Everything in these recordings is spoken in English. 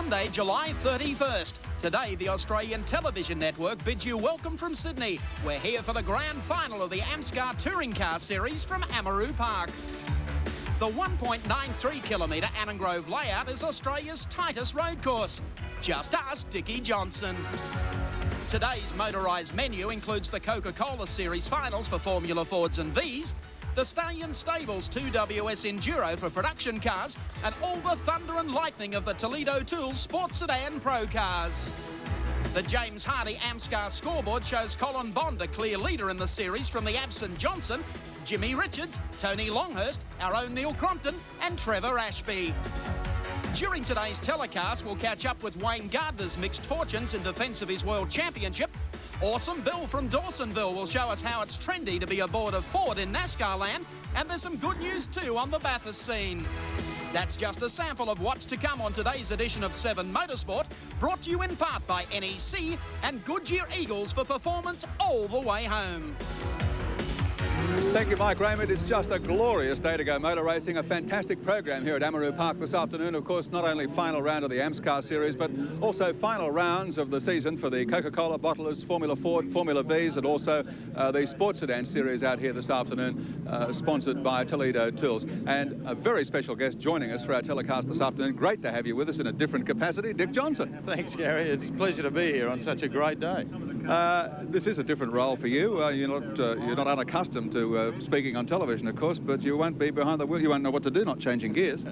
Monday, July 31st. Today, the Australian Television Network bids you welcome from Sydney. We're here for the grand final of the AMSCAR Touring Car Series from Amaroo Park. The 1.93-kilometre Annangrove layout is Australia's tightest road course. Just ask Dickie Johnson. Today's motorised menu includes the Coca-Cola Series finals for Formula Fords and Vs, the Stallions Stables 2WS Enduro for production cars, and all the thunder and lightning of the Toledo Tools Sports Sedan Pro cars. The James Hardie AMSCAR scoreboard shows Colin Bond a clear leader in the series from the absent Johnson, Jimmy Richards, Tony Longhurst, our own Neil Crompton and Trevor Ashby. During today's telecast, we'll catch up with Wayne Gardner's mixed fortunes in defence of his World Championship. Awesome Bill from Dawsonville will show us how it's trendy to be aboard a Ford in NASCAR land, and there's some good news too on the Bathurst scene. That's just a sample of what's to come on today's edition of 7 Motorsport, brought to you in part by NEC and Goodyear Eagles for performance all the way home. Thank you, Mike Raymond. It's just a glorious day to go motor racing. A fantastic program here at Amaroo Park this afternoon. Of course, not only final round of the AMSCAR series, but also final rounds of the season for the Coca-Cola bottlers, Formula Ford, Formula Vs, and also the Sports Sedan series out here this afternoon, sponsored by Toledo Tools. And a very special guest joining us for our telecast this afternoon. Great to have you with us in a different capacity, Dick Johnson. Thanks, Gary. It's a pleasure to be here on such a great day. This is a different role for you. You're not unaccustomed to speaking on television, of course, but you won't be behind the wheel. You won't know what to do, not changing gears.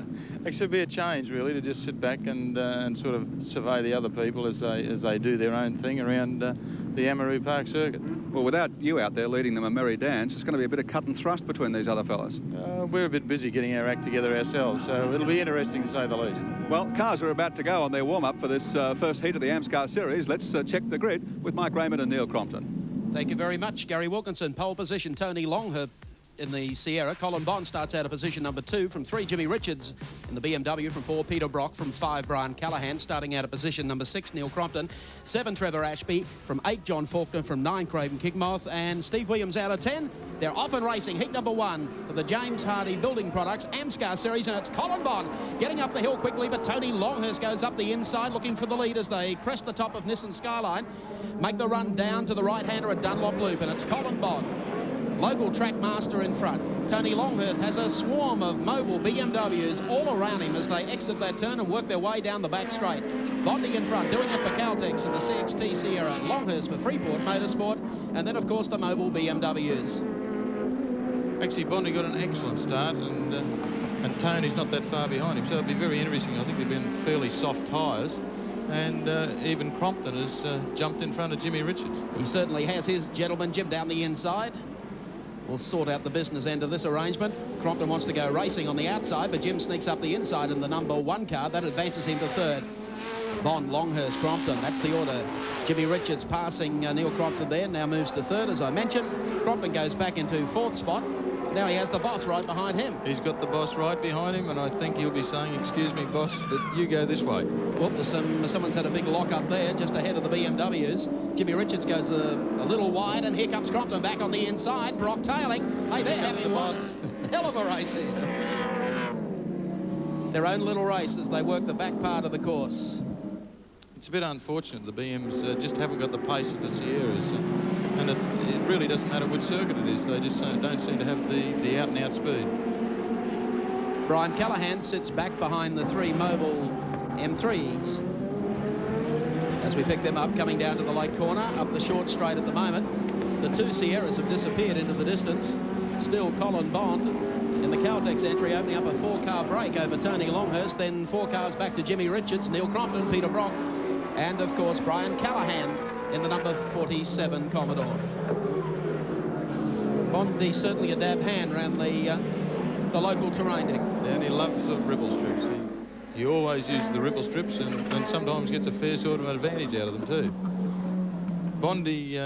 It should be a change, really, to just sit back and sort of survey the other people as they do their own thing around the Amaroo Park circuit. Well, without you out there leading them a merry dance, it's going to be a bit of cut and thrust between these other fellas. We're a bit busy getting our act together ourselves, so it'll be interesting to say the least. Well, cars are about to go on their warm-up for this first heat of the AMSCAR series. Let's check the grid with Mike Raymond and Neil Crompton. Thank you very much, Gary Wilkinson. Pole position, Tony Longhurst in the Sierra. Colin Bond starts out of position number 2. From 3, Jimmy Richards in the BMW. From 4, Peter Brock. From 5, Brian Callahan. Starting out of position number 6, Neil Crompton. 7, Trevor Ashby. From 8, John Faulkner. From 9, Craven Kigmoth. And Steve Williams out of 10. They're off and racing. Heat number 1 for the James Hardie Building Products AMSCAR series, and it's Colin Bond getting up the hill quickly, but Tony Longhurst goes up the inside looking for the lead as they crest the top of Nissan Skyline, make the run down to the right-hander at Dunlop Loop, and it's Colin Bond, local track master, in front. Tony Longhurst has a swarm of mobile BMWs all around him as they exit that turn and work their way down the back straight. Bondi in front, doing it for Caltex and the CXT Sierra. Longhurst for Freeport Motorsport, and then, of course, the mobile BMWs. Actually, Bondi got an excellent start, and Tony's not that far behind him, so it'll be very interesting. I think they've been fairly soft tyres, and even Crompton has jumped in front of Jimmy Richards. He certainly has. His gentleman Jim down the inside. We'll sort out the business end of this arrangement. Crompton wants to go racing on the outside, but Jim sneaks up the inside in the number 1 car. That advances him to 3rd. Bond, Longhurst, Crompton. That's the order. Jimmy Richards passing Neil Crompton there. Now moves to 3rd, as I mentioned. Crompton goes back into 4th spot. Now he has the boss right behind him. He's got the boss right behind him, and I think he'll be saying, "Excuse me, boss, but you go this way." Well, there's someone's had a big lock up there just ahead of the BMWs. Jimmy Richards goes a little wide, and here comes Crompton back on the inside. Brock tailing. Hey, they're having one hell of a race here. Their own little race as they work the back part of the course. It's a bit unfortunate. The BMs just haven't got the pace of the Sierras, and it really doesn't matter which circuit it is. They just don't seem to have the out-and-out speed. Brian Callahan sits back behind the 3 mobile M3s as we pick them up, coming down to the lake corner, up the short straight at the moment. The 2 Sierras have disappeared into the distance. Still Colin Bond in the Caltex entry, opening up a 4-car break over Tony Longhurst, then 4 cars back to Jimmy Richards, Neil Crompton, Peter Brock, and of course Brian Callahan in the number 47 Commodore. Bondi certainly a dab hand around the local terrain, Dick. And he loves the ripple strips. He always uses the ripple strips and sometimes gets a fair sort of advantage out of them too. Bondi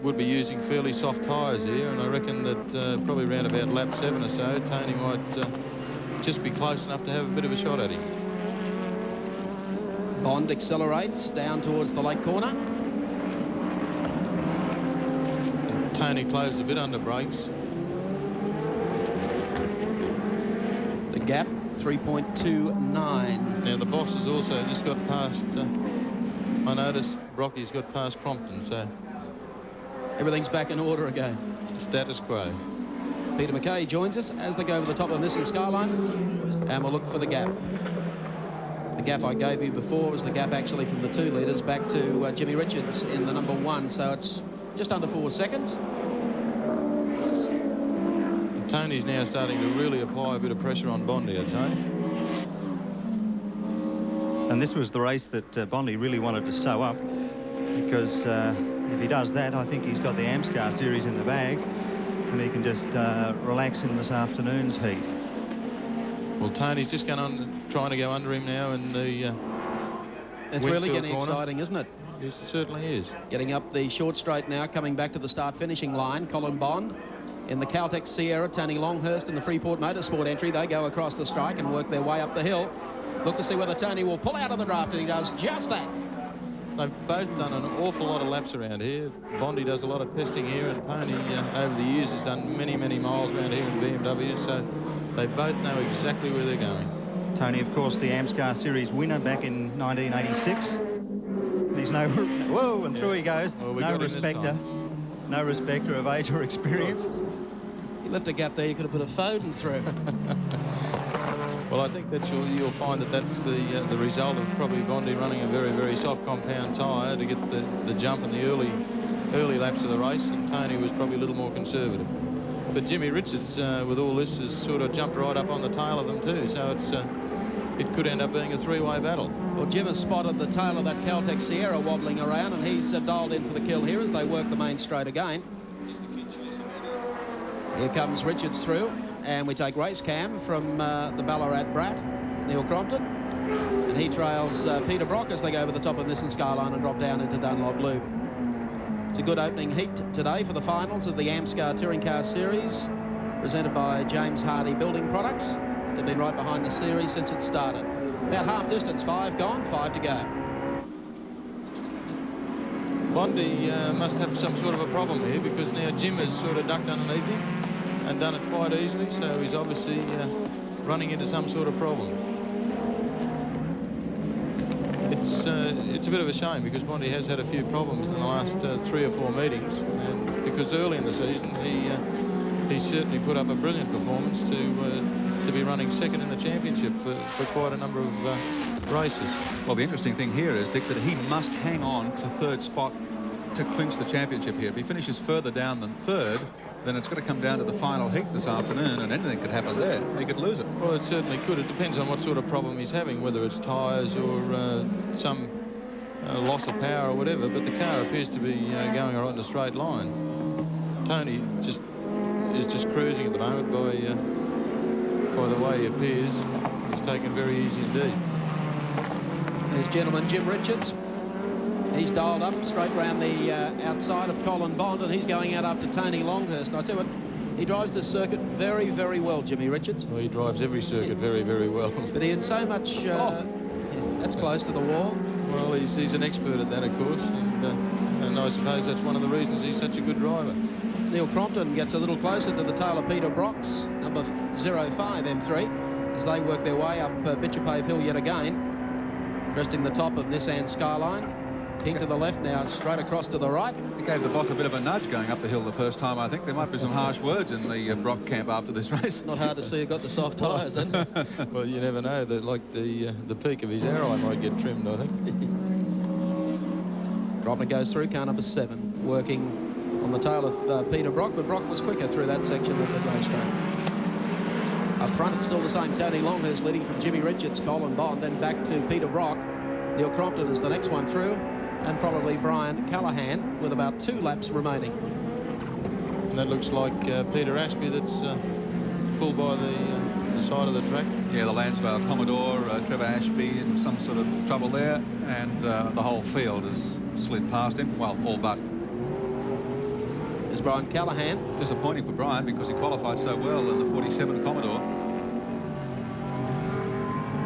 would be using fairly soft tyres here, and I reckon that probably around about lap 7 or so, Tony might just be close enough to have a bit of a shot at him. Bond accelerates down towards the lake corner. And Tony closed a bit under brakes. The gap 3.29. Now the boss has also just got past, I noticed Brocky's got past Crompton, so Everything's back in order again. status quo. Peter McKay joins us as they go over the top of Nissan Skyline, and we'll look for the gap. The gap I gave you before was the gap actually from the 2 litres back to Jimmy Richards in the number 1, so it's just under 4 seconds. And Tony's now starting to really apply a bit of pressure on Bondi, I'd say. And this was the race that Bondi really wanted to sew up, because if he does that, I think he's got the AMSCAR series in the bag, and he can just relax in this afternoon's heat. Well, Tony's just trying to go under him now in the It's really Winfield getting corner. exciting, isn't it? Yes, it certainly is. Getting up the short straight now, coming back to the start-finishing line. Colin Bond in the Caltex Sierra, Tony Longhurst in the Freeport Motorsport entry. They go across the strike and work their way up the hill. Look to see whether Tony will pull out of the draft, and he does just that. They've both done an awful lot of laps around here. Bondi does a lot of testing here, and Pony over the years has done many, many miles around here in BMW, so they both know exactly where they're going. Tony, of course, the AMSCAR series winner back in 1986. He's no... Whoa, and through he goes. Well, No respecter. No respecter of age or experience. You left a gap there, you could have put a Foden through. Well, I think that's you'll find that's the result of probably Bondi running a very, very soft compound tyre to get the jump in the early laps of the race, and Tony was probably a little more conservative. But Jimmy Richards, with all this, has sort of jumped right up on the tail of them too, so it could end up being a three-way battle. Well, Jim has spotted the tail of that Caltex Sierra wobbling around, and he's dialed in for the kill here as they work the main straight again. Here comes Richards through, and we take race cam from the Ballarat Brat, Neil Crompton, and he trails Peter Brock as they go over the top of Nissan Skyline and drop down into Dunlop Loop. It's a good opening heat today for the finals of the AMSCAR Touring Car Series, presented by James Hardie Building Products. They've been right behind the series since it started. About half distance, 5 gone, 5 to go. Bondi must have some sort of a problem here, because now Jim has sort of ducked underneath him and done it quite easily, so he's obviously running into some sort of problem. It's a bit of a shame, because Bondi has had a few problems in the last 3 or 4 meetings, and because early in the season he certainly put up a brilliant performance to be running second in the championship for quite a number of races. Well, the interesting thing here is, Dick, that he must hang on to 3rd spot to clinch the championship here. If he finishes further down than 3rd, then it's going to come down to the final heat this afternoon, and anything could happen there. He could lose it. Well, it certainly could. It depends on what sort of problem he's having, whether it's tyres or some loss of power or whatever, but the car appears to be going around a straight line. Tony is just cruising at the moment by the way he appears. He's taken it very easy indeed. There's gentleman Jim Richards. He's dialed up straight round the outside of Colin Bond, and he's going out after Tony Longhurst. And I tell you what, he drives this circuit very, very well, Jimmy Richards. Well, he drives every circuit very, very well. But he had so much... that's close to the wall. Well, he's an expert at that, of course, and I suppose that's one of the reasons he's such a good driver. Neil Crompton gets a little closer to the tail of Peter Brock's number 05 M3 as they work their way up Bitchapave Hill yet again, resting the top of Nissan Skyline. King to the left now, straight across to the right. He gave the boss a bit of a nudge going up the hill the first time. I think there might be some harsh words in the Brock camp after this race. Not hard to see he got the soft tyres then. Well, you never know. That like the peak of his arrow might get trimmed, I think. Dropner goes through, car number 7, working on the tail of Peter Brock, but Brock was quicker through that section of the racetrack. Up front, it's still the same Tony Longhurst leading from Jimmy Richards, Colin Bond, then back to Peter Brock. Neil Crompton is the next one through, and probably Brian Callahan with about 2 laps remaining. And that looks like Peter Ashby that's pulled by the side of the track. Yeah, the Lansvale Commodore, Trevor Ashby in some sort of trouble there, and the whole field has slid past him. Well, all but. There's Brian Callahan. Disappointing for Brian, because he qualified so well in the 47 Commodore.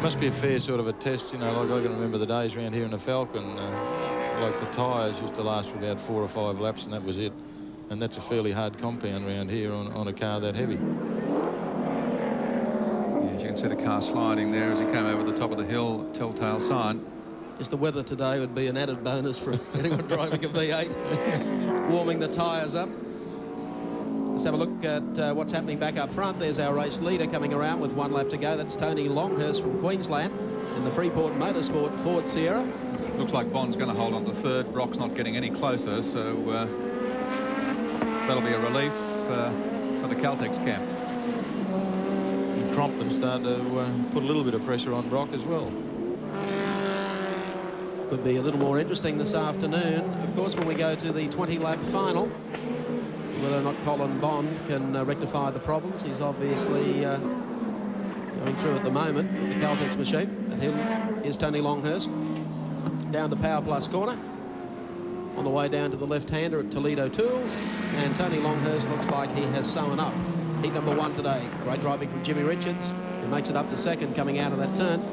Must be a fair sort of a test, you know, like I can remember the days around here in the Falcon, like the tyres used to last for about 4 or 5 laps, and that was it. And that's a fairly hard compound around here on a car that heavy. As you can could see the car sliding there as he came over the top of the hill, telltale sign. Yes, the weather today would be an added bonus for anyone driving a V8, warming the tyres up. Let's have a look at what's happening back up front. There's our race leader coming around with 1 lap to go. That's Tony Longhurst from Queensland in the Freeport Motorsport Ford Sierra. Looks like Bond's going to hold on to third. Brock's not getting any closer, so that'll be a relief for the Caltex camp. And Crompton starting to put a little bit of pressure on Brock as well. Could be a little more interesting this afternoon, of course, when we go to the 20-lap final. So whether or not Colin Bond can rectify the problems. He's obviously going through at the moment with the Caltex machine. And here's Tony Longhurst down to Power Plus corner. On the way down to the left-hander at Toledo Tools. And Tony Longhurst looks like he has sewn up. Heat number 1 today. Great driving from Jimmy Richards, who makes it up to second coming out of that turn.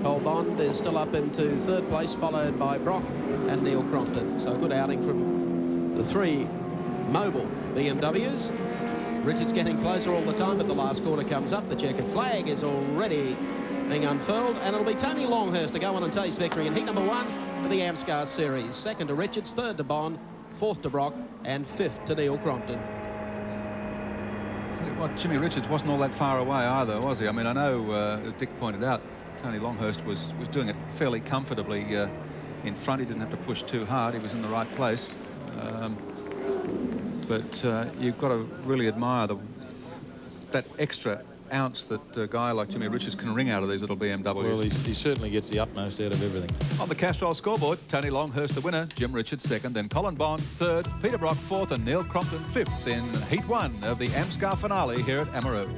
Cole Bond is still up into third place, followed by Brock and Neil Crompton. So a good outing from the 3 mobile BMWs. Richards getting closer all the time, but the last corner comes up. The checkered flag is already being unfurled, and it'll be Tony Longhurst to go on and taste victory in heat number 1 for the AMSCAR Series. Second to Richards, third to Bond, fourth to Brock, and fifth to Neil Crompton. Tell you what, Jimmy Richards wasn't all that far away either, was he? I mean, I know Dick pointed out Tony Longhurst was doing it fairly comfortably in front. He didn't have to push too hard. He was in the right place. But you've got to really admire that extra ounce that a guy like Jimmy Richards can wring out of these little BMWs. Well, he certainly gets the utmost out of everything. On the Castrol scoreboard, Tony Longhurst the winner, Jim Richards second, then Colin Bond third, Peter Brock fourth, and Neil Crompton fifth in heat 1 of the AMSCAR finale here at Amaroo.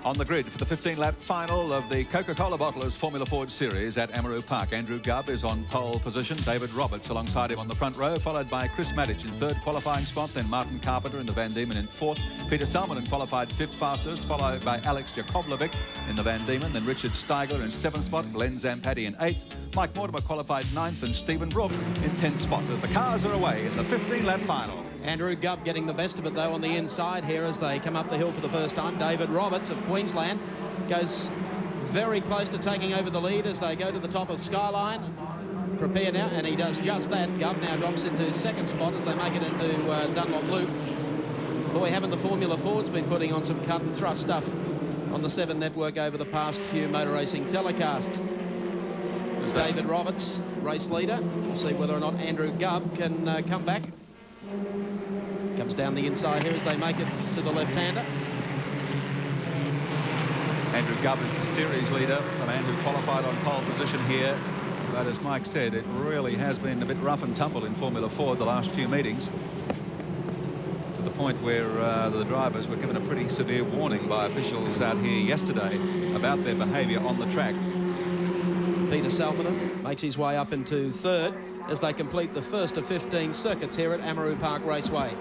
On the grid for the 15-lap final of the Coca-Cola Bottlers Formula Ford Series at Amaroo Park. Andrew Gubb is on pole position. David Roberts alongside him on the front row, followed by Chris Maddich in third qualifying spot, then Martin Carpenter in the Van Diemen in fourth. Peter Salmon qualified fifth fastest, followed by Alex Jakovlevic in the Van Diemen, then Richard Steigler in seventh spot, Glenn Zampatti in eighth. Mike Mortimer qualified ninth, and Stephen Brook in 10th spot as the cars are away in the 15-lap final. Andrew Gubb getting the best of it, though, on the inside here as they come up the hill for the first time. David Roberts of Queensland goes very close to taking over the lead as they go to the top of Skyline. Prepare now, and he does just that. Gubb now drops into second spot as they make it into Dunlop Loop. Boy, haven't the Formula Ford's been putting on some cut and thrust stuff on the 7 network over the past few motor racing telecasts. It's David Roberts, race leader. We'll see whether or not Andrew Gubb can come back. Comes down the inside here as they make it to the left-hander. Andrew Gubb is the series leader, the man who qualified on pole position here. But as Mike said, it really has been a bit rough and tumble in Formula Ford the last few meetings, to the point where the drivers were given a pretty severe warning by officials out here yesterday about their behaviour on the track. Peter Salmon makes his way up into third as they complete the first of 15 circuits here at Amaroo Park Raceway.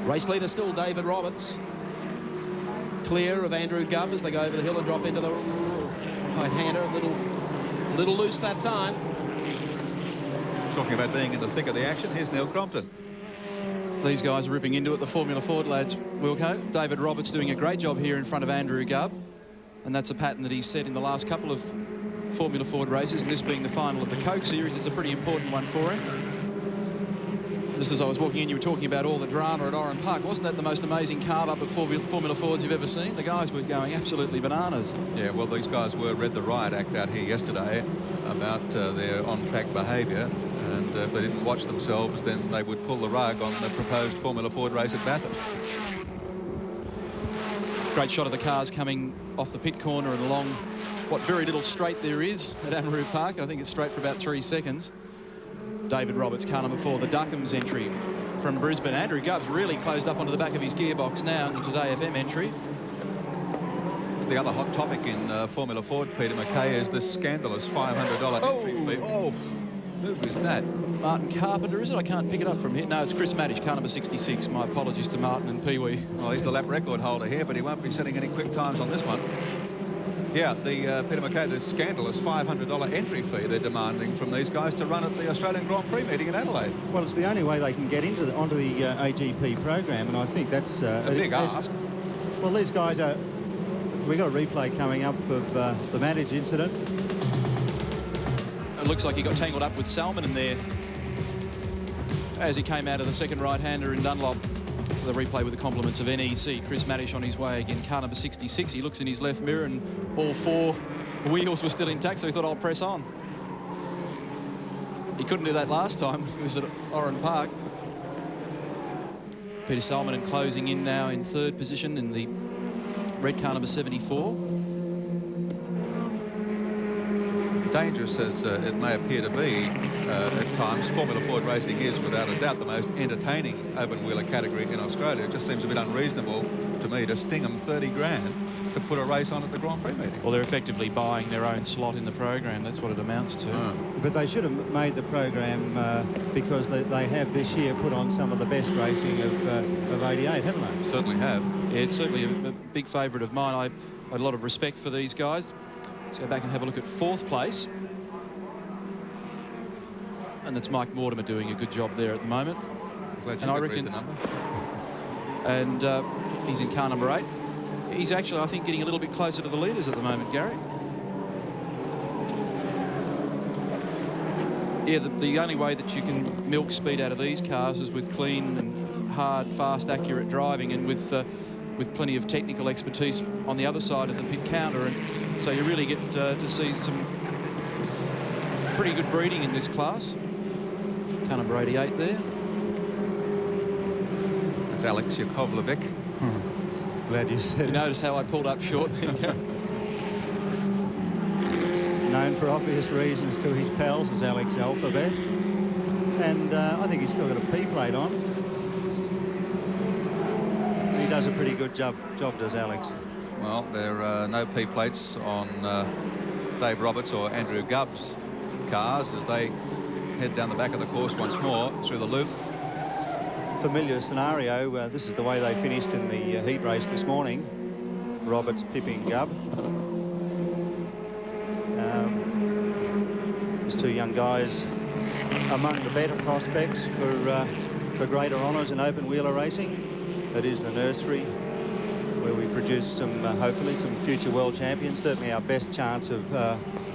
Race leader still David Roberts. Clear of Andrew Gubb as they go over the hill and drop into the right-hander. A little loose that time. Talking about being in the thick of the action, here's Neil Crompton. These guys are ripping into it, the Formula Ford lads, Wilco. David Roberts doing a great job here in front of Andrew Gubb. And that's a pattern that he's set in the last couple of Formula Ford races, and this being the final of the Coke Series, it's a pretty important one for him. Just as I was walking in, you were talking about all the drama at Oran Park. Wasn't that the most amazing carve-up of Formula Fords you've ever seen? The guys were going absolutely bananas. Yeah, well, these guys were read the riot act out here yesterday about their on-track behaviour, and if they didn't watch themselves, then they would pull the rug on the proposed Formula Ford race at Bathurst. Great shot of the cars coming off the pit corner and along what very little straight there is at Amaroo Park. I think it's straight for about 3 seconds. David Roberts, car number 4, the Duckham's entry from Brisbane. Andrew Gubb's really closed up onto the back of his gearbox now in the Today FM entry. The other hot topic in Formula Ford, Peter McKay, is this scandalous $500 entry fee. Oh, who is that? Martin Carpenter, is it? I can't pick it up from here. No, it's Chris Maddich, car number 66. My apologies to Martin and Pee-wee. Well, he's the lap record holder here, but he won't be setting any quick times on this one. Yeah, the Peter McKay, the scandalous $500 entry fee they're demanding from these guys to run at the Australian Grand Prix meeting in Adelaide. Well, it's the only way they can get onto the AGP program, and I think that's It's a big ask. Well, these guys are... We've got a replay coming up of the Maddage incident. It looks like he got tangled up with Salmon in there as he came out of the second right-hander in Dunlop. The replay with the compliments of NEC. Chris Maddish on his way again, car number 66. He looks in his left mirror and all 4 wheels were still intact, so he thought, I'll press on. He couldn't do that last time. He was at Oran Park. Peter Salmon closing in now in 3rd position in the red car number 74. Dangerous as it may appear to be at times, Formula Ford racing is without a doubt the most entertaining open-wheeler category in Australia. It just seems a bit unreasonable to me to sting them 30 grand to put a race on at the Grand Prix meeting. Well, they're effectively buying their own slot in the program. That's what it amounts to. But they should have made the program because they have this year put on some of the best racing of 88, haven't they? Certainly have. Yeah, it's certainly a big favourite of mine. I had a lot of respect for these guys. Let's go back and have a look at 4th place. And that's Mike Mortimer doing a good job there at the moment. And I reckon the number. And he's in car number 8. He's actually, I think, getting a little bit closer to the leaders at the moment, Gary. Yeah, the only way that you can milk speed out of these cars is with clean and hard, fast, accurate driving, and with plenty of technical expertise on the other side of the pit counter. And so you really get to see some pretty good breeding in this class. Car number 88 there. That's Alex Yakovlevic. Glad you said You notice how I pulled up short there? Known for obvious reasons to his pals as Alex Alphabet. And I think he's still got a P plate on. He does a pretty good job does Alex. Well, there are no P plates on Dave Roberts or Andrew Gubb's cars as they head down the back of the course once more through the loop. Familiar scenario. This is the way they finished in the heat race this morning. Roberts pipping Gubb. These 2 young guys among the better prospects for greater honours in open wheeler racing. That is the nursery where we produce some, hopefully, some future world champions. Certainly our best chance of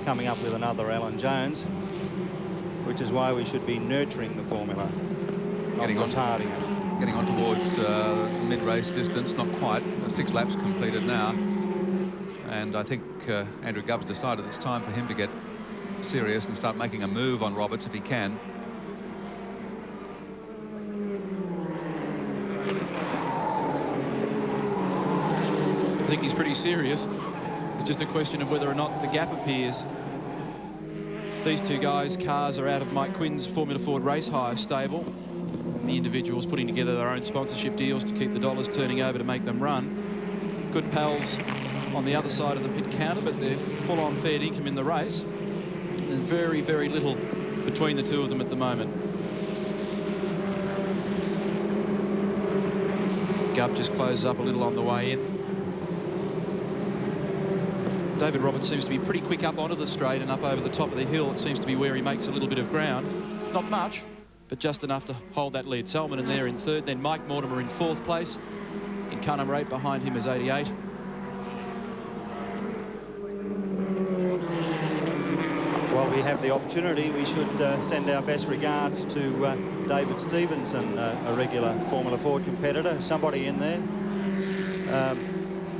coming up with another Alan Jones, which is why we should be nurturing the formula, not retarding it. Getting on towards mid-race distance, not quite. 6 laps completed now. And I think Andrew Gubbs decided it's time for him to get serious and start making a move on Roberts if he can. I think he's pretty serious. It's just a question of whether or not the gap appears. These 2 guys' cars are out of Mike Quinn's Formula Ford race hire stable. And the individuals putting together their own sponsorship deals to keep the dollars turning over to make them run. Good pals on the other side of the pit counter, but they're full-on fair income in the race. And very, very little between the 2 of them at the moment. Gubb just closes up a little on the way in. David Roberts seems to be pretty quick up onto the straight and up over the top of the hill. It seems to be where he makes a little bit of ground. Not much, but just enough to hold that lead. Salmon in there in 3rd, then Mike Mortimer in 4th place. In car number 8 behind him is 88. While we have the opportunity, we should send our best regards to David Stevenson, a regular Formula Ford competitor. Somebody in there.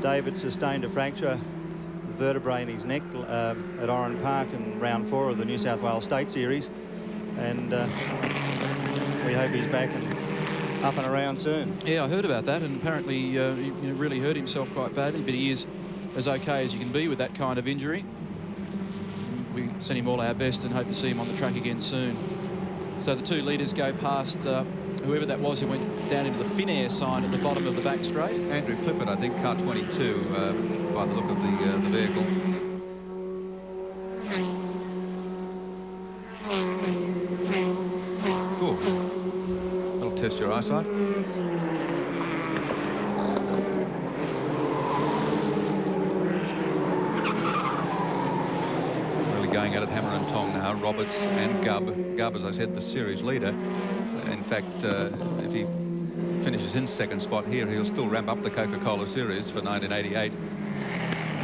David sustained a fracture vertebrae in his neck at Oran Park in round 4 of the New South Wales State Series, and we hope he's back and up and around soon. Yeah, I heard about that, and apparently he really hurt himself quite badly, but he is as okay as you can be with that kind of injury. We send him all our best and hope to see him on the track again soon. So the 2 leaders go past whoever that was who went down into the Finnair sign at the bottom of the back straight. Andrew Clifford, I think, car 22, by the look of the vehicle. Ooh. That'll test your eyesight. going at it hammer and tong now. Roberts and Gubb. Gubb, as I said, the series leader. In fact, if he finishes in second spot here, he'll still ramp up the Coca-Cola series for 1988.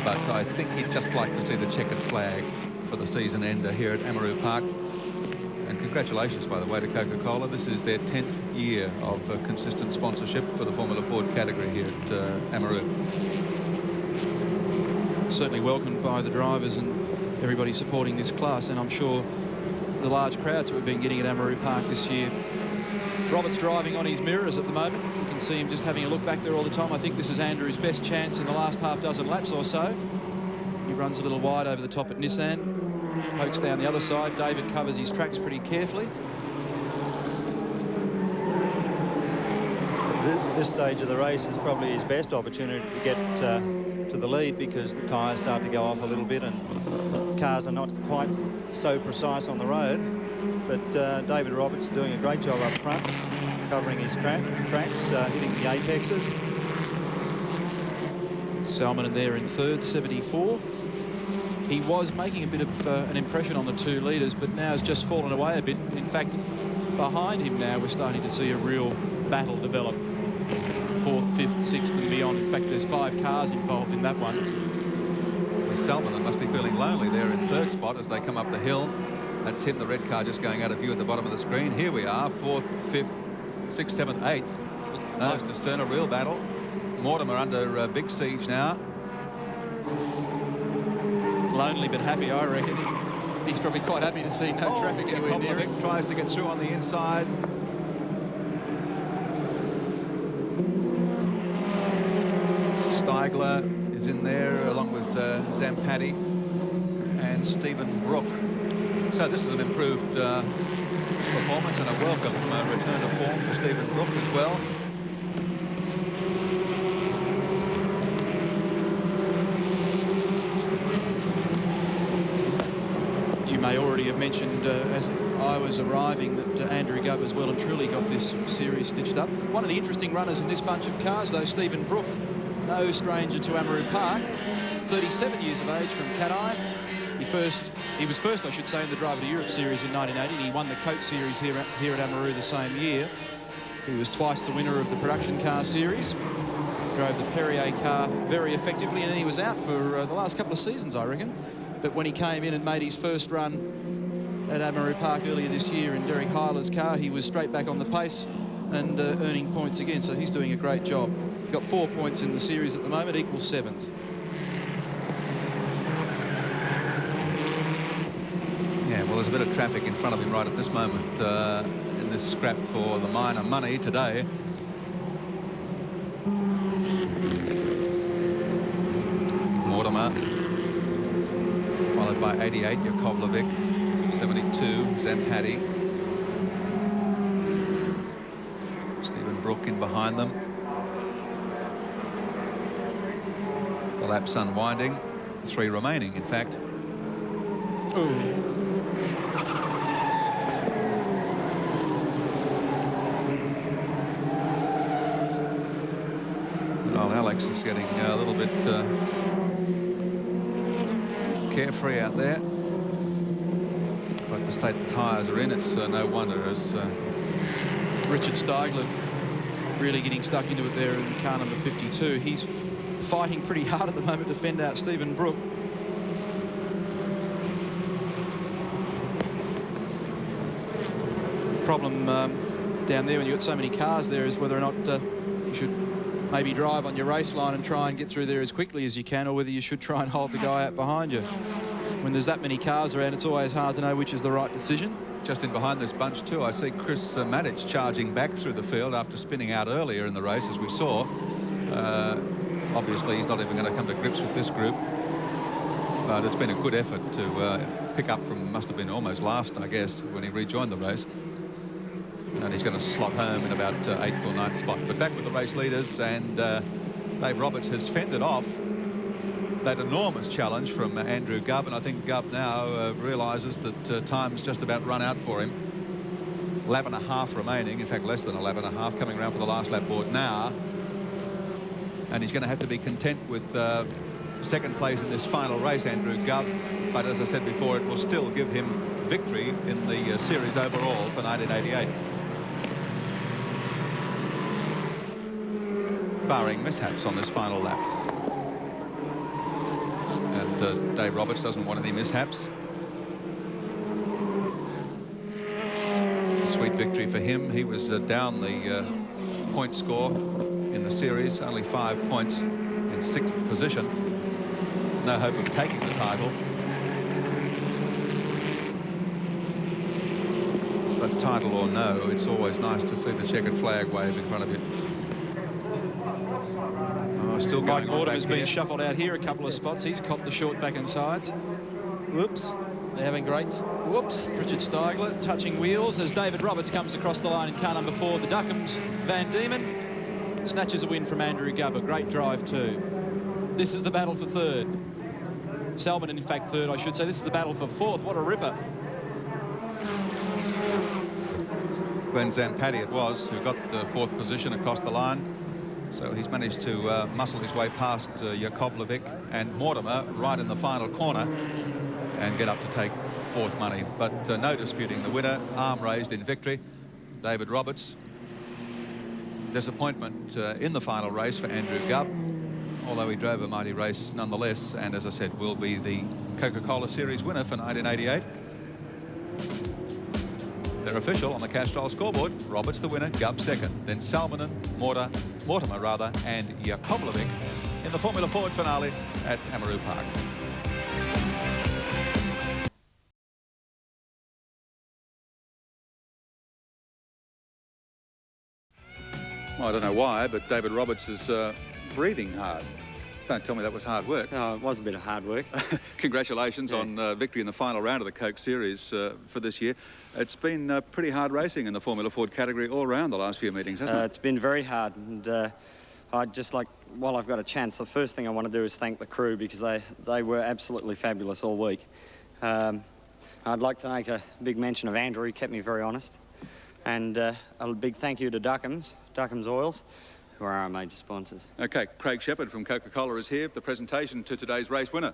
But I think he'd just like to see the checkered flag for the season ender here at Amaroo Park. And congratulations, by the way, to Coca-Cola. This is their 10th year of consistent sponsorship for the Formula Ford category here at Amaroo. Certainly welcomed by the drivers and everybody supporting this class, and I'm sure the large crowds that we've been getting at Amaroo Park this year. Roberts driving on his mirrors at the moment. You can see him just having a look back there all the time. I think this is Andrew's best chance in the last half dozen laps or so. He runs a little wide over the top at Nissan. Pokes down the other side. David covers his tracks pretty carefully. This stage of the race is probably his best opportunity to get to the lead, because the tyres start to go off a little bit and cars are not quite so precise on the road. But David Roberts doing a great job up front, covering his tracks, hitting the apexes. Salmon in there in third, 74. He was making a bit of an impression on the two leaders, but now has just fallen away a bit. In fact, behind him now we're starting to see a real battle develop. It's fourth, fifth, sixth and beyond. In fact, there's 5 cars involved in that one. Well, Salmon must be feeling lonely there in third spot as they come up the hill. That's him, the red car just going out of view at the bottom of the screen. Here we are, 4th, 5th, 6th, 7th, 8th. Nose to stern, a real battle. Mortimer under big siege now. Lonely but happy, I reckon. He's probably quite happy to see no traffic anywhere near him. Tries to get through on the inside. Steigler is in there along with Zampatti and Stephen Brook. So this is an improved performance and a welcome return to form for Stephen Brook as well. You may already have mentioned as I was arriving that Andrew Gubb has well and truly got this series stitched up. One of the interesting runners in this bunch of cars, though, Stephen Brook, no stranger to Amaroo Park, 37 years of age from Cat-Eye. He was first, I should say, in the Driver to Europe series in 1980. He won the Coke series here at Amaroo the same year. He was twice the winner of the production car series. Drove the Perrier car very effectively, and he was out for the last couple of seasons, I reckon. But when he came in and made his first run at Amaroo Park earlier this year in Derek Hyler's car, he was straight back on the pace and earning points again, so he's doing a great job. He's got 4 points in the series at the moment, equals 7th. Yeah, well, there's a bit of traffic in front of him right at this moment in this scrap for the minor money today. Mortimer, followed by 88, Yakovlevic, 72, Zampatti. Stephen Brook in behind them. The lap's unwinding. 3 remaining, in fact. Ooh. Well, Alex is getting a little bit carefree out there. But the state the tyres are in, it's no wonder as Richard Steigler really getting stuck into it there in car number 52. He's fighting pretty hard at the moment to fend out Stephen Brook. Problem down there when you've got so many cars there is whether or not you should maybe drive on your race line and try and get through there as quickly as you can, or whether you should try and hold the guy out behind you. When there's that many cars around, it's always hard to know which is the right decision. Just in behind this bunch too, I see Chris Matic charging back through the field after spinning out earlier in the race, as we saw. Obviously, he's not even going to come to grips with this group. But it's been a good effort to pick up from, must have been almost last, I guess, when he rejoined the race. And he's going to slot home in about 8th or 9th spot. But back with the race leaders, and Dave Roberts has fended off that enormous challenge from Andrew Gubb, and I think Gubb now realises that time's just about run out for him. Lap and a half remaining, in fact less than a lap and a half, coming around for the last lap board now, and he's going to have to be content with second place in this final race, Andrew Gubb, but as I said before, it will still give him victory in the series overall for 1988. Barring mishaps on this final lap. And Dave Roberts doesn't want any mishaps. Sweet victory for him. He was down the point score in the series, only 5 points in 6th position. No hope of taking the title. But title or no, it's always nice to see the checkered flag wave in front of you. Oh, still going Mike on Gordon back has been here. shuffled out here a couple of spots. He's copped the short back and sides. Whoops. They're having greats. Whoops. Richard Steigler touching wheels as David Roberts comes across the line in car number 4. The Duckham's Van Diemen snatches a win from Andrew Gubb. A great drive too. This is the battle for 3rd. Salmon, in fact, 3rd, I should say. This is the battle for 4th. What a ripper. Glenn Zampatti it was, who got 4th position across the line. So he's managed to muscle his way past Yakovlevic and Mortimer right in the final corner and get up to take 4th money. But no disputing the winner, arm raised in victory. David Roberts. Disappointment in the final race for Andrew Gubb, although he drove a mighty race nonetheless, and as I said, will be the Coca-Cola Series winner for 1988. They're official on the Castrol scoreboard. Roberts the winner, Gubb 2nd. Then Salminen, Mortimer rather, and Yakovlevic in the Formula Ford finale at Amaroo Park. Well, I don't know why, but David Roberts is breathing hard. Don't tell me that was hard work. Oh, it was a bit of hard work. Congratulations on victory in the final round of the Coke Series for this year. It's been pretty hard racing in the Formula Ford category all around the last few meetings, hasn't it? It's been very hard, and I'd just like, while I've got a chance, the first thing I want to do is thank the crew, because they were absolutely fabulous all week. I'd like to make a big mention of Andrew. He kept me very honest. And a big thank you to Duckham's Oils, who are our major sponsors. Okay, Craig Shepherd from Coca-Cola is here. The presentation to today's race winner.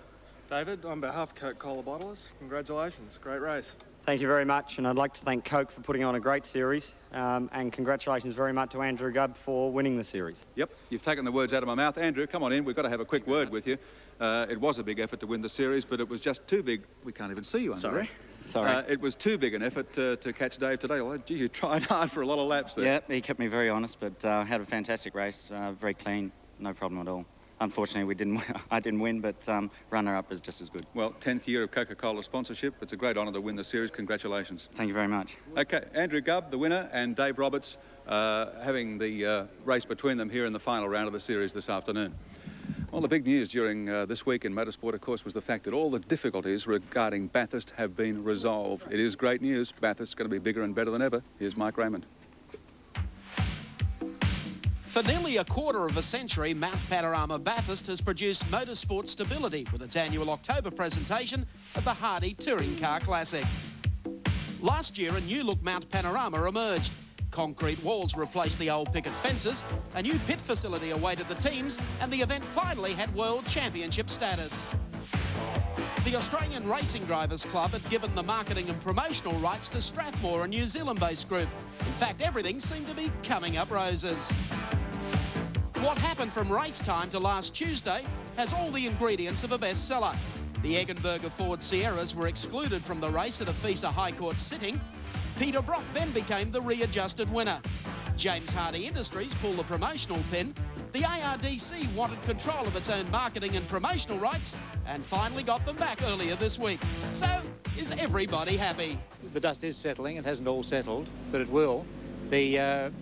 David, on behalf of Coca-Cola bottlers, congratulations. Great race. Thank you very much, and I'd like to thank Coke for putting on a great series, and congratulations very much to Andrew Gubb for winning the series. Yep, you've taken the words out of my mouth. Andrew, come on in. We've got to have a quick word with you. It was a big effort to win the series, but it was just too big. We can't even see you under there. Sorry. It was too big an effort to catch Dave today. Well, gee, you tried hard for a lot of laps there. Yeah, he kept me very honest, but had a fantastic race, very clean, no problem at all. Unfortunately, I didn't win, but runner-up is just as good. Well, 10th year of Coca-Cola sponsorship. It's a great honour to win the series. Congratulations. Thank you very much. Okay, Andrew Gubb, the winner, and Dave Roberts having the race between them here in the final round of the series this afternoon. Well, the big news during this week in motorsport, of course, was the fact that all the difficulties regarding Bathurst have been resolved. It is great news. Bathurst is going to be bigger and better than ever. Here's Mike Raymond. For nearly a quarter of a century, Mount Panorama Bathurst has produced motorsport stability with its annual October presentation at the Hardie Touring Car Classic. Last year, a new-look Mount Panorama emerged. Concrete walls replaced the old picket fences, a new pit facility awaited the teams, and the event finally had World Championship status. The Australian Racing Drivers Club had given the marketing and promotional rights to Strathmore, a New Zealand-based group. In fact, everything seemed to be coming up roses. What happened from race time to last Tuesday has all the ingredients of a bestseller. The Eggenberger Ford Sierras were excluded from the race at a FISA High Court sitting. Peter Brock then became the readjusted winner. James Hardie Industries pulled the promotional pin. The ARDC wanted control of its own marketing and promotional rights and finally got them back earlier this week. So, is everybody happy? The dust is settling. It hasn't all settled, but it will. The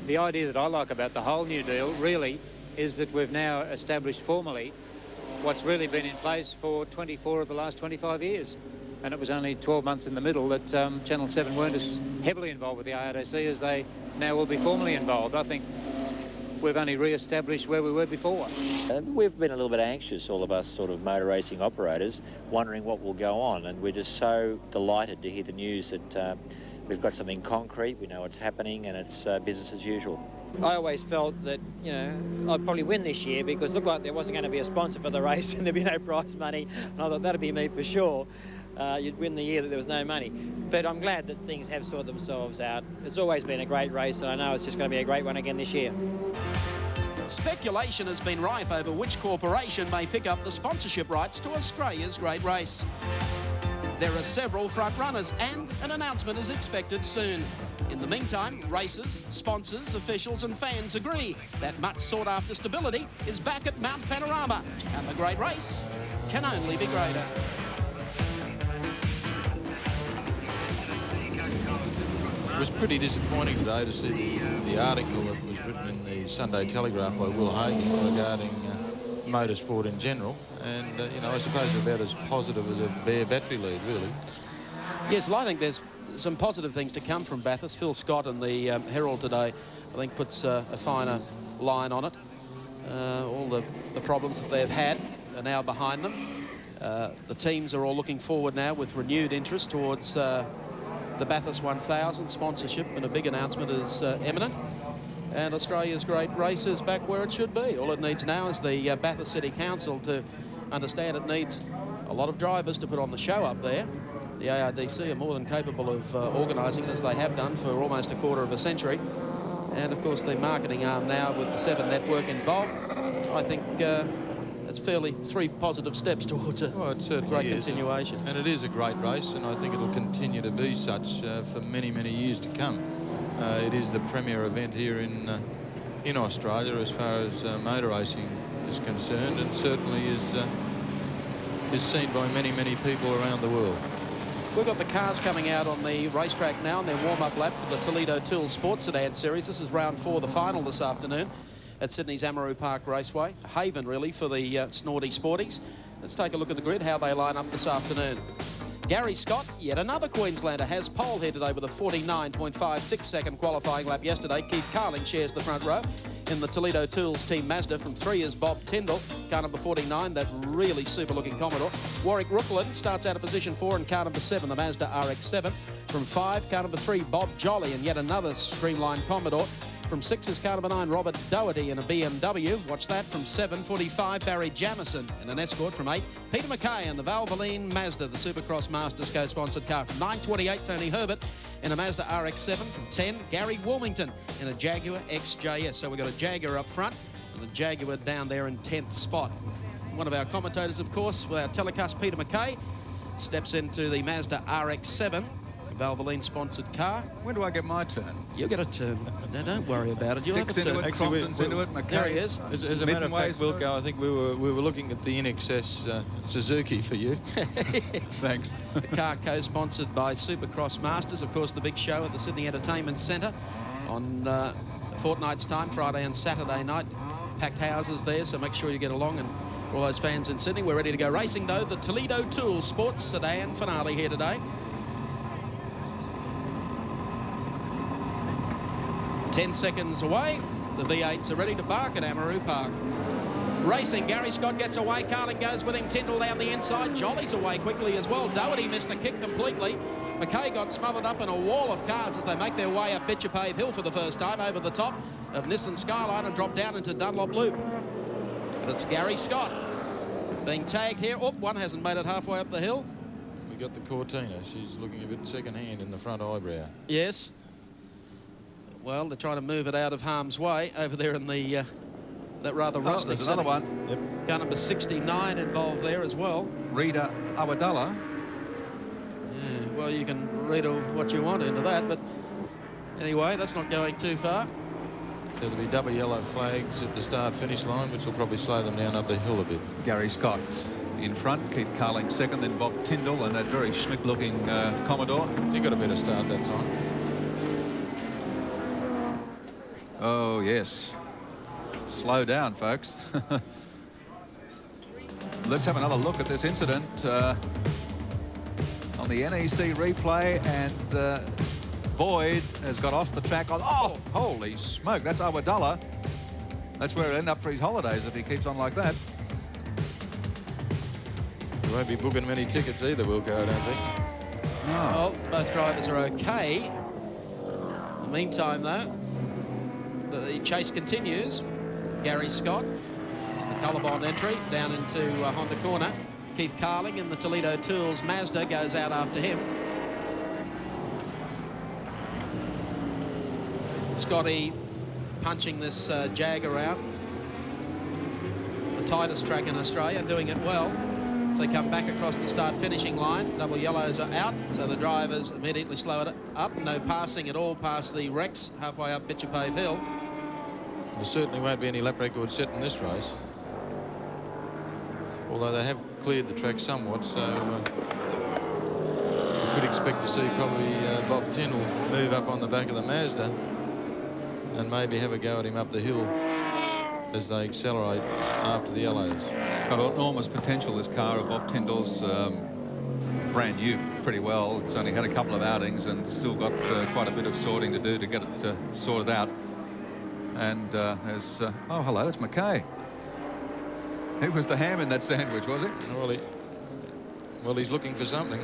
idea that I like about the whole new deal really is that we've now established formally what's really been in place for 24 of the last 25 years. And it was only 12 months in the middle that Channel 7 weren't as heavily involved with the ARDC as they now will be formally involved. I think we've only re-established where we were before. We've been a little bit anxious, all of us sort of motor racing operators, wondering what will go on, and we're just so delighted to hear the news that we've got something concrete, we know what's happening, and it's business as usual. I always felt that, you know, I'd probably win this year because it looked like there wasn't going to be a sponsor for the race and there'd be no prize money. And I thought that'd be me for sure. You'd win the year that there was no money. But I'm glad that things have sorted themselves out. It's always been a great race, and I know it's just going to be a great one again this year. Speculation has been rife over which corporation may pick up the sponsorship rights to Australia's great race. There are several front runners and an announcement is expected soon. In the meantime, racers, sponsors, officials and fans agree that much sought after stability is back at Mount Panorama and the great race can only be greater. It was pretty disappointing today to see the article that was written in the Sunday Telegraph by Will Hagen regarding motorsport in general, and you know, I suppose about as positive as a bare battery lead, really. Yes, well, I think there's some positive things to come from Bathurst. Phil Scott and the Herald today, I think, puts a finer line on it. All the problems that they've had are now behind them. The teams are all looking forward now with renewed interest towards the Bathurst 1000 sponsorship, and a big announcement is imminent. And Australia's great race is back where it should be. All it needs now is the Bathurst City Council to understand it needs a lot of drivers to put on the show up there. The ARDC are more than capable of organising it, as they have done for almost a quarter of a century. And of course the marketing arm now with the Seven network involved, I think it's fairly 3 positive steps towards a great continuation. And it is a great race, and I think it'll continue to be such for many, many years to come. It is the premier event here in Australia as far as motor racing is concerned, and certainly is seen by many, many people around the world. We've got the cars coming out on the racetrack now in their warm-up lap for the Toledo Tools Sports Sedan Series. This is round 4, the final this afternoon at Sydney's Amaroo Park Raceway. A haven, really, for the Snorty Sporties. Let's take a look at the grid, how they line up this afternoon. Gary Scott, yet another Queenslander, has pole here today with a 49.56 second qualifying lap yesterday. Keith Carling shares the front row. In the Toledo Tools Team Mazda from 3 is Bob Tyndall. Car number 49, that really super-looking Commodore. Warwick Rooklin starts out of position 4 in car number 7, the Mazda RX-7. From 5, car number 3, Bob Jolly, and yet another streamlined Commodore. From 6 is car number 9, Robert Doherty in a BMW. Watch that. From 7, 45, Barry Jamison in an Escort. From 8, Peter McKay in the Valvoline Mazda, the Supercross Masters co-sponsored car. From 9, 28, Tony Herbert in a Mazda RX-7. From 10, Gary Wilmington in a Jaguar XJS. So we've got a Jaguar up front and a Jaguar down there in 10th spot. One of our commentators, of course, with our telecast, Peter McKay, steps into the Mazda RX-7. Valvoline sponsored car. When do I get my turn? You'll get a turn. No, don't worry about it. You'll have a turn. Actually, into it. There he is. As a matter of fact, Wilco, I think we were looking at the InXS Suzuki for you. Thanks. The car co-sponsored by Supercross Masters, of course, the big show at the Sydney Entertainment Centre on a fortnight's time, Friday and Saturday night. Packed houses there, so make sure you get along. And for all those fans in Sydney, we're ready to go racing, though. The Toledo Tools Sports Sedan finale here today. 10 seconds away. The V8s are ready to bark at Amaroo Park. Racing, Gary Scott gets away. Carling goes with him. Tyndall down the inside. Jolly's away quickly as well. Doherty missed the kick completely. McKay got smothered up in a wall of cars as they make their way up Bitchapave Hill for the first time over the top of Nissan Skyline and drop down into Dunlop Loop. And it's Gary Scott being tagged here. Oh, one hasn't made it halfway up the hill. We got the Cortina. She's looking a bit second-hand in the front eyebrow. Yes. Well, they're trying to move it out of harm's way over there in the that rather rustic there's another one. Yep. Car number 69 involved there as well. Rita Awadullah. Yeah, well, you can read what you want into that, but anyway, that's not going too far. So there'll be double yellow flags at the start-finish line, which will probably slow them down up the hill a bit. Gary Scott in front, Keith Carling second, then Bob Tyndall and that very schmick-looking Commodore. He got a better start that time. Oh, yes. Slow down, folks. Let's have another look at this incident on the NEC replay, and Boyd has got off the track on... Oh, holy smoke, that's Awadullah. That's where he'll end up for his holidays if he keeps on like that. He won't be booking many tickets either, Wilco, I don't think. Oh. Well, both drivers are okay. In the meantime, though, the the chase continues. Gary Scott, the Colorbond entry, down into Honda Corner. Keith Carling in the Toledo Tools Mazda goes out after him. Scotty punching this Jag around. The tightest track in Australia, and doing it well. So they come back across the start-finishing line. Double yellows are out, so the drivers immediately slow it up. No passing at all past the Rex halfway up Bitchapave Hill. There certainly won't be any lap record set in this race. Although they have cleared the track somewhat, so we could expect to see probably Bob Tyndall move up on the back of the Mazda and maybe have a go at him up the hill as they accelerate after the yellows. Got enormous potential, this car of Bob Tyndall's. Brand new pretty well. It's only had a couple of outings and still got quite a bit of sorting to do to get it sorted out. And there's oh, hello, that's McKay. He was the ham in that sandwich, was he? Well, he's looking for something.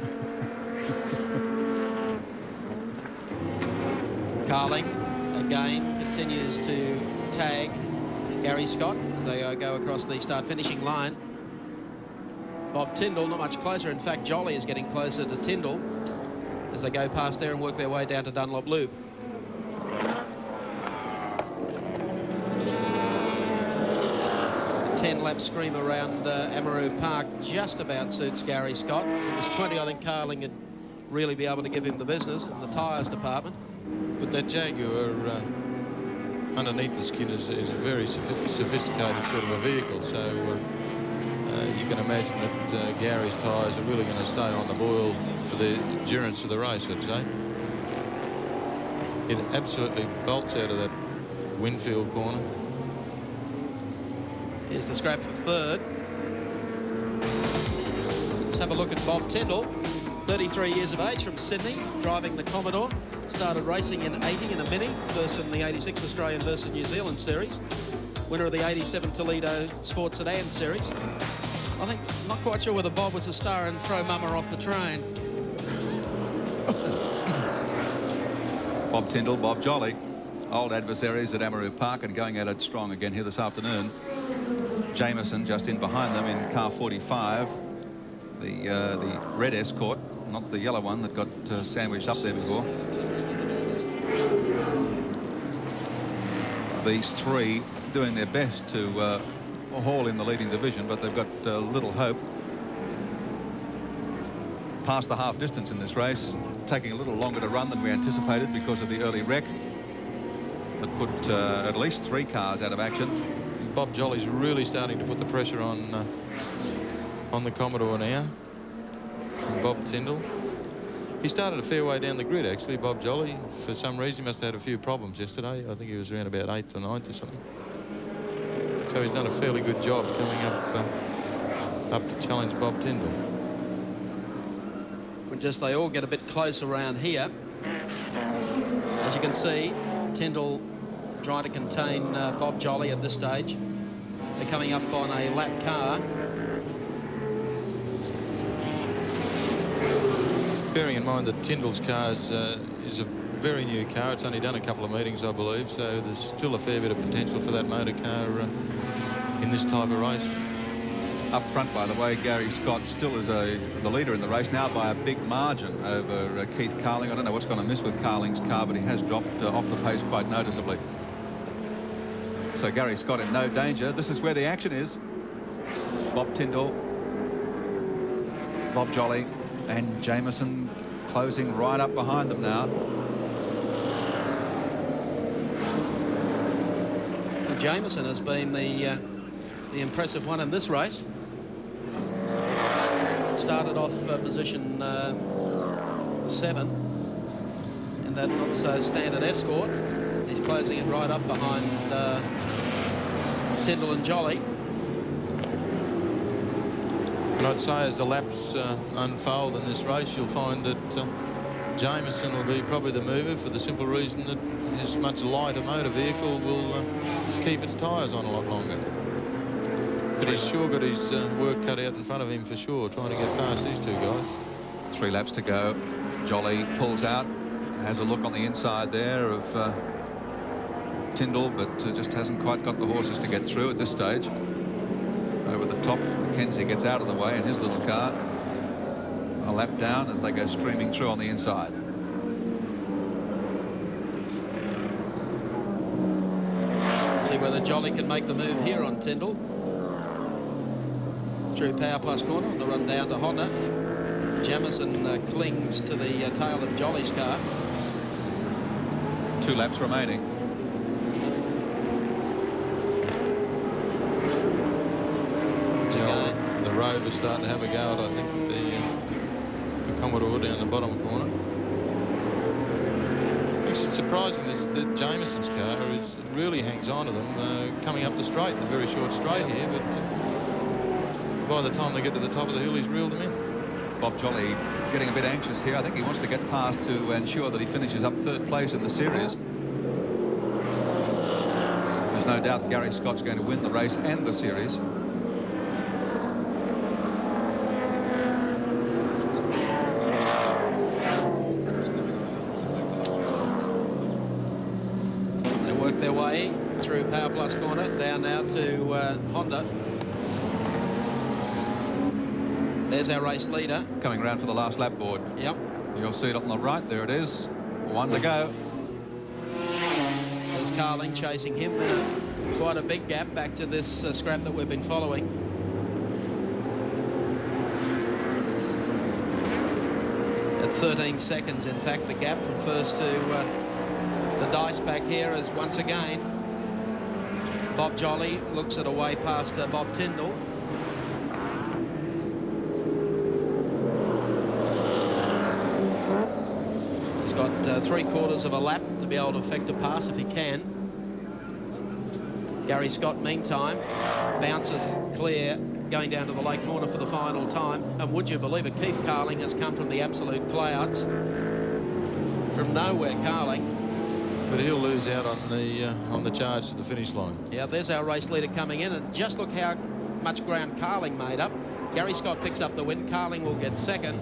Carling again continues to tag Gary Scott as they go across the start-finishing line. Bob Tyndall not much closer. In fact, Jolly is getting closer to Tyndall as they go past there and work their way down to Dunlop Loop. A 10-lap scream around Amaroo Park just about suits Gary Scott. If it was 20, I think Carling would really be able to give him the business in the tyres department. But that Jaguar underneath the skin is a very sophisticated sort of a vehicle, so you can imagine that Gary's tyres are really going to stay on the boil for the endurance of the race, I'd say. It absolutely bolts out of that Winfield corner. Here's the scrap for third. Let's have a look at Bob Tyndall, 33 years of age, from Sydney, driving the Commodore. Started racing in 80 in a Mini, first in the 86 Australian versus New Zealand series. Winner of the 87 Toledo Sports Sedan series. I think, not quite sure whether Bob was a star and throw Mama off the train. Bob Tyndall, Bob Jolly, old adversaries at Amaroo Park and going at it strong again here this afternoon. Jameson just in behind them in car 45, the red Escort, not the yellow one that got sandwiched up there before. These three doing their best to haul in the leading division, but they've got little hope. Past the half distance in this race, taking a little longer to run than we anticipated because of the early wreck that put at least 3 cars out of action. Bob Jolly's really starting to put the pressure on the Commodore now. And Bob Tyndall. He started a fair way down the grid, actually, Bob Jolly. For some reason, he must have had a few problems yesterday. I think he was around about 8th or 9th or something. So he's done a fairly good job coming up to challenge Bob Tyndall. They all get a bit close around here. As you can see, Tyndall trying to contain Bob Jolly at this stage. They're coming up on a lap car. Bearing in mind that Tyndall's car is a very new car. It's only done a couple of meetings, I believe, so there's still a fair bit of potential for that motor car in this type of race. Up front, by the way, Gary Scott still is the leader in the race now by a big margin over Keith Carling. I don't know what's going to miss with Carling's car, but he has dropped off the pace quite noticeably. So Gary Scott in no danger. This is where the action is. Bob Tyndall, Bob Jolly and Jameson closing right up behind them now. Jameson has been the impressive one in this race. Started off position 7 in that not so standard Escort. He's closing it right up behind Tyndall and Jolly. And I'd say as the laps unfold in this race, you'll find that Jameson will be probably the mover, for the simple reason that his much lighter motor vehicle will keep its tyres on a lot longer. But he's sure got his work cut out in front of him for sure, trying to get past these 2 guys. 3 laps to go. Jolly pulls out, has a look on the inside there of Tyndall, but just hasn't quite got the horses to get through at this stage. Over the top, Mackenzie gets out of the way in his little car. A lap down as they go streaming through on the inside. See whether Jolly can make the move here on Tyndall. Through Power Plus corner on the run down to Honda. Jamison clings to the tail of Jolly's car. 2 laps remaining. The Rover's starting to have a go at, I think, the Commodore down the bottom corner. It's surprising that Jamison's car really hangs on to them coming up the straight, the very short straight here, but by the time they get to the top of the hill, he's reeled them in. Bob Jolly getting a bit anxious here. I think he wants to get past to ensure that he finishes up 3rd place in the series. There's no doubt Gary Scott's going to win the race and the series. They work their way through Power Plus corner, down now to Honda. There's our race leader. Coming around for the last lap board. Yep. You'll see it up on the right. There it is. 1 to go. There's Carling chasing him. Quite a big gap back to this scrap that we've been following. At 13 seconds, in fact, the gap from first to the dice back here is once again. Bob Jolly looks at a way past Bob Tyndall. He's got 3/4 of a lap to be able to effect a pass if he can. Gary Scott, meantime, bounces clear, going down to the lake corner for the final time. And would you believe it, Keith Carling has come from the absolute clouds. From nowhere, Carling. But he'll lose out on the charge to the finish line. Yeah, there's our race leader coming in, and just look how much ground Carling made up. Gary Scott picks up the win. Carling will get 2nd.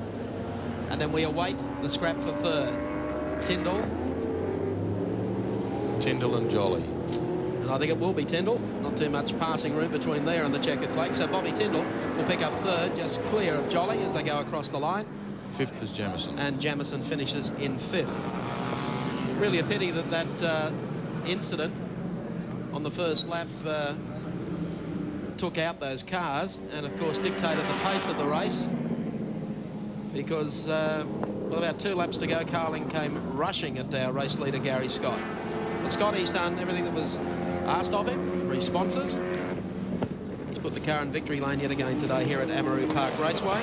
And then we await the scrap for 3rd. Tyndall and Jolly. And I think it will be Tyndall. Not too much passing room between there and the checkered flag. So Bobby Tyndall will pick up 3rd, just clear of Jolly as they go across the line. 5th is Jamison. And Jamison finishes in 5th. Really a pity that incident on the first lap took out those cars and, of course, dictated the pace of the race. Because with about 2 laps to go, Carling came rushing at our race leader, Gary Scott. But Scott, he's done everything that was asked of him. Responses. He's put the car in victory lane yet again today here at Amaroo Park Raceway.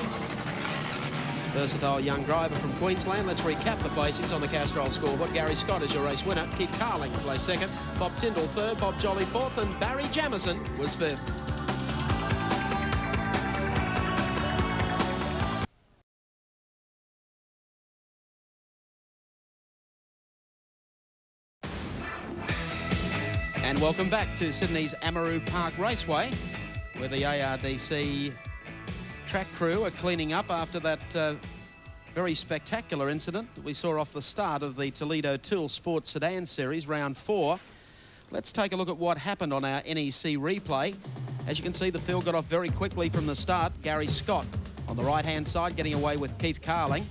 Versatile young driver from Queensland. Let's recap the placings on the Castrol scoreboard. Gary Scott is your race winner. Keith Carling placed 2nd. Bob Tyndall 3rd. Bob Jolly 4th. And Barry Jamison was 5th. And welcome back to Sydney's Amaroo Park Raceway, where the ARDC track crew are cleaning up after that very spectacular incident that we saw off the start of the Toledo Tool Sports Sedan Series, round 4. Let's take a look at what happened on our NEC replay. As you can see, the field got off very quickly from the start. Gary Scott on the right-hand side getting away with Keith Carling.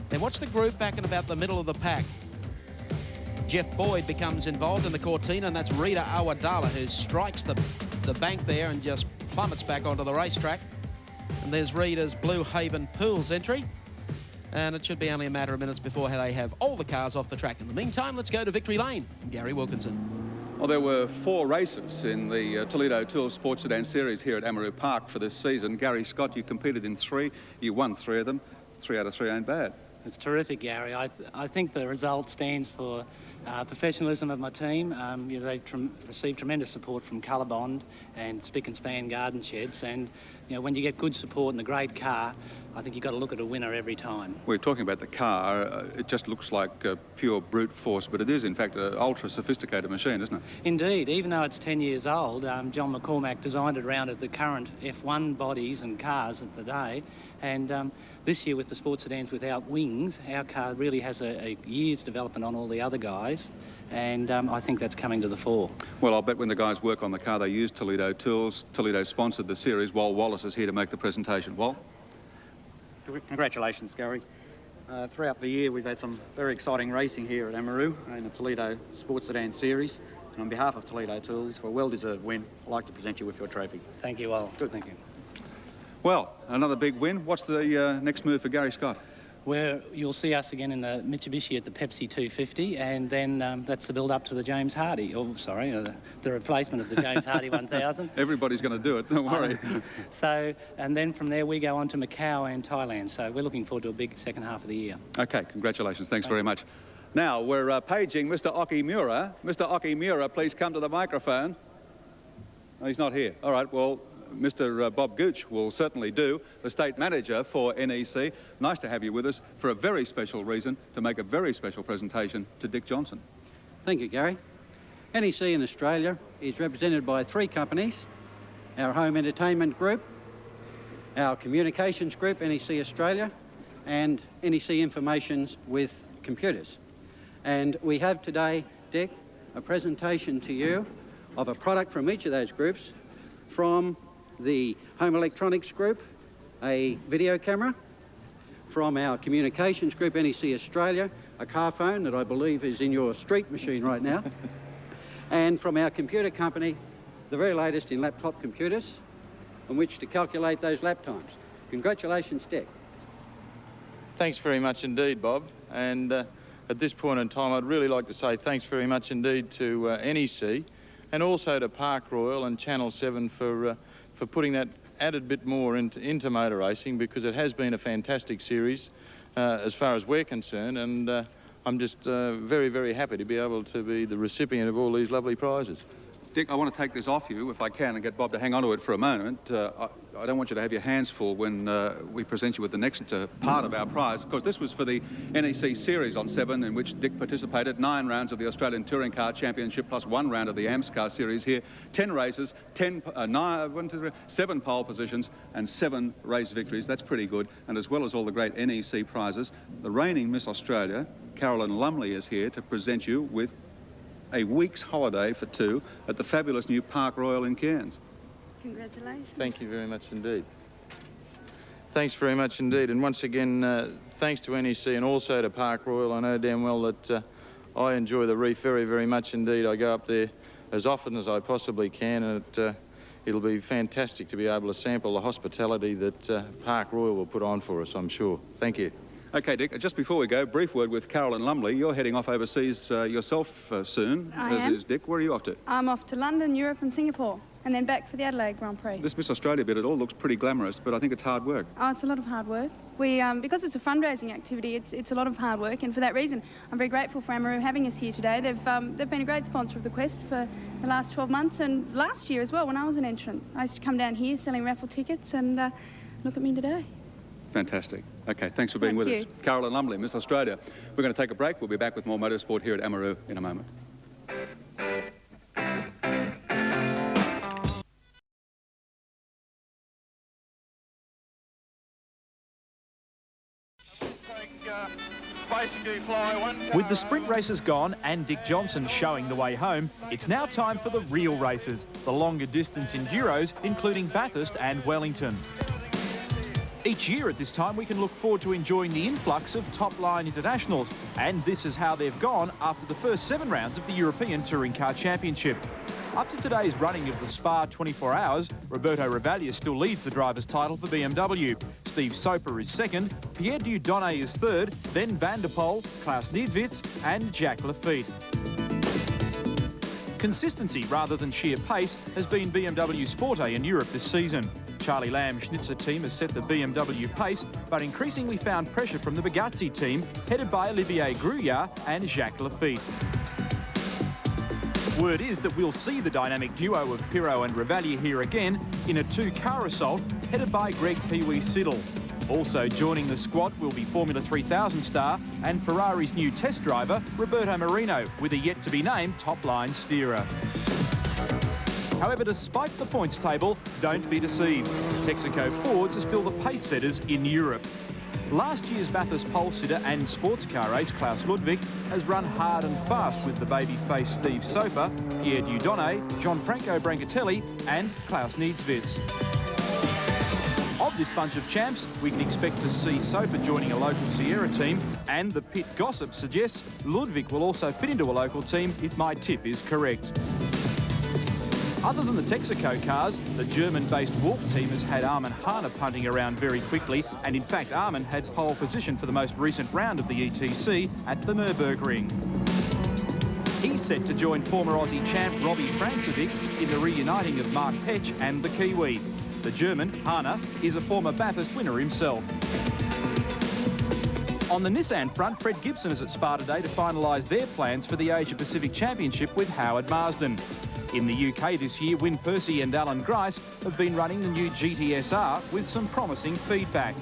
Then watch the group back in about the middle of the pack. Jeff Boyd becomes involved in the Cortina, and that's Rita Awadala who strikes the bank there and just plummets back onto the racetrack. And there's Rita's Blue Haven Pools entry. And it should be only a matter of minutes before they have all the cars off the track. In the meantime, let's go to Victory Lane. Gary Wilkinson. Well, there were 4 races in the Toledo Tool Sports Sedan Series here at Amaroo Park for this season. Gary Scott, you competed in 3. You won 3 of them. 3 out of 3 ain't bad. It's terrific, Gary. I think the result stands for professionalism of my team. They received tremendous support from Colorbond and Spick and Span Garden Sheds, and when you get good support and a great car, I think you've got to look at a winner every time. We're talking about the car. It just looks like pure brute force, but it is in fact an ultra sophisticated machine, isn't it? Indeed. Even though it's 10 years old, John McCormack designed it around the current F1 bodies and cars of the day, and this year with the sports sedans without wings, our car really has a year's development on all the other guys, and I think that's coming to the fore. Well, I'll bet when the guys work on the car, they use Toledo tools. Toledo sponsored the series. Wal Wallace is here to make the presentation. Wal? Congratulations, Gary. Throughout the year, we've had some very exciting racing here at Amaroo in the Toledo Sports Sedan Series. And on behalf of Toledo Tools, for a well-deserved win, I'd like to present you with your trophy. Thank you, Wal. Good. Thank you. Well, another big win. What's the next move for Gary Scott? Where you'll see us again in the Mitsubishi at the Pepsi 250, and then that's the build-up to the James Hardie. Oh, sorry, the replacement of the James Hardie 1000. Everybody's going to do it, don't worry. So, and then from there we go on to Macau and Thailand. So we're looking forward to a big second half of the year. Okay, congratulations. Thanks very much. Now, we're paging Mr. Okimura. Mr. Okimura, please come to the microphone. Oh, he's not here. All right, well, Mr. Bob Gooch will certainly do, the state manager for NEC. Nice to have you with us for a very special reason, to make a very special presentation to Dick Johnson. Thank you, Gary. NEC in Australia is represented by 3 companies: our home entertainment group, our communications group, NEC Australia, and NEC Informations with Computers. And we have today, Dick, a presentation to you of a product from each of those groups. From the home electronics group, a video camera. From our communications group, NEC Australia, a car phone that I believe is in your street machine right now. And from our computer company, the very latest in laptop computers, on which to calculate those lap times. Congratulations, Dick. Thanks very much indeed, Bob. And at this point in time, I'd really like to say thanks very much indeed to NEC, and also to Park Royal and Channel 7 for putting that added bit more into motor racing, because it has been a fantastic series as far as we're concerned, and I'm just very, very happy to be able to be the recipient of all these lovely prizes. Dick, I want to take this off you, if I can, and get Bob to hang on to it for a moment. I don't want you to have your hands full when we present you with the next part of our prize. Of course, this was for the NEC Series on 7, in which Dick participated. 9 rounds of the Australian Touring Car Championship, plus 1 round of the AMSCAR Series here. 10 races, 7 pole positions, and 7 race victories. That's pretty good. And as well as all the great NEC prizes, the reigning Miss Australia, Carolyn Lumley, is here to present you with a week's holiday for 2 at the fabulous new Park Royal in Cairns. Congratulations. Thank you very much indeed. Thanks very much indeed. And once again, thanks to NEC and also to Park Royal. I know damn well that I enjoy the reef very, very much indeed. I go up there as often as I possibly can, and it'll be fantastic to be able to sample the hospitality that Park Royal will put on for us, I'm sure. Thank you. Okay, Dick, just before we go, brief word with Carolyn Lumley. You're heading off overseas yourself soon, as is Dick. Where are you off to? I'm off to London, Europe and Singapore, and then back for the Adelaide Grand Prix. This Miss Australia bit, it all looks pretty glamorous, but I think it's hard work. Oh, it's a lot of hard work. We, because it's a fundraising activity, it's a lot of hard work, and for that reason, I'm very grateful for Amaroo having us here today. They've been a great sponsor of the Quest for the last 12 months, and last year as well, when I was an entrant. I used to come down here selling raffle tickets, and look at me today. Fantastic. Okay, thanks for being with us. Carolyn Lumley, Miss Australia. We're going to take a break. We'll be back with more motorsport here at Amaroo in a moment. With the sprint races gone and Dick Johnson showing the way home, it's now time for the real races, the longer distance enduros, including Bathurst and Wellington. Each year at this time, we can look forward to enjoying the influx of top-line internationals, and this is how they've gone after the first 7 rounds of the European Touring Car Championship. Up to today's running of the Spa 24 Hours, Roberto Ravaglia still leads the driver's title for BMW. Steve Soper is second, Pierre Dieudonné is third, then Van der Poel, Klaus Niedwitz and Jacques Lafitte. Consistency rather than sheer pace has been BMW's forte in Europe this season. Charlie Lamb Schnitzer team has set the BMW pace, but increasingly found pressure from the Bugatti team, headed by Olivier Grouillard and Jacques Lafitte. Word is that we'll see the dynamic duo of Pirro and Ravaglia here again in a 2-car assault, headed by Greg Pee-wee Siddle. Also joining the squad will be Formula 3000 star and Ferrari's new test driver, Roberto Marino, with a yet-to-be-named top-line steerer. However, despite the points table, don't be deceived. Texaco Fords are still the pace setters in Europe. Last year's Bathurst pole sitter and sports car race, Klaus Ludwig, has run hard and fast with the baby-faced Steve Soper, Pierre Dieudonné, Gianfranco Brancatelli and Klaus Niedzwitz. Of this bunch of champs, we can expect to see Soper joining a local Sierra team, and the pit gossip suggests Ludwig will also fit into a local team if my tip is correct. Other than the Texaco cars, the German-based Wolf team has had Armin Hahne punting around very quickly, and in fact Armin had pole position for the most recent round of the ETC at the Nürburgring. He's set to join former Aussie champ Robbie Francevic in the reuniting of Mark Petch and the Kiwi. The German, Hahne, is a former Bathurst winner himself. On the Nissan front, Fred Gibson is at Spa today to finalise their plans for the Asia Pacific Championship with Howard Marsden. In the UK this year, Wyn Percy and Alan Grice have been running the new GTSR with some promising feedback.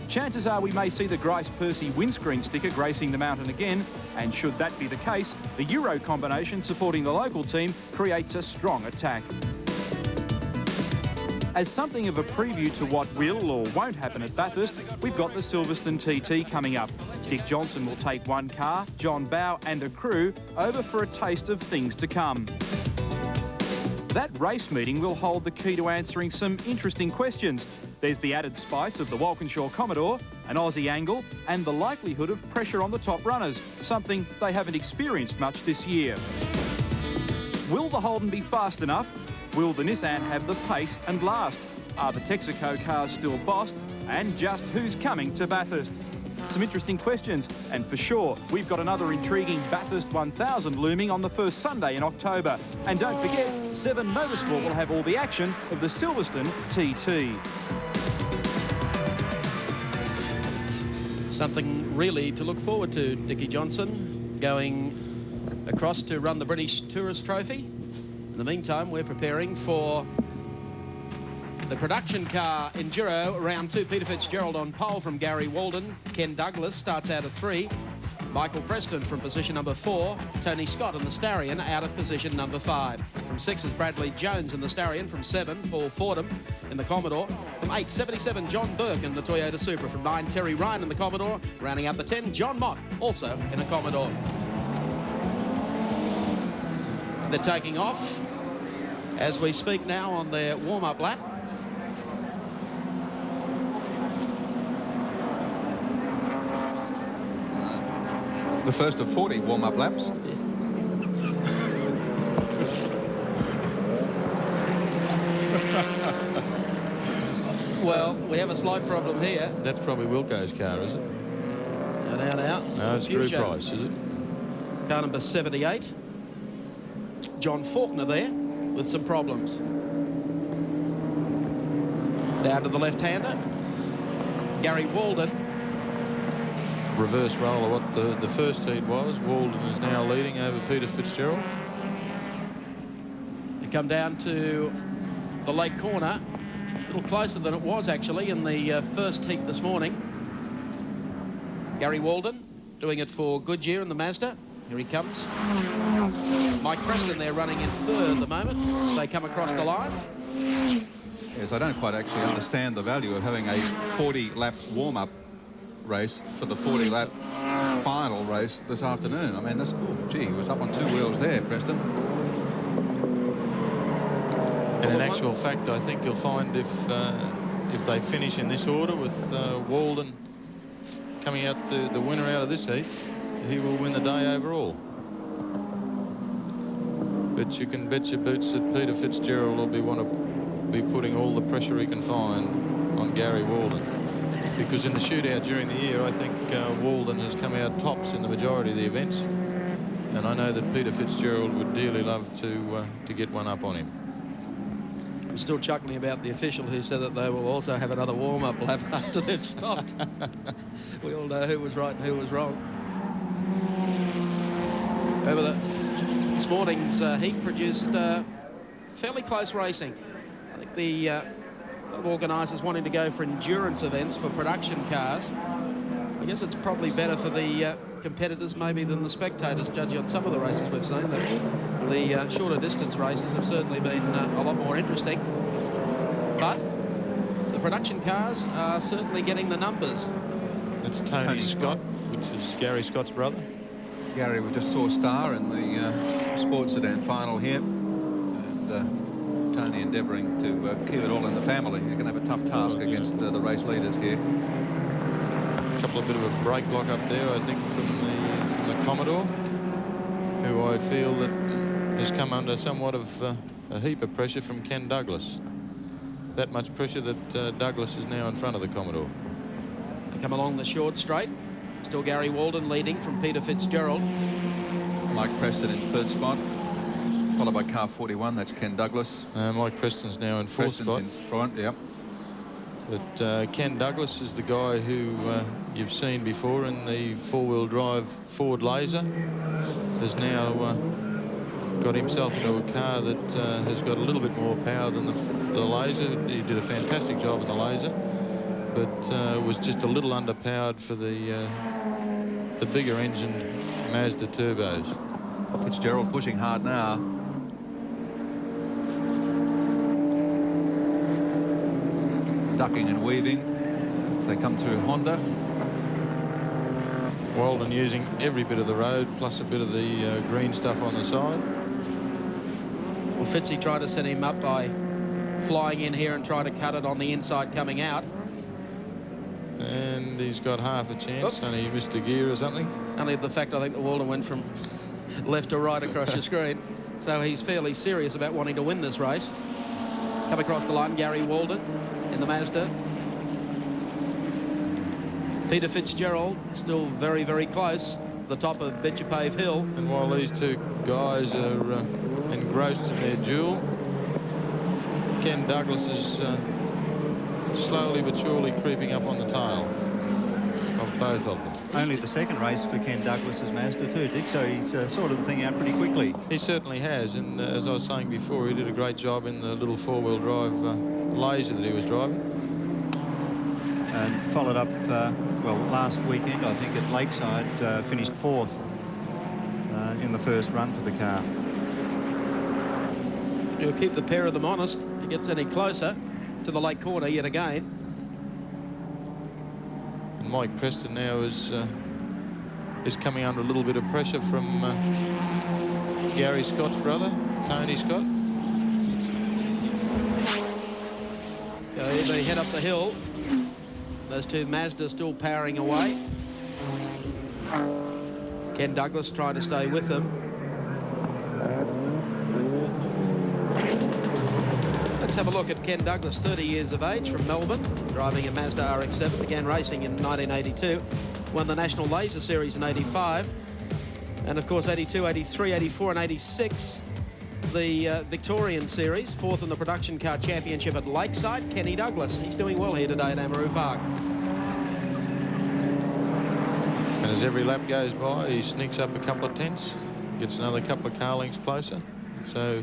Chances are we may see the Grice-Percy windscreen sticker gracing the mountain again, and should that be the case, the Euro combination supporting the local team creates a strong attack. As something of a preview to what will or won't happen at Bathurst, we've got the Silverstone TT coming up. Dick Johnson will take one car, John Bowe and a crew over for a taste of things to come. That race meeting will hold the key to answering some interesting questions. There's the added spice of the Walkinshaw Commodore, an Aussie angle, and the likelihood of pressure on the top runners, something they haven't experienced much this year. Will the Holden be fast enough? Will the Nissan have the pace and last? Are the Texaco cars still bossed? And just who's coming to Bathurst? Some interesting questions, and for sure, we've got another intriguing Bathurst 1000 looming on the first Sunday in October. And don't forget, 7 Motorsport will have all the action of the Silverstone TT. Something really to look forward to, Dickie Johnson, going across to run the British Tourist Trophy. In the meantime, we're preparing for the production car Enduro, round 2. Peter Fitzgerald on pole from Gary Walden. Ken Douglas starts out of 3. Michael Preston from position number 4. Tony Scott in the Stallion out of position number 5. From 6 is Bradley Jones in the Stallion. From 7, Paul Fordham in the Commodore. From 8, 77, John Burke in the Toyota Supra. From 9, Terry Ryan in the Commodore. Rounding out the 10, John Mott, also in a Commodore. They're taking off as we speak now on their warm-up lap. The first of 40 warm-up laps. Well, we have a slight problem here. That's probably Wilco's car, is it? Now. No, it's Drew Price, is it? Car number 78. John Faulkner there with some problems. Down to the left-hander. Gary Walden. Reverse roll of what the first heat was. Walden is now leading over Peter Fitzgerald. They come down to the lake corner. A little closer than it was actually in the first heat this morning. Gary Walden doing it for Goodyear in the Mazda. Here he comes. Mike Preston there running in third at the moment. They come across the line. Yes, I don't quite actually understand the value of having a 40-lap warm-up race for the 40-lap final race this afternoon. I mean, gee, he was up on 2 wheels there, Preston. And in actual fact, I think you'll find if they finish in this order with Walden coming out the winner out of this heat, he will win the day overall. But you can bet your boots that Peter Fitzgerald will be putting all the pressure he can find on Gary Walden. Because in the shootout during the year, I think Walden has come out tops in the majority of the events. And I know that Peter Fitzgerald would dearly love to get one up on him. I'm still chuckling about the official who said that they will also have another warm-up lap after they've stopped. We all know who was right and who was wrong. However, this morning's heat produced fairly close racing. I think the organisers wanting to go for endurance events for production cars. I guess it's probably better for the competitors maybe than the spectators, judging on some of the races we've seen. The shorter distance races have certainly been a lot more interesting. But the production cars are certainly getting the numbers. It's Tony Scott, which is Gary Scott's brother. Gary, we just saw star in the sports sedan final here, and Tony endeavouring to keep it all in the family. You're going to have a tough task against the race leaders here. A couple of bit of a brake block up there, I think, from the Commodore, who I feel that has come under somewhat of a heap of pressure from Ken Douglas. That much pressure that Douglas is now in front of the Commodore. They come along the short straight. Still Gary Walden leading from Peter Fitzgerald. Mike Preston in third spot, followed by car 41. That's Ken Douglas. Mike Preston's now in fourth spot. In front, yep. But Ken Douglas is the guy who you've seen before in the four-wheel drive Ford Laser. Has now got himself into a car that has got a little bit more power than the Laser. He did a fantastic job in the Laser, but was just a little underpowered for the bigger engine Mazda turbos. Fitzgerald pushing hard now. Ducking and weaving as they come through Honda. Walden using every bit of the road plus a bit of the green stuff on the side. Well, Fitzy tried to set him up by flying in here and trying to cut it on the inside coming out. And he's got half a chance. Only he missed a gear or something. Only the fact I think the Walden went from left to right across your screen. So he's fairly serious about wanting to win this race. Come across the line, Gary Walden in the Mazda. Peter Fitzgerald still very, very close. The top of Bitchapave Hill. And while these two guys are engrossed in their duel, Ken Douglas is slowly but surely creeping up on the tail of both of them. Only the second race for Ken Douglas's Mazda too, Dick, so he's sorted the thing out pretty quickly. He certainly has, and as I was saying before, he did a great job in the little four-wheel drive Laser that he was driving. And followed up, well, last weekend, I think, at Lakeside, finished fourth in the first run for the car. He'll keep the pair of them honest. If he gets any closer to the late corner yet again. And Mike Preston now is coming under a little bit of pressure from Gary Scott's brother, Tony Scott. They head up the hill. Those two Mazdas still powering away. Ken Douglas trying to stay with them. Let's have a look at Ken Douglas, 30 years of age, from Melbourne, driving a Mazda RX-7, began racing in 1982, won the National Laser Series in 85, and of course 82, 83, 84 and 86, the Victorian Series, fourth in the Production Car Championship at Lakeside. Kenny Douglas, he's doing well here today at Amaroo Park. And as every lap goes by, he sneaks up a couple of tenths, gets another couple of car lengths closer, so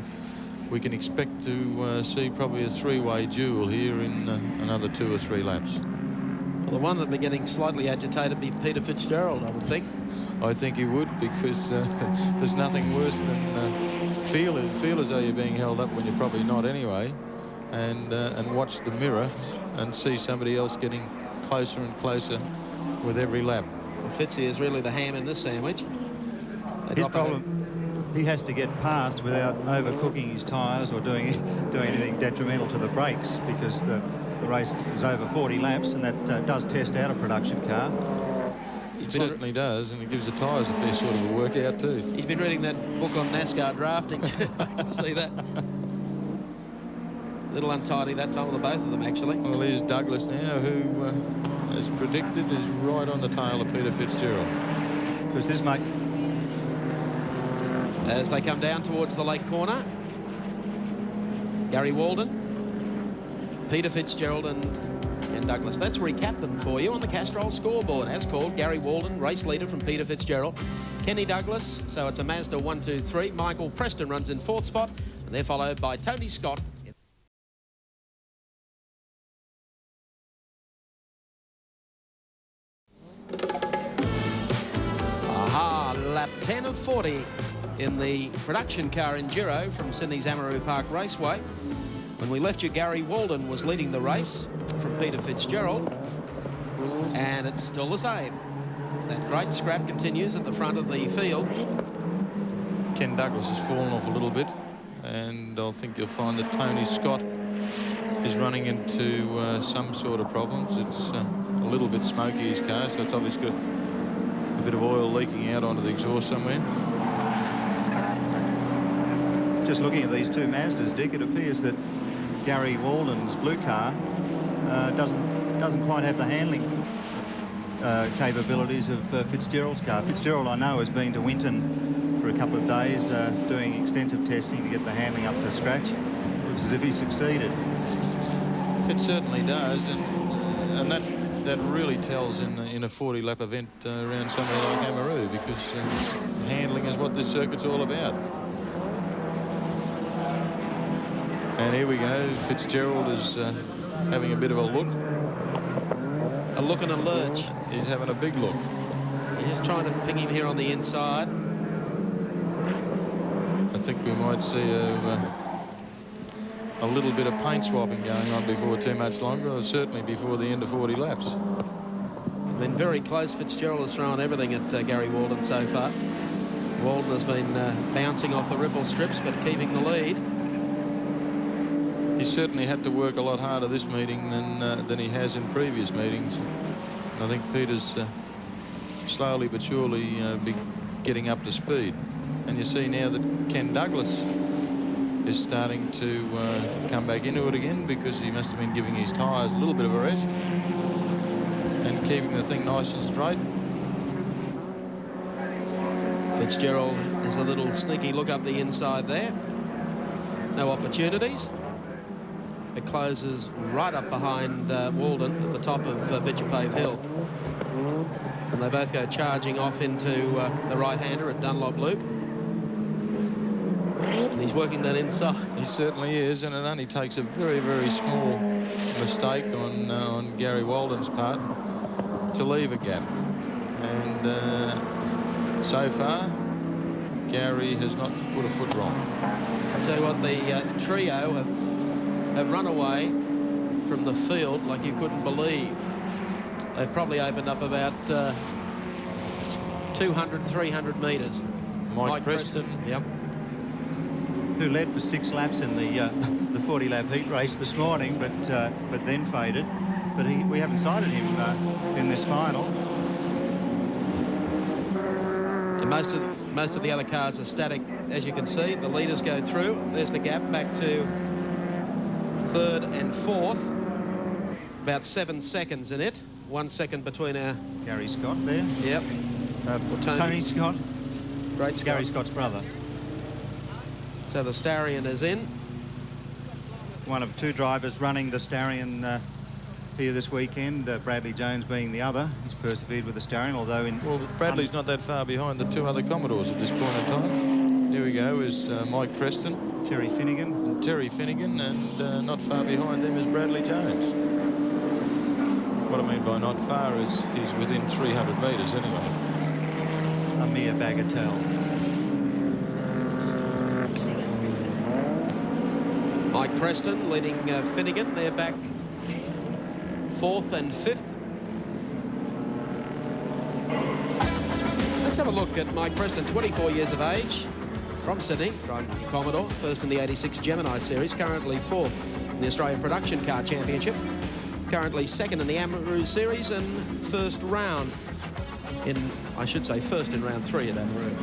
we can expect to see probably a three-way duel here in another 2 or 3 laps. Well, the one that be getting slightly agitated be Peter Fitzgerald, I would think. I think he would, because there's nothing worse than feel as though you're being held up when you're probably not anyway, and watch the mirror and see somebody else getting closer and closer with every lap. Well, Fitzy is really the ham in this sandwich. His problem, he has to get past without overcooking his tyres or doing anything detrimental to the brakes, because the race is over 40 laps, and that does test out a production car. It certainly does, and it gives the tyres a fair sort of a workout too. He's been reading that book on NASCAR drafting too. I can see that. A little untidy that time with the both of them, actually. Well, here's Douglas now, who, as predicted, is right on the tail of Peter Fitzgerald. Who's this, mate? As they come down towards the lake corner, Gary Walden, Peter Fitzgerald and Ken Douglas. Let's recap them for you on the Castrol scoreboard. As called, Gary Walden, race leader from Peter Fitzgerald. Kenny Douglas, so it's a Mazda 1, 2, 3. Michael Preston runs in fourth spot, and they're followed by Tony Scott. Aha, lap 10 of 40 in the production car Enduro from Sydney's Amaroo Park Raceway. When we left you, Gary Walden was leading the race from Peter Fitzgerald. And it's still the same. That great scrap continues at the front of the field. Ken Douglas has fallen off a little bit, and I think you'll find that Tony Scott is running into some sort of problems. It's a little bit smoky, his car, so it's obviously got a bit of oil leaking out onto the exhaust somewhere. Just looking at these two Mazdas, Dick, it appears that Gary Walden's blue car doesn't quite have the handling capabilities of Fitzgerald's car. Fitzgerald, I know, has been to Winton for a couple of days doing extensive testing to get the handling up to scratch. Looks as if he succeeded. It certainly does, and that really tells in a 40-lap event around somewhere like Amaroo, because handling is what this circuit's all about. And here we go. Fitzgerald is having a bit of a look. A look and a lurch. He's having a big look. He's just trying to ping him here on the inside. I think we might see a little bit of paint swapping going on before too much longer, or certainly before the end of 40 laps. Been very close. Fitzgerald has thrown everything at Gary Walden so far. Walden has been bouncing off the ripple strips, but keeping the lead. He certainly had to work a lot harder this meeting than he has in previous meetings. And I think Peter's slowly but surely be getting up to speed. And you see now that Ken Douglas is starting to come back into it again, because he must have been giving his tyres a little bit of a rest and keeping the thing nice and straight. Fitzgerald has a little sneaky look up the inside there. No opportunities. It closes right up behind Walden at the top of Bitchapave Hill. And they both go charging off into the right-hander at Dunlop Loop. And he's working that inside. He certainly is, and it only takes a very, very small mistake on Gary Walden's part to leave a gap. And so far, Gary has not put a foot wrong. I'll tell you what, the trio have run away from the field like you couldn't believe. They've probably opened up about 200, 300 metres. Mike Preston. Yep. Who led for 6 laps in the 40-lap heat race this morning, but then faded. But we haven't sighted him in this final. And most of the other cars are static, as you can see. The leaders go through. There's the gap back to 3rd and 4th. About 7 seconds in it. 1 second between our... Gary Scott there. Yep. Tony Scott. Great Scott. Gary Scott's brother. So the Stallion is in. One of 2 drivers running the Stallion here this weekend, Bradley Jones being the other. He's persevered with the Stallion, although in... Well, Bradley's not that far behind the 2 other Commodores at this point in time. Here we go is Mike Preston. Terry Finnegan. And Terry Finnegan, and not far behind them is Bradley Jones. What I mean by not far is he's within 300 metres anyway. A mere bagatelle. Mike Preston leading Finnegan. They're back 4th and 5th. Let's have a look at Mike Preston, 24 years of age, from Sydney, driving Commodore, first in the 86 Gemini Series, currently 4th in the Australian Production Car Championship, currently 2nd in the Amaroo Series, and first round in, I should say, first in round 3 at Amaroo.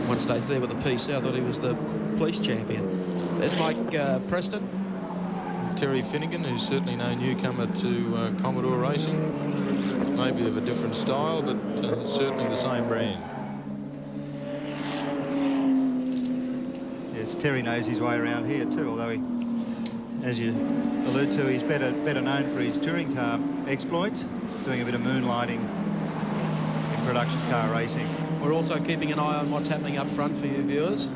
One stage there with the PC, I thought he was the police champion. There's Mike Preston. Terry Finnegan, who's certainly no newcomer to Commodore racing. Maybe of a different style, but certainly the same brand. Yes, Terry knows his way around here too, although he, as you allude to, he's better known for his touring car exploits, doing a bit of moonlighting in production car racing. We're also keeping an eye on what's happening up front for you viewers.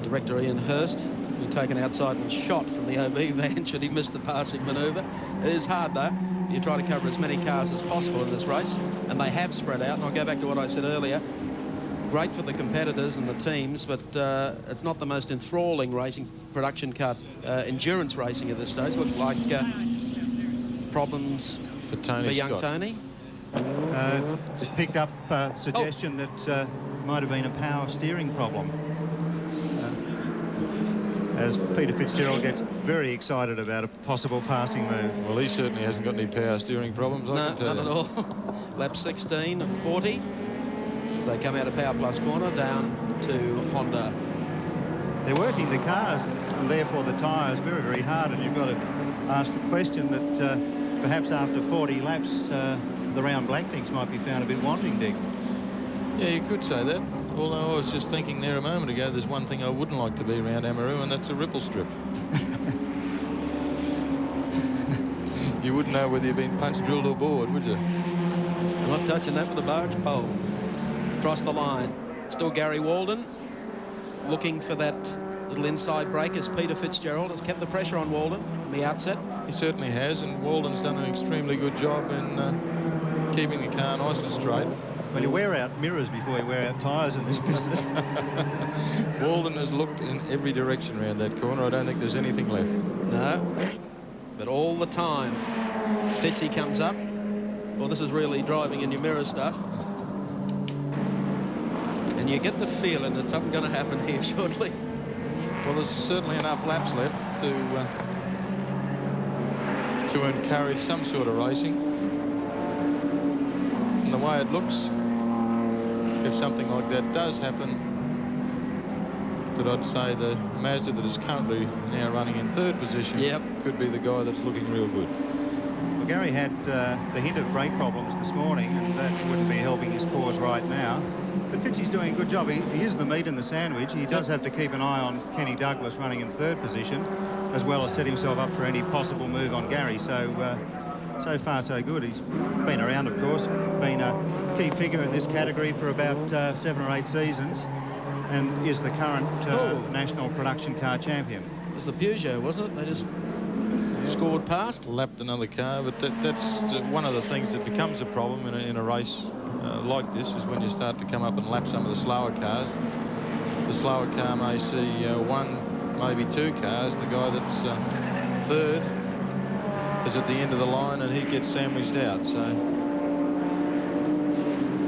Director Ian Hurst, who taken outside and shot from the OB van should he miss the passing manoeuvre. It is hard though. You try to cover as many cars as possible in this race, and they have spread out. And I'll go back to what I said earlier. Great for the competitors and the teams, but it's not the most enthralling racing, production car, endurance racing at this stage. Look like problems for young Scott. Tony? Just picked up a suggestion that might have been a power steering problem. As Peter Fitzgerald gets very excited about a possible passing move. Well, he certainly hasn't got any power steering problems, I can tell none you. at all. Lap 16 of 40 as they come out of Power Plus corner down to Honda. They're working the cars and therefore the tyres very, very hard, and you've got to ask the question that perhaps after 40 laps the round black things might be found a bit wanting, Dick. Yeah, you could say that. Although I was just thinking there a moment ago, there's one thing I wouldn't like to be around Amaroo, and that's a ripple strip. You wouldn't know whether you've been punch drilled or bored, would you? I'm not touching that with a barge pole. Across the line. Still Gary Walden looking for that little inside break as Peter Fitzgerald has kept the pressure on Walden from the outset. He certainly has, and Walden's done an extremely good job in keeping the car nice and straight. Well, you wear out mirrors before you wear out tyres in this business. Walden has looked in every direction around that corner. I don't think there's anything left. No, but all the time Fitzy comes up. Well, this is really driving in your mirror stuff. And you get the feeling that something's going to happen here shortly. Well, there's certainly enough laps left to encourage some sort of racing. And the way it looks, if something like that does happen, that I'd say the Mazda that is currently now running in third position could be the guy that's looking real good. Well, Gary had the hint of brake problems this morning, and that wouldn't be helping his cause right now. But Fitzy's doing a good job. He is the meat in the sandwich. He does have to keep an eye on Kenny Douglas running in third position, as well as set himself up for any possible move on Gary. So, so far, so good. He's been around, of course, been a key figure in this category for about 7 or 8 seasons, and is the current national production car champion. It was the Peugeot, wasn't it? They just scored past. Lapped another car, but that's one of the things that becomes a problem in a race like this, is when you start to come up and lap some of the slower cars. The slower car may see 1, maybe 2 cars. The guy that's third is at the end of the line and he gets sandwiched out. So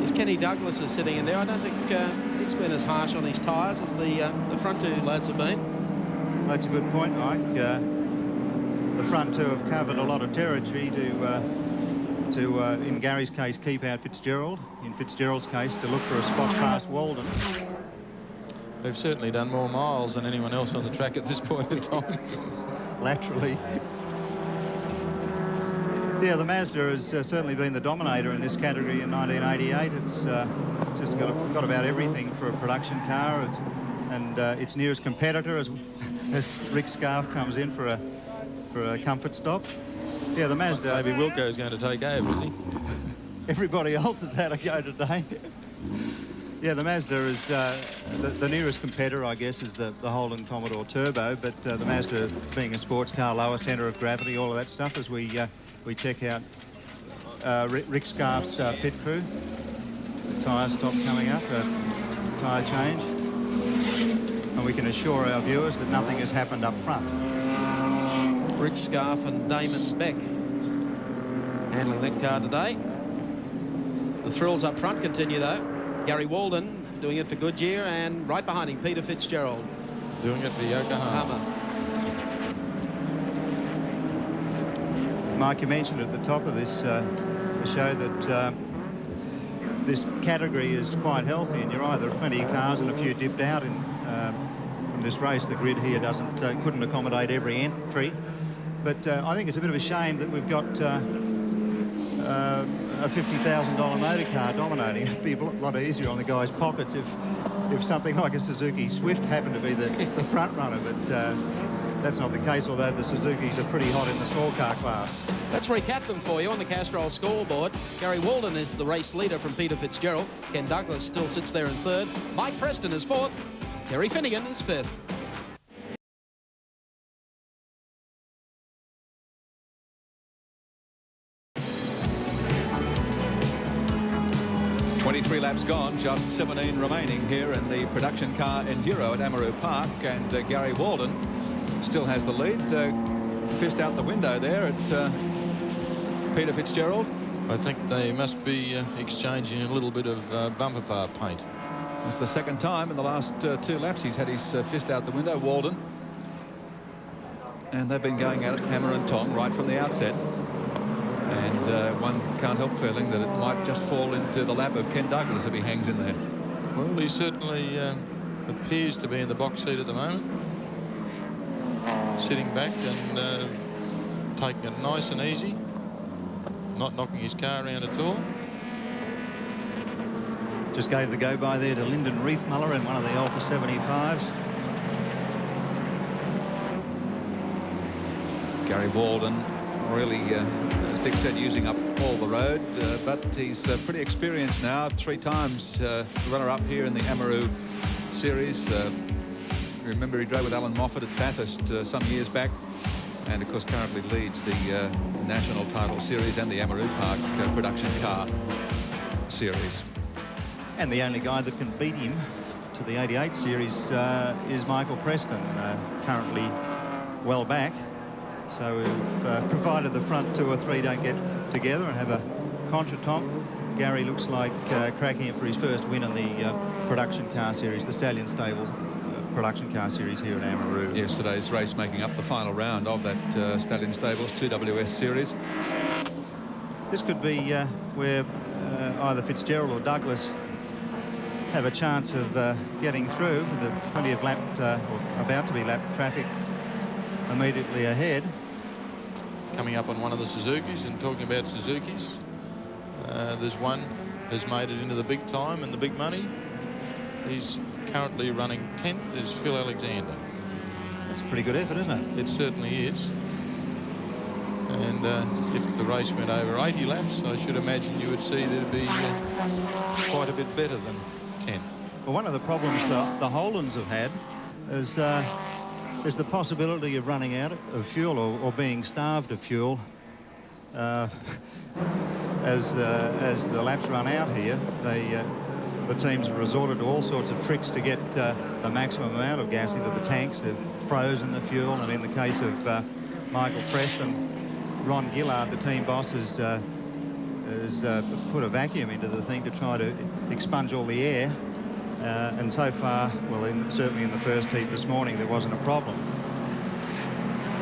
is Kenny Douglas is sitting in there. I don't think he's been as harsh on his tyres as the front 2 lads have been. That's a good point, Mike. The front 2 have covered a lot of territory to in Gary's case, keep out Fitzgerald. In Fitzgerald's case, to look for a spot past Walden. They've certainly done more miles than anyone else on the track at this point in time. Laterally. Yeah, the Mazda has certainly been the dominator in this category in 1988. It's just got about everything for a production car, and its nearest competitor as Rick Scarf comes in for a comfort stop. Yeah, the Mazda. Maybe Wilco's going to take over, is he? Everybody else has had a go today. Yeah, the Mazda is the nearest competitor, I guess, is the Holden Commodore Turbo, but the Mazda being a sports car, lower centre of gravity, all of that stuff as we check out Rick Scarf's pit crew. The tyre stop coming up, a tyre change. And we can assure our viewers that nothing has happened up front. Rick Scarf and Damon Beck handling that car today. The thrills up front continue, though. Gary Walden doing it for Goodyear, and right behind him, Peter Fitzgerald. Doing it for Yokohama. Mike, you mentioned at the top of this the show that this category is quite healthy, and you're right, there are plenty of cars and a few dipped out in from this race. The grid here couldn't accommodate every entry. But I think it's a bit of a shame that we've got a $50,000 motor car dominating. It'd be a lot easier on the guys' pockets if something like a Suzuki Swift happened to be the front runner. But that's not the case, although the Suzukis are pretty hot in the small car class. Let's recap them for you on the Castrol scoreboard. Gary Walden is the race leader from Peter Fitzgerald. Ken Douglas still sits there in third. Mike Preston is fourth. Terry Finnegan is fifth. 23 laps gone, just 17 remaining here in the production car Enduro at Amaroo Park, and Gary Walden still has the lead. Fist out the window there at Peter Fitzgerald? I think they must be exchanging a little bit of bumper part paint. It's the second time in the last 2 laps he's had his fist out the window, Walden. And they've been going at it hammer and tong right from the outset. And one can't help feeling that it might just fall into the lap of Ken Douglas if he hangs in there. Well, he certainly appears to be in the box seat at the moment. Sitting back and taking it nice and easy. Not knocking his car around at all. Just gave the go-by there to Lyndon Reithmuller in one of the Alpha 75s. Gary Walden really, as Dick said, using up all the road, but he's pretty experienced now. 3 times runner-up here in the Amaroo series. Remember, he drove with Alan Moffat at Bathurst some years back, and of course currently leads the National Title Series and the Amaroo Park Production Car Series. And the only guy that can beat him to the 88 series is Michael Preston, currently well back. So we've provided the front 2 or 3 don't get together and have a contretemps. Gary looks like cracking it for his first win in the production car series, the Stallion Stables production car series here at Amaroo. Yesterday's race making up the final round of that Stallion Stables 2WS series. This could be where either Fitzgerald or Douglas have a chance of getting through with plenty of lapped or about to be lapped traffic immediately ahead. Coming up on one of the Suzukis, and talking about Suzukis, there's one has made it into the big time and the big money. He's currently running 10th, is Phil Alexander. That's a pretty good effort, isn't it? It certainly is. And if the race went over 80 laps, I should imagine you would see that it'd be quite a bit better than 10th. Well, one of the problems the Hollands have had is the possibility of running out of fuel or being starved of fuel as the laps run out here. The teams have resorted to all sorts of tricks to get the maximum amount of gas into the tanks. They've frozen the fuel, and in the case of Michael Preston, Ron Gillard, the team boss, has put a vacuum into the thing to try to expunge all the air. And so far, well, certainly in the first heat this morning, there wasn't a problem.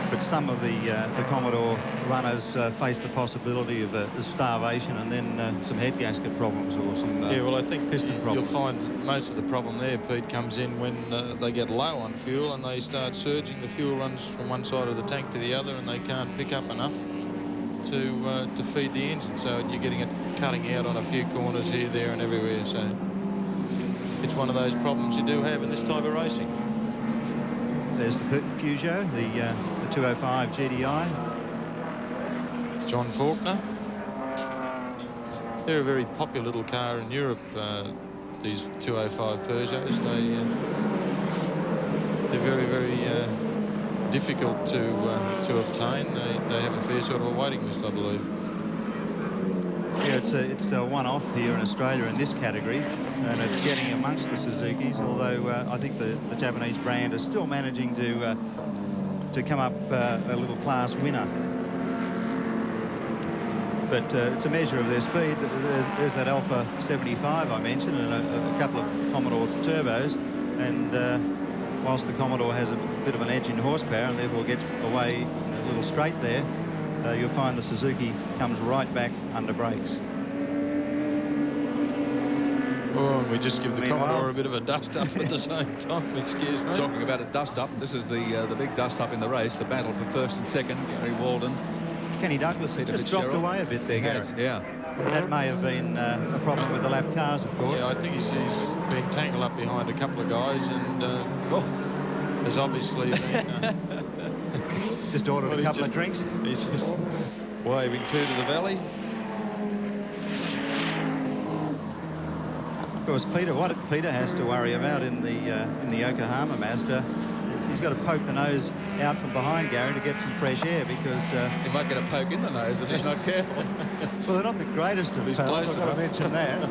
But some of the Commodore runners face the possibility of starvation and then some head gasket problems or some yeah, well, I think piston problems. You'll find that most of the problem there, Pete, comes in when they get low on fuel and they start surging. The fuel runs from one side of the tank to the other, and they can't pick up enough to feed the engine. So you're getting it cutting out on a few corners here, there, and everywhere. So it's one of those problems you do have in this type of racing. There's the Peugeot, the 205 GDI. John Faulkner. They're a very popular little car in Europe, these 205 Peugeots. They're very, very difficult to obtain. They have a fair sort of a waiting list, I believe. Yeah, it's a one-off here in Australia in this category, and it's getting amongst the Suzukis, although I think the Japanese brand is still managing to come up a little class winner. But it's a measure of their speed. There's that Alpha 75 I mentioned, and a couple of Commodore turbos, and whilst the Commodore has a bit of an edge in horsepower and therefore gets away a little straight there, you'll find the Suzuki comes right back under brakes. Oh, and we just give the Commodore a bit of a dust-up at the same time. Excuse me. Talking about a dust-up, this is the big dust-up in the race, the battle for first and second. Gary Walden. Kenny Douglas just dropped away a bit there, Gary. Yeah. That may have been a problem with the lap cars, of course. Yeah, I think he's been tangled up behind a couple of guys and has obviously been... just ordered a couple of drinks. He's just waving to the valley. Of course, what Peter has to worry about in the Yokohama Mazda, he's got to poke the nose out from behind Gary to get some fresh air, because he might get a poke in the nose if he's not careful. Well, they're not the greatest of pals, I've got to mention that.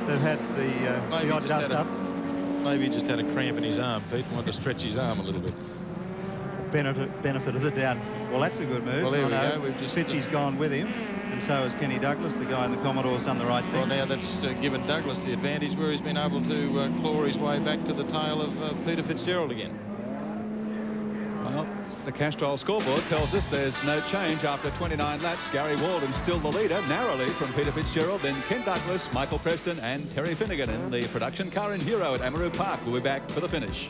They've had the odd dust up. Maybe he just had a cramp in his arm, Pete, and wanted to stretch his arm a little bit. Benefit of the doubt. Well, that's a good move. Well, there we go. We've just Fitzy's gone with him, and and so has Kenny Douglas. The guy in the Commodore's done the right thing. Well, now that's given Douglas the advantage where he's been able to claw his way back to the tail of Peter Fitzgerald again. Well, the Castrol scoreboard tells us there's no change after 29 laps. Gary Walden still the leader, narrowly from Peter Fitzgerald, then Ken Douglas, Michael Preston and Terry Finnegan in the production car in Hero at Amaroo Park. We'll be back for the finish.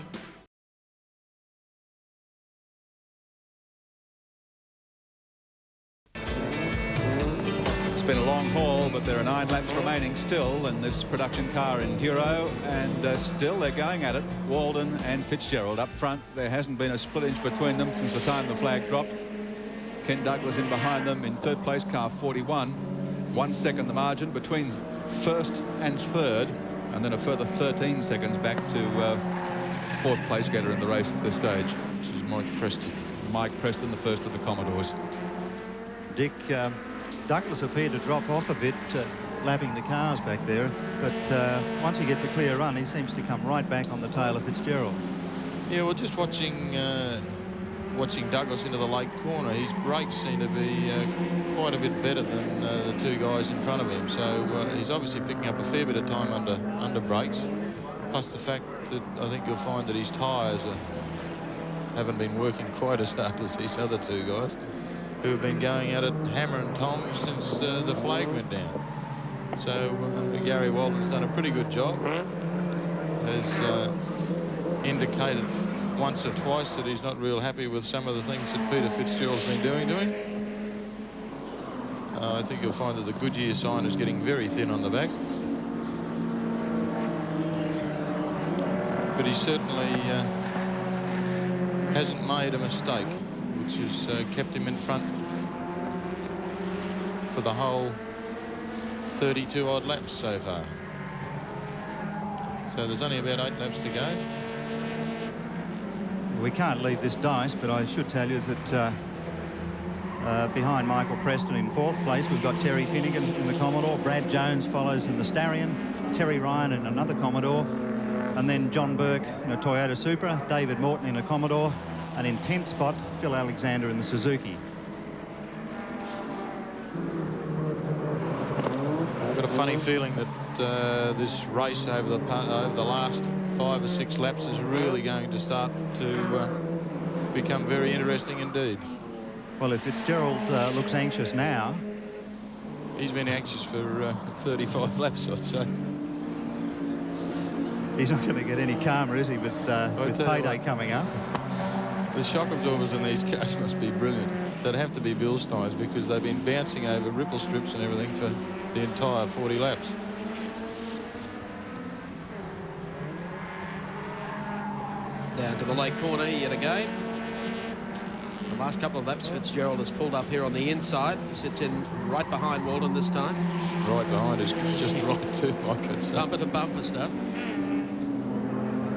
It's been a long haul, but there are 9 laps remaining still in this production car in Hero, and still they're going at it. Walden and Fitzgerald up front. There hasn't been a split inch between them since the time the flag dropped. Ken Douglas in behind them in third place, car 41. 1 second the margin between first and third, and then a further 13 seconds back to fourth place getter in the race at this stage. Which is Mike Preston. Mike Preston, the first of the Commodores. Dick, Douglas appeared to drop off a bit, lapping the cars back there, but once he gets a clear run, he seems to come right back on the tail of Fitzgerald. Yeah, well, just watching Douglas into the late corner, his brakes seem to be quite a bit better than the 2 guys in front of him, so he's obviously picking up a fair bit of time under brakes, plus the fact that I think you'll find that his tyres haven't been working quite as hard as these other 2 guys, who have been going at it hammer and tongs since the flag went down. So Gary Walden's done a pretty good job. Has indicated once or twice that he's not real happy with some of the things that Peter Fitzgerald's been doing to him. I think you'll find that the Goodyear sign is getting very thin on the back. But he certainly hasn't made a mistake, which has kept him in front for the whole 32 odd laps so far. So there's only about 8 laps to go. We can't leave this dice, but I should tell you that behind Michael Preston in fourth place, we've got Terry Finnegan in the Commodore, Brad Jones follows in the Stallion, Terry Ryan in another Commodore, and then John Burke in a Toyota Supra, David Morton in a Commodore, and in 10th spot, Phil Alexander in the Suzuki. I've got a funny feeling that this race over the last 5 or 6 laps is really going to start to become very interesting indeed. Well, if Fitzgerald looks anxious now, he's been anxious for 35 laps, I'd say. He's not going to get any calmer, is he, with payday coming up? The shock absorbers in these cars must be brilliant. They'd have to be Bilsteins because they've been bouncing over ripple strips and everything for the entire 40 laps. Down to the late corner yet again. The last couple of laps, Fitzgerald has pulled up here on the inside. Sits in right behind Walden this time. Right behind is just right too, I could say. Bumper to bumper stuff.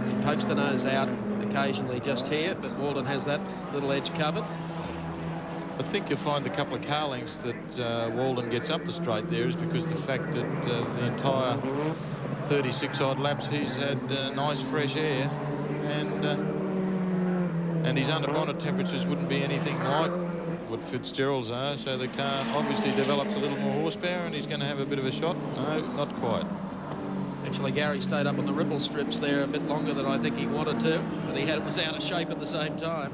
He pokes the nose out occasionally just here, but Walden has that little edge covered. I think you'll find the couple of car lengths that Walden gets up the straight there is because the fact that the entire 36 odd laps he's had nice fresh air, and his under bonnet temperatures wouldn't be anything like what Fitzgerald's are, so the car obviously develops a little more horsepower and he's going to have a bit of a shot. No, not quite. Actually, Gary stayed up on the ripple strips there a bit longer than I think he wanted to, but he was out of shape at the same time.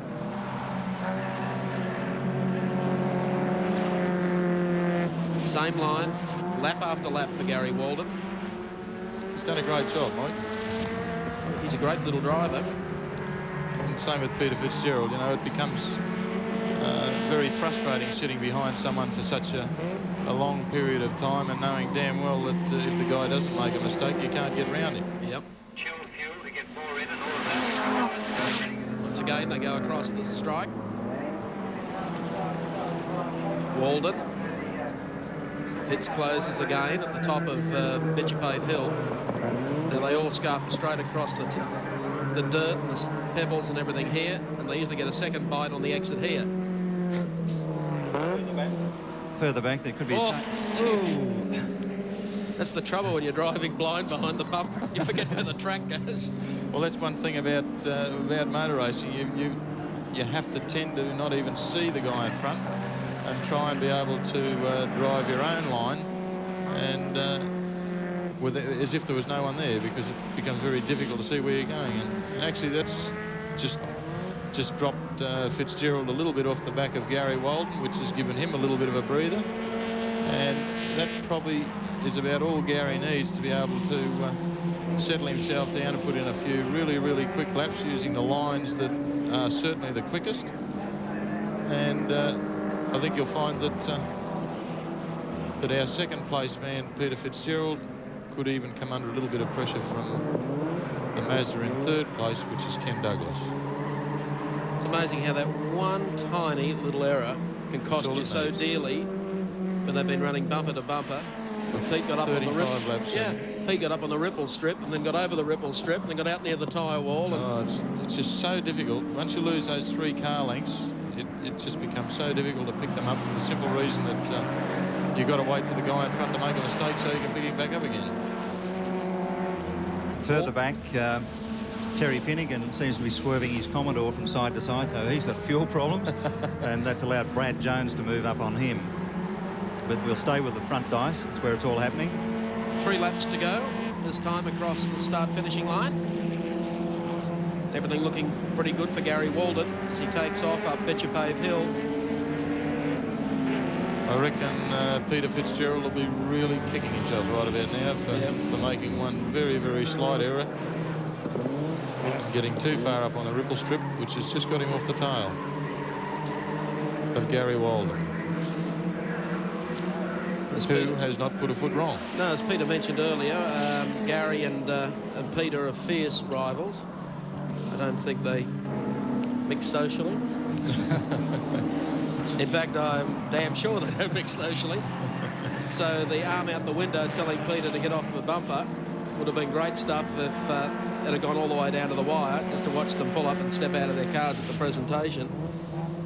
Same line, lap after lap for Gary Walden. He's done a great job, Mike. He's a great little driver. And same with Peter Fitzgerald. You know, it becomes very frustrating sitting behind someone for such a long period of time and knowing damn well that if the guy doesn't make a mistake, you can't get around him. Yep. Chill fuel to get more in and all of that. Once again, they go across the strike. Walden. Fitz closes again at the top of Bitchapave Hill. Now they all scarp straight across the dirt and the pebbles and everything here, and they usually get a second bite on the exit here. Further back, there could be a That's the trouble when you're driving blind behind the bumper. You forget where the track goes. Well, that's one thing about motor racing. You have to tend to not even see the guy in front. and try and be able to drive your own line, and as if there was no one there, because it becomes very difficult to see where you're going. And actually, that's just dropped Fitzgerald a little bit off the back of Gary Walden, which has given him a little bit of a breather. And that probably is about all Gary needs to be able to settle himself down and put in a few really, really quick laps using the lines that are certainly the quickest. And I think you'll find that that our second place man, Peter Fitzgerald, could even come under a little bit of pressure from the Mazda in third place, which is Ken Douglas. It's amazing how that one tiny little error can cost you so dearly when they've been running bumper to bumper. Pete got up on the ripple. Laps, yeah, Pete got up on the ripple strip and then got over the ripple strip and then got out near the tyre wall. And it's just so difficult. Once you lose those 3 car lengths, it just becomes so difficult to pick them up, for the simple reason that you've got to wait for the guy in front to make a mistake so you can pick him back up again. Further back, Terry Finnegan seems to be swerving his Commodore from side to side, so he's got fuel problems, and that's allowed Brad Jones to move up on him. But we'll stay with the front dice. It's where it's all happening. 3 laps to go this time across the start-finishing line. Everything looking pretty good for Gary Walden as he takes off up Betchapave Hill. I reckon Peter Fitzgerald will be really kicking himself right about now for making one very, very slight error and getting too far up on the ripple strip, which has just got him off the tail of Gary Walden, who has not put a foot wrong. No, as Peter mentioned earlier, Gary and Peter are fierce rivals. I don't think they mix socially. In fact, I'm damn sure they don't mix socially. So the arm out the window telling Peter to get off the bumper would have been great stuff if it had gone all the way down to the wire, just to watch them pull up and step out of their cars at the presentation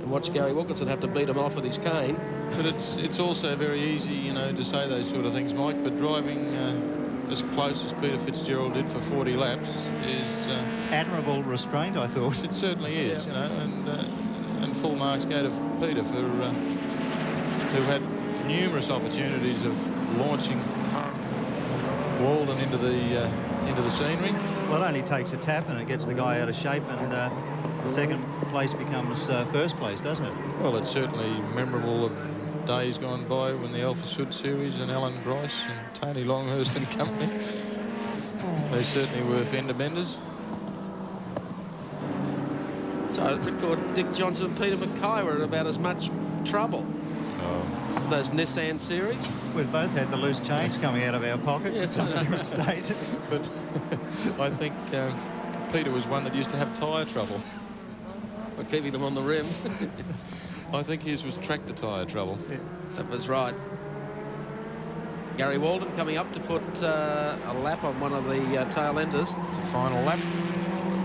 and watch Gary Wilkinson have to beat him off with his cane. But it's also very easy, you know, to say those sort of things, Mike, but driving as close as Peter Fitzgerald did for 40 laps is... admirable restraint, I thought. It certainly is, you know, and full marks go to Peter for who had numerous opportunities of launching Walden into the scenery. Well, it only takes a tap and it gets the guy out of shape, and the second place becomes first place, doesn't it? Well, it's certainly memorable of days gone by when the Alpha Sud series and Alan Grice and Tony Longhurst and company, they certainly were fender benders. So I record Dick Johnson and Peter Mackay were in about as much trouble. Those Nissan series. We've both had the loose change coming out of our pockets at some different stages. But I think Peter was one that used to have tyre trouble. By keeping them on the rims. I think his was tractor tyre trouble. Yeah. That was right. Gary Walden coming up to put a lap on one of the tail enders. It's a final lap.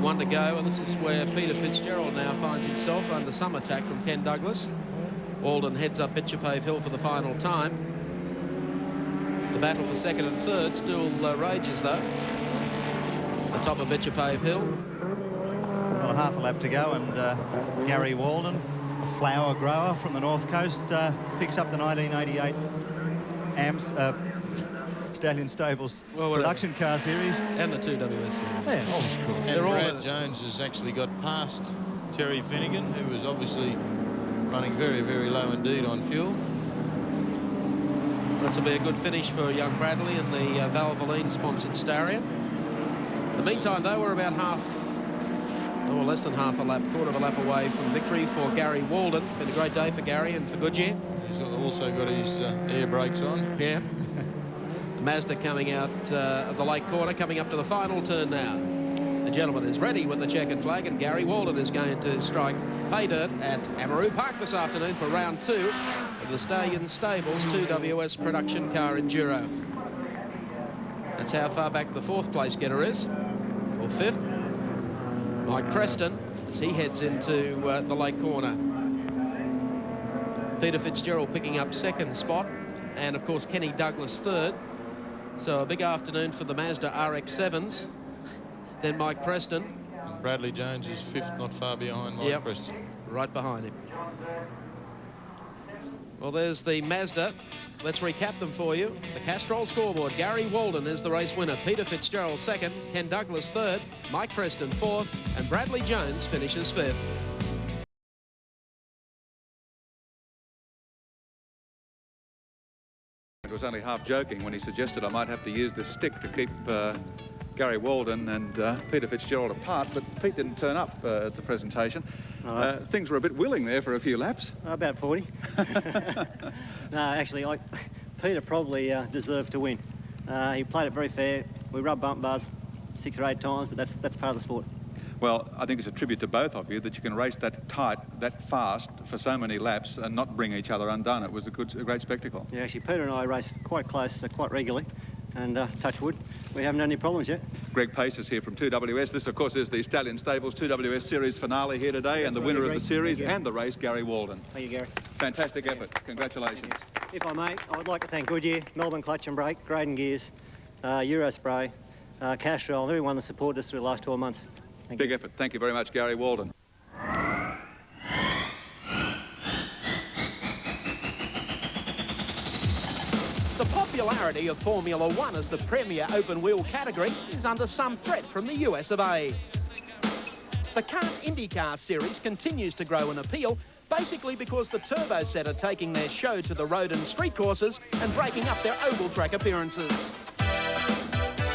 1 to go, and this is where Peter Fitzgerald now finds himself under some attack from Ken Douglas. Walden heads up Betchapave Hill for the final time. The battle for second and third still rages, though. The top of Betchapave Hill. Well, half a lap to go, and Gary Walden, a flower grower from the North Coast, picks up the 1988 Stallion Stables production car series. And the 2WS series. Yeah, of course. And Brad Jones has actually got past Terry Finnegan, who was obviously running very, very low indeed on fuel. This will be a good finish for young Bradley and the Valvoline-sponsored Starion. In the meantime, though, we're about less than half a lap, quarter of a lap away from victory for Gary Walden. Been a great day for Gary and for Goodyear. He's also got his air brakes on. Yeah. The Mazda coming out at the lake corner, coming up to the final turn now. The gentleman is ready with the checkered flag, and Gary Walden is going to strike pay dirt at Amaroo Park this afternoon for round 2 of the Stallions Stables 2WS production car Enduro. That's how far back the 4th place getter is, or 5th. Mike Preston as he heads into the lake corner. Peter Fitzgerald picking up 2nd spot, and of course Kenny Douglas 3rd. So a big afternoon for the Mazda RX-7s. Then Mike Preston. And Bradley Jones is 5th, not far behind Mike Preston. Right behind him. Well, there's the Mazda. Let's recap them for you. The Castrol scoreboard. Gary Walden is the race winner. Peter Fitzgerald second. Ken Douglas third. Mike Preston fourth. And Bradley Jones finishes fifth. It was only half joking when he suggested I might have to use this stick to keep Gary Walden and Peter Fitzgerald apart, but Pete didn't turn up at the presentation. Things were a bit willing there for a few laps. About 40. No, actually, Peter probably deserved to win. He played it very fair. We rubbed bump bars 6 or 8 times, but that's part of the sport. Well, I think it's a tribute to both of you that you can race that tight, that fast for so many laps and not bring each other undone. It was a great spectacle. Yeah, actually, Peter and I raced quite close, quite regularly, and touch wood, we haven't had any problems yet. Greg Pace is here from 2WS. This, of course, is the Stallion Stables 2WS Series finale here today, and the winner of the series and the race, Gary Walden. Thank you, Gary. Fantastic effort. Congratulations. If I may, I would like to thank Goodyear, Melbourne Clutch and Brake, Graydon Gears, Eurospray, Castrol, and everyone that supported us through the last 12 months. Big effort. Thank you very much, Gary Walden. The popularity of Formula One as the premier open-wheel category is under some threat from the US of A. The current IndyCar series continues to grow in appeal, basically because the turbo set are taking their show to the road and street courses and breaking up their oval track appearances.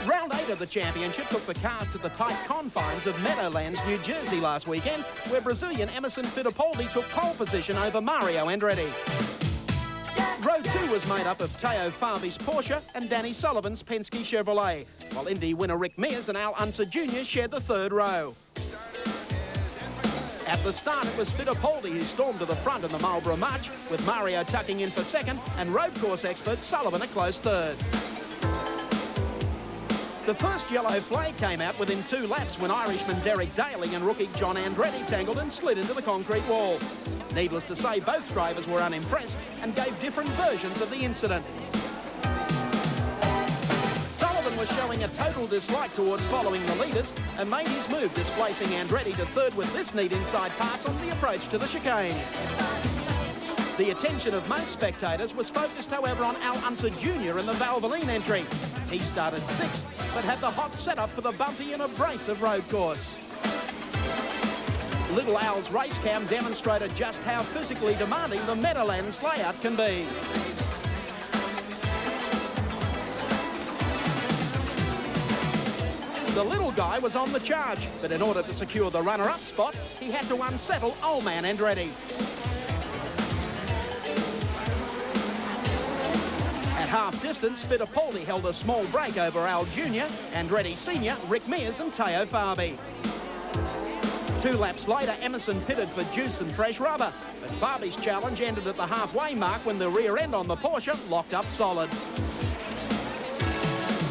Round 8 of the championship took the cars to the tight confines of Meadowlands, New Jersey last weekend, where Brazilian Emerson Fittipaldi took pole position over Mario Andretti. Row 2 was made up of Teo Fabi's Porsche and Danny Sullivan's Penske Chevrolet, while Indy winner Rick Mears and Al Unser Jr. shared the third row. At the start, it was Fittipaldi who stormed to the front in the Marlboro March, with Mario tucking in for second and road course expert Sullivan a close third. The first yellow flag came out within 2 laps when Irishman Derek Daly and rookie John Andretti tangled and slid into the concrete wall. Needless to say, both drivers were unimpressed and gave different versions of the incident. Sullivan was showing a total dislike towards following the leaders and made his move, displacing Andretti to third with this neat inside pass on the approach to the chicane. The attention of most spectators was focused, however, on Al Unser Jr. in the Valvoline entry. He started 6th, but had the hot setup for the bumpy and abrasive road course. Little Al's race cam demonstrated just how physically demanding the Meadowlands layout can be. The little guy was on the charge, but in order to secure the runner-up spot, he had to unsettle old man Andretti. At half distance, Fittipaldi held a small break over Al Jr., Andretti Sr., Rick Mears and Teo Fabi. 2 laps later, Emerson pitted for juice and fresh rubber, but Fabi's challenge ended at the halfway mark when the rear end on the Porsche locked up solid.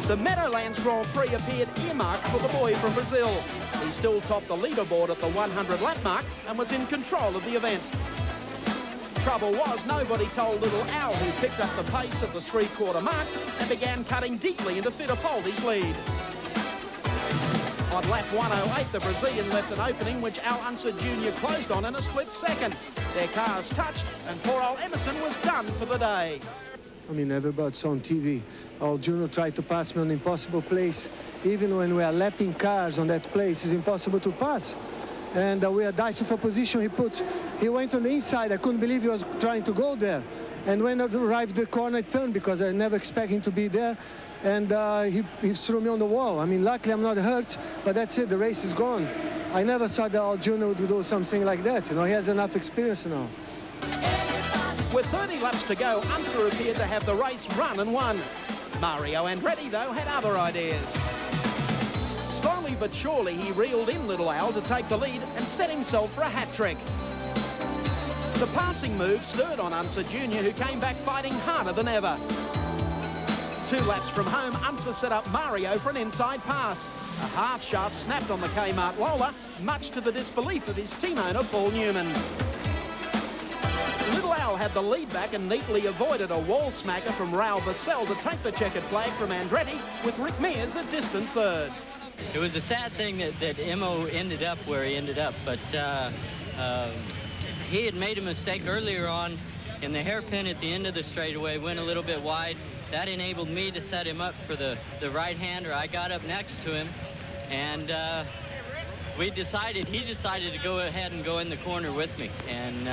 The Meadowlands Grand Prix appeared earmarked for the boy from Brazil. He still topped the leaderboard at the 100-lap mark and was in control of the event. Trouble was, nobody told little Al, who picked up the pace at the 3/4 mark and began cutting deeply into Fittipaldi's lead. On lap 108, the Brazilian left an opening which Al Unser Jr. closed on in a split second. Their cars touched, and poor old Emerson was done for the day. I mean, everybody's on TV. Al Jr. tried to pass me on an impossible place. Even when we are lapping cars on that place, it's impossible to pass. And we are dicey for position. He went on the inside. I couldn't believe he was trying to go there. And when I arrived the corner, I turned because I never expected him to be there. And he threw me on the wall. I mean, luckily I'm not hurt, but that's it. The race is gone. I never thought that Al Jr. would do something like that. You know, he has enough experience now. With 30 laps to go, Unser appeared to have the race run and won. Mario Andretti, though, had other ideas. Slowly but surely, he reeled in little Al to take the lead and set himself for a hat-trick. The passing move stirred on Unser Jr., who came back fighting harder than ever. 2 laps from home, Unser set up Mario for an inside pass. A half shaft snapped on the Kmart Lola, much to the disbelief of his team owner, Paul Newman. Little Al had the lead back and neatly avoided a wall smacker from Raul Vassell to take the checkered flag from Andretti, with Rick Mears a distant third. It was a sad thing that Emo ended up where he ended up, but he had made a mistake earlier on, and the hairpin at the end of the straightaway went a little bit wide. That enabled me to set him up for the right-hander. I got up next to him, and he decided to go ahead and go in the corner with me. And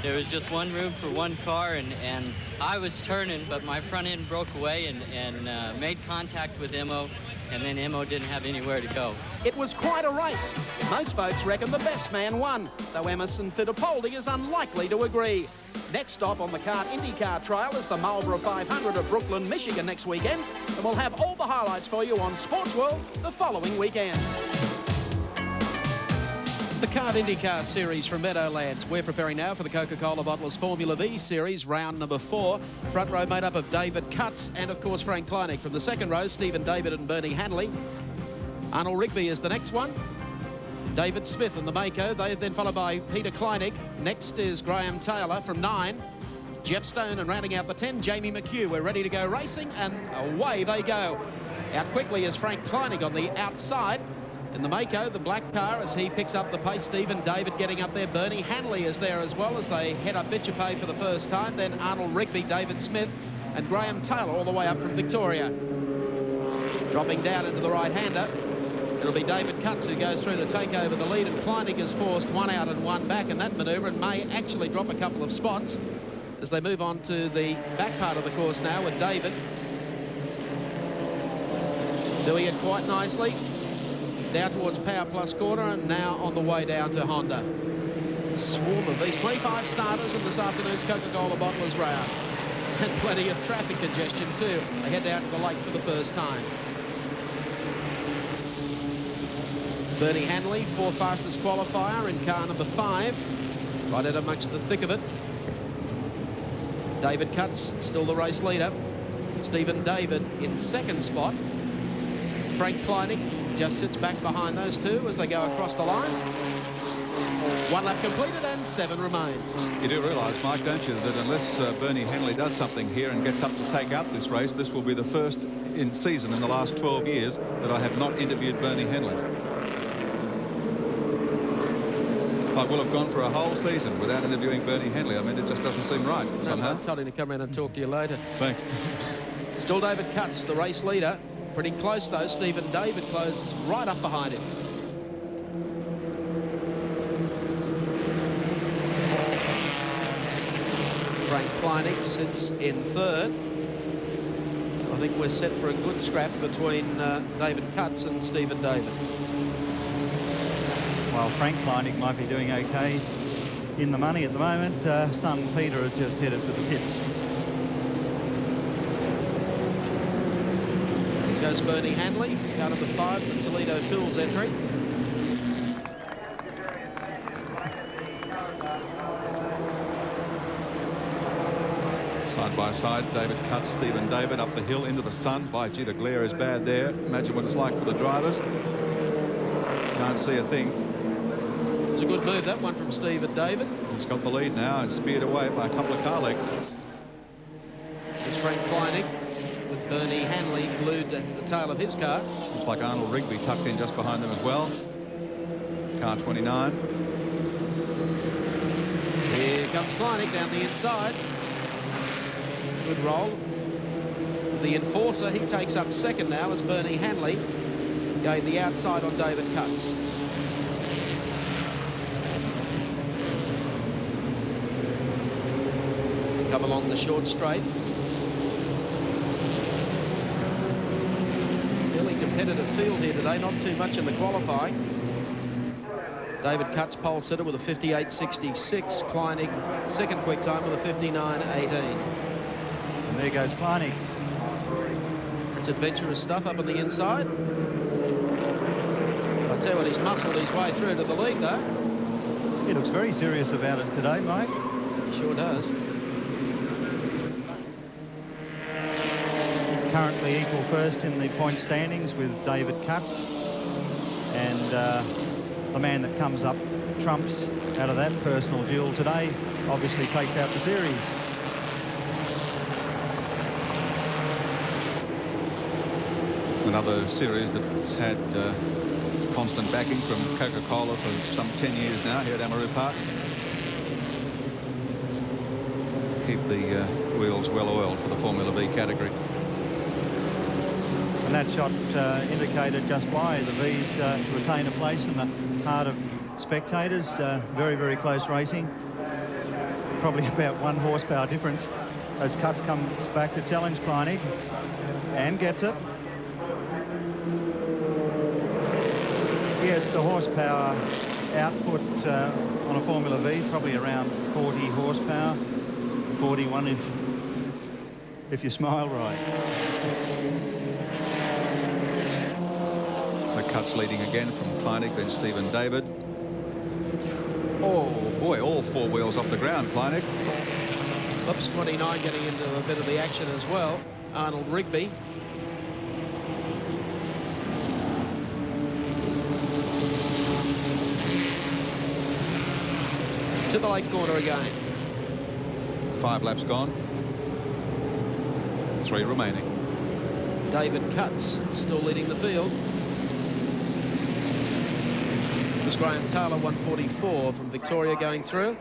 there was just one room for one car, and I was turning, but my front end broke away and made contact with Imo, and then Imo didn't have anywhere to go. It was quite a race. Most folks reckon the best man won, though Emerson Fittipaldi is unlikely to agree. Next stop on the kart IndyCar trail is the Marlboro 500 of Brooklyn, Michigan next weekend, and we'll have all the highlights for you on Sports World the following weekend. The Kart IndyCar Series from Meadowlands. We're preparing now for the Coca-Cola Bottlers Formula V Series, round number 4. Front row made up of David Cutts and, of course, Frank Kleinig. From the second row, Stephen David and Bernie Hanley. Arnold Rigby is the next one. David Smith and the Mako. They then followed by Peter Kleinig. Next is Graham Taylor from 9. Jeff Stone, and rounding out the 10, Jamie McHugh. We're ready to go racing, and away they go. Out quickly is Frank Kleinig on the outside. In the Mako, the black car, as he picks up the pace. Stephen David getting up there. Bernie Hanley is there as well as they head up Bitchapay for the first time. Then Arnold Rigby, David Smith, and Graham Taylor all the way up from Victoria. Dropping down into the right-hander, it'll be David Cutts who goes through to take over the lead, and Kleinig has forced one out and one back in that manoeuvre and may actually drop a couple of spots as they move on to the back part of the course now with David doing it quite nicely. Down towards Power Plus corner, and now on the way down to Honda. Swarm of these 25 starters in this afternoon's Coca-Cola Bottlers round. And plenty of traffic congestion too. They head down to the lake for the first time. Bernie Hanley, 4th fastest qualifier in car number 5. Right out amongst the thick of it. David Cutts, still the race leader. Stephen David in 2nd spot. Frank Kleinig just sits back behind those two as they go across the line. 1 lap completed and 7 remain. You do realise, Mike, don't you, that unless Bernie Hanley does something here and gets up to take out this race, this will be the first season in the last 12 years that I have not interviewed Bernie Hanley. I will have gone for a whole season without interviewing Bernie Hanley. I mean, it just doesn't seem right somehow. I'm telling him to come around and talk to you later. Thanks. Still David Cutts, the race leader. Pretty close, though. Stephen David closes right up behind him. Frank Kleinig sits in 3rd. I think we're set for a good scrap between David Cutts and Stephen David. Well, Frank Kleinig might be doing okay in the money at the moment. Son Peter has just headed for the pits. Goes Bernie Hanley, car number 5, the Toledo Tools entry. Side by side, David Cutts, Stephen David up the hill into the sun. By gee, the glare is bad there. Imagine what it's like for the drivers. Can't see a thing. It's a good move, that one from Stephen David. He's got the lead now and speared away by a couple of car lengths. It's Frank Kleinig with Bernie Hanley glued to the tail of his car. Looks like Arnold Rigby tucked in just behind them as well. Car 29. Here comes Kleinig down the inside. Good roll. The enforcer, he takes up 2nd now as Bernie Hanley going the outside on David Cutts. Come along the short straight. Fairly competitive field here today, not too much in the qualifying. David Cutts pole sitter with a 58.66. Kleinig 2nd quick time with a 59.18. And there goes Kleinig. It's adventurous stuff up on the inside. I tell you what, he's muscled his way through to the lead though. He looks very serious about it today, Mike. He sure does. Currently equal first in the point standings with David Cutts, and the man that comes up trumps out of that personal duel today obviously takes out the series. Another series that's had constant backing from Coca-Cola for some 10 years now here at Amaroo Park. keep the wheels well oiled for the Formula V category. And that shot indicated just why the V's retain a place in the heart of spectators. Very, very close racing. Probably about 1 horsepower difference as Cutts comes back to challenge Kleinig and gets it. Yes, the horsepower output on a Formula V probably around 40 horsepower, 41 if you smile right. So Cutts leading again from Kleinig, then Stephen David. Oh boy, all 4 wheels off the ground, Kleinig. Oops, 29 getting into a bit of the action as well. Arnold Rigby. To the late corner again. 5 laps gone. 3 remaining. David Cutts still leading the field. There's Graham Taylor, 144 from Victoria going through.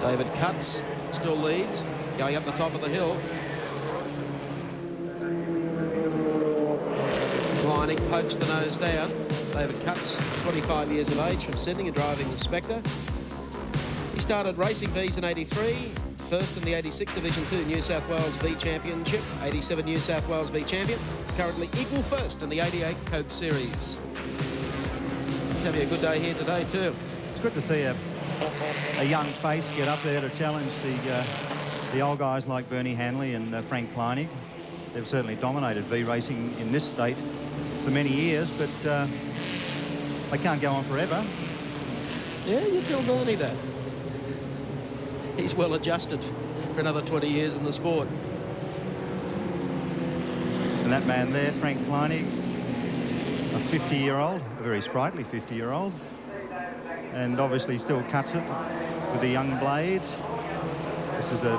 David Cutts still leads, going up the top of the hill. Kleinig pokes the nose down. David Cutts, 25 years of age, from Sydney, and driving the Spectre. He started racing Vs in '83, first in the '86 Division 2 New South Wales V Championship, '87 New South Wales V Champion, currently equal first in the '88 Coke Series. He's having a good day here today too. It's good to see a young face get up there to challenge the old guys like Bernie Hanley and Frank Kleinig. They've certainly dominated V racing in this state for many years, but they can't go on forever. Yeah, you tell Bernie that. He's well adjusted for another 20 years in the sport. And that man there, Frank Kleinig, a 50-year-old, a very sprightly 50-year-old, and obviously still cuts it with the young blades. This is a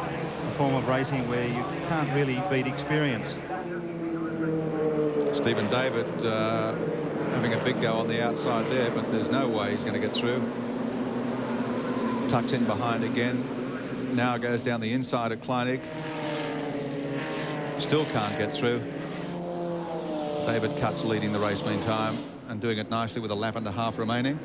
form of racing where you can't really beat experience. Stephen David having a big go on the outside there, but there's no way he's going to get through. Tucks in behind again. Now goes down the inside of Kleinig. Still can't get through. David Cutts leading the race meantime and doing it nicely with a lap and a half remaining.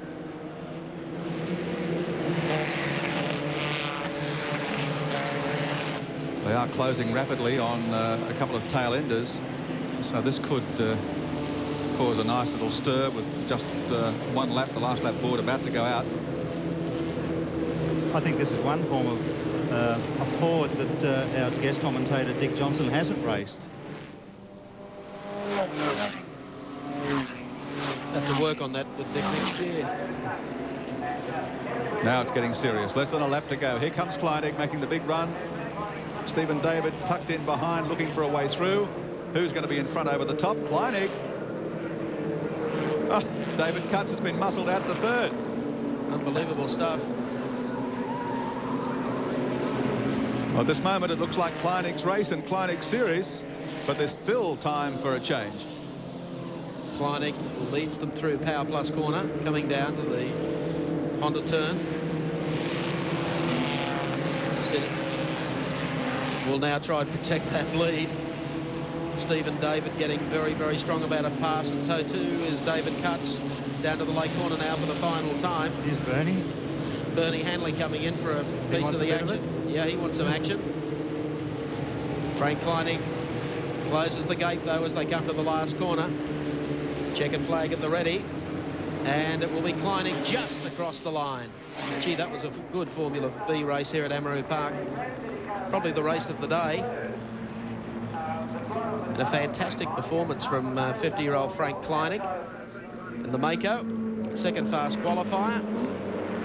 They are closing rapidly on a couple of tail enders, so this could cause a nice little stir with just 1 lap, the last lap board about to go out. I think this is one form of a Ford that our guest commentator Dick Johnson hasn't raced. Have to work on that with Dick next year. Now it's getting serious. Less than a lap to go. Here comes Kleinig making the big run. Stephen David tucked in behind, looking for a way through. Who's going to be in front over the top? Kleinig. Oh, David Cutts has been muscled out to third. Unbelievable stuff. Well, at this moment, it looks like Kleinig's race and Kleinig's series, but there's still time for a change. Kleinig leads them through Power Plus corner, coming down to the Honda turn. Will now try and protect that lead. Stephen David getting very, very strong about a pass, and toe 2 is David Cutts down to the late corner now for the final time. Here's Bernie. Bernie Hanley coming in for a piece of the action. Yeah, he wants some action. Frank Kleinig closes the gate though as they come to the last corner. Checkered flag at the ready, and it will be Kleinig just across the line. Gee, that was a good Formula V race here at Amaroo Park. Probably the race of the day. And a fantastic performance from 50-year-old Frank Kleinig in the Mako. Second fast qualifier.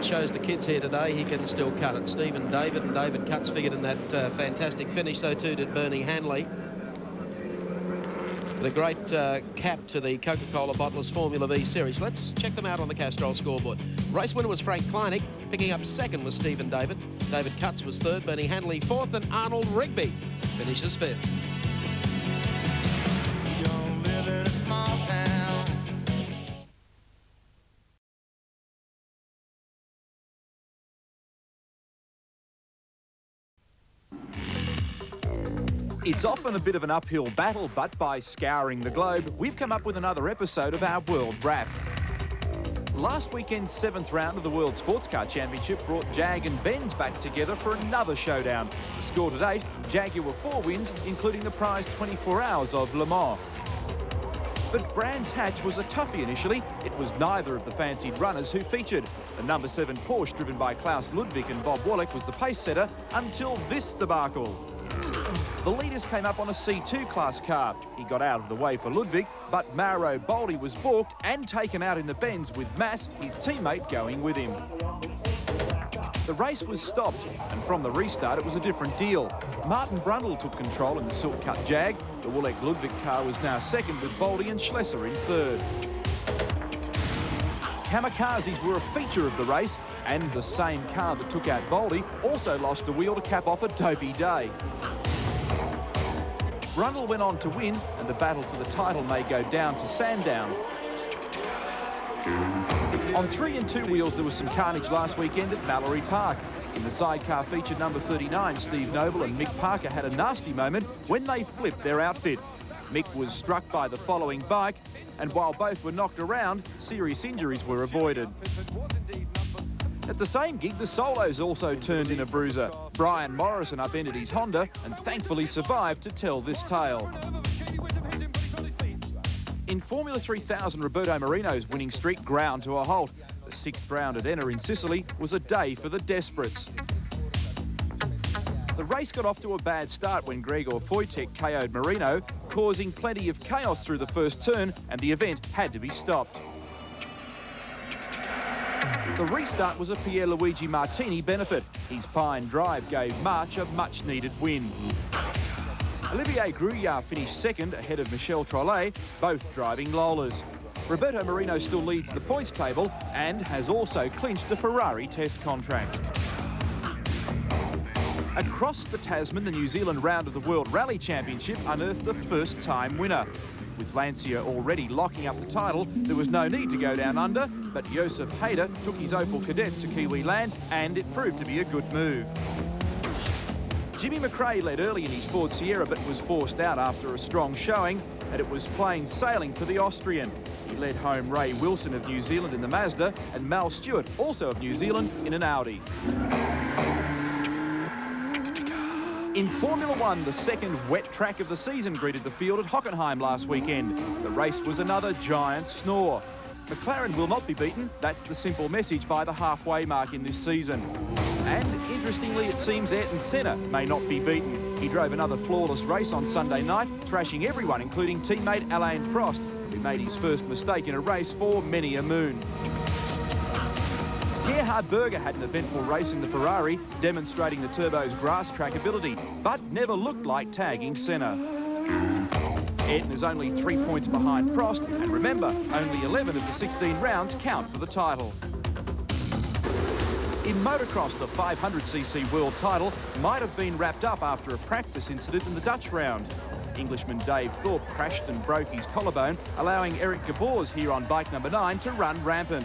Shows the kids here today he can still cut it. Stephen David and David Cutts figured in that fantastic finish. So too did Bernie Hanley. The great cap to the Coca-Cola Bottlers Formula V Series. Let's check them out on the Castrol scoreboard. Race winner was Frank Kleinig. Picking up second was Stephen David. David Cutts was third. Bernie Hanley fourth. And Arnold Rigby finishes fifth. It's often a bit of an uphill battle, but by scouring the globe, we've come up with another episode of our World Wrap. Last weekend's 7th round of the World Sports Car Championship brought Jag and Benz back together for another showdown. The score to date, Jaguar were 4 wins, including the prized 24 hours of Le Mans. But Brands Hatch was a toughie initially. It was neither of the fancied runners who featured. The number 7 Porsche, driven by Klaus Ludwig and Bob Wallach, was the pace setter until this debacle. The leaders came up on a C2 class car. He got out of the way for Ludwig, but Mauro Boldi was balked and taken out in the Benz, with Mass, his teammate, going with him. The race was stopped, and from the restart it was a different deal. Martin Brundle took control in the silk-cut Jag. The Wallach Ludwig car was now second, with Boldi and Schlesser in third. Kamikazes were a feature of the race, and the same car that took out Boldi also lost a wheel to cap off a dopey day. Brundle went on to win, and the battle for the title may go down to Sandown. On 3 and 2 wheels, there was some carnage last weekend at Mallory Park. In the sidecar feature, number 39, Steve Noble and Mick Parker had a nasty moment when they flipped their outfit. Mick was struck by the following bike, and while both were knocked around, serious injuries were avoided. At the same gig, the solos also turned in a bruiser. Brian Morrison upended his Honda and thankfully survived to tell this tale. In Formula 3000, Roberto Marino's winning streak ground to a halt. The 6th round at Enna in Sicily was a day for the desperates. The race got off to a bad start when Gregor Wojtek KO'd Marino, causing plenty of chaos through the first turn, and the event had to be stopped. The restart was a Pierluigi Martini benefit. His fine drive gave March a much-needed win. Olivier Grouillard finished second ahead of Michel Trollet, both driving Lolas. Roberto Marino still leads the points table and has also clinched a Ferrari test contract. Across the Tasman, the New Zealand round of the World Rally Championship unearthed the first-time winner. With Lancia already locking up the title, there was no need to go down under, but Josef Hader took his Opel Kadett to Kiwi land, and it proved to be a good move. Jimmy McRae led early in his Ford Sierra, but was forced out after a strong showing, and it was plain sailing for the Austrian. He led home Ray Wilson of New Zealand in the Mazda, and Mal Stewart, also of New Zealand, in an Audi. In Formula 1, the second wet track of the season greeted the field at Hockenheim last weekend. The race was another giant snore. McLaren will not be beaten. That's the simple message by the halfway mark in this season. And interestingly, it seems Ayrton Senna may not be beaten. He drove another flawless race on Sunday night, thrashing everyone, including teammate Alain Prost, who made his first mistake in a race for many a moon. Gerhard Berger had an eventful race in the Ferrari, demonstrating the turbo's grass track ability, but never looked like tagging Senna. Ayrton is only 3 points behind Prost, and remember, only 11 of the 16 rounds count for the title. In motocross, the 500cc world title might have been wrapped up after a practice incident in the Dutch round. Englishman Dave Thorpe crashed and broke his collarbone, allowing Eric Gabors here on bike number 9 to run rampant.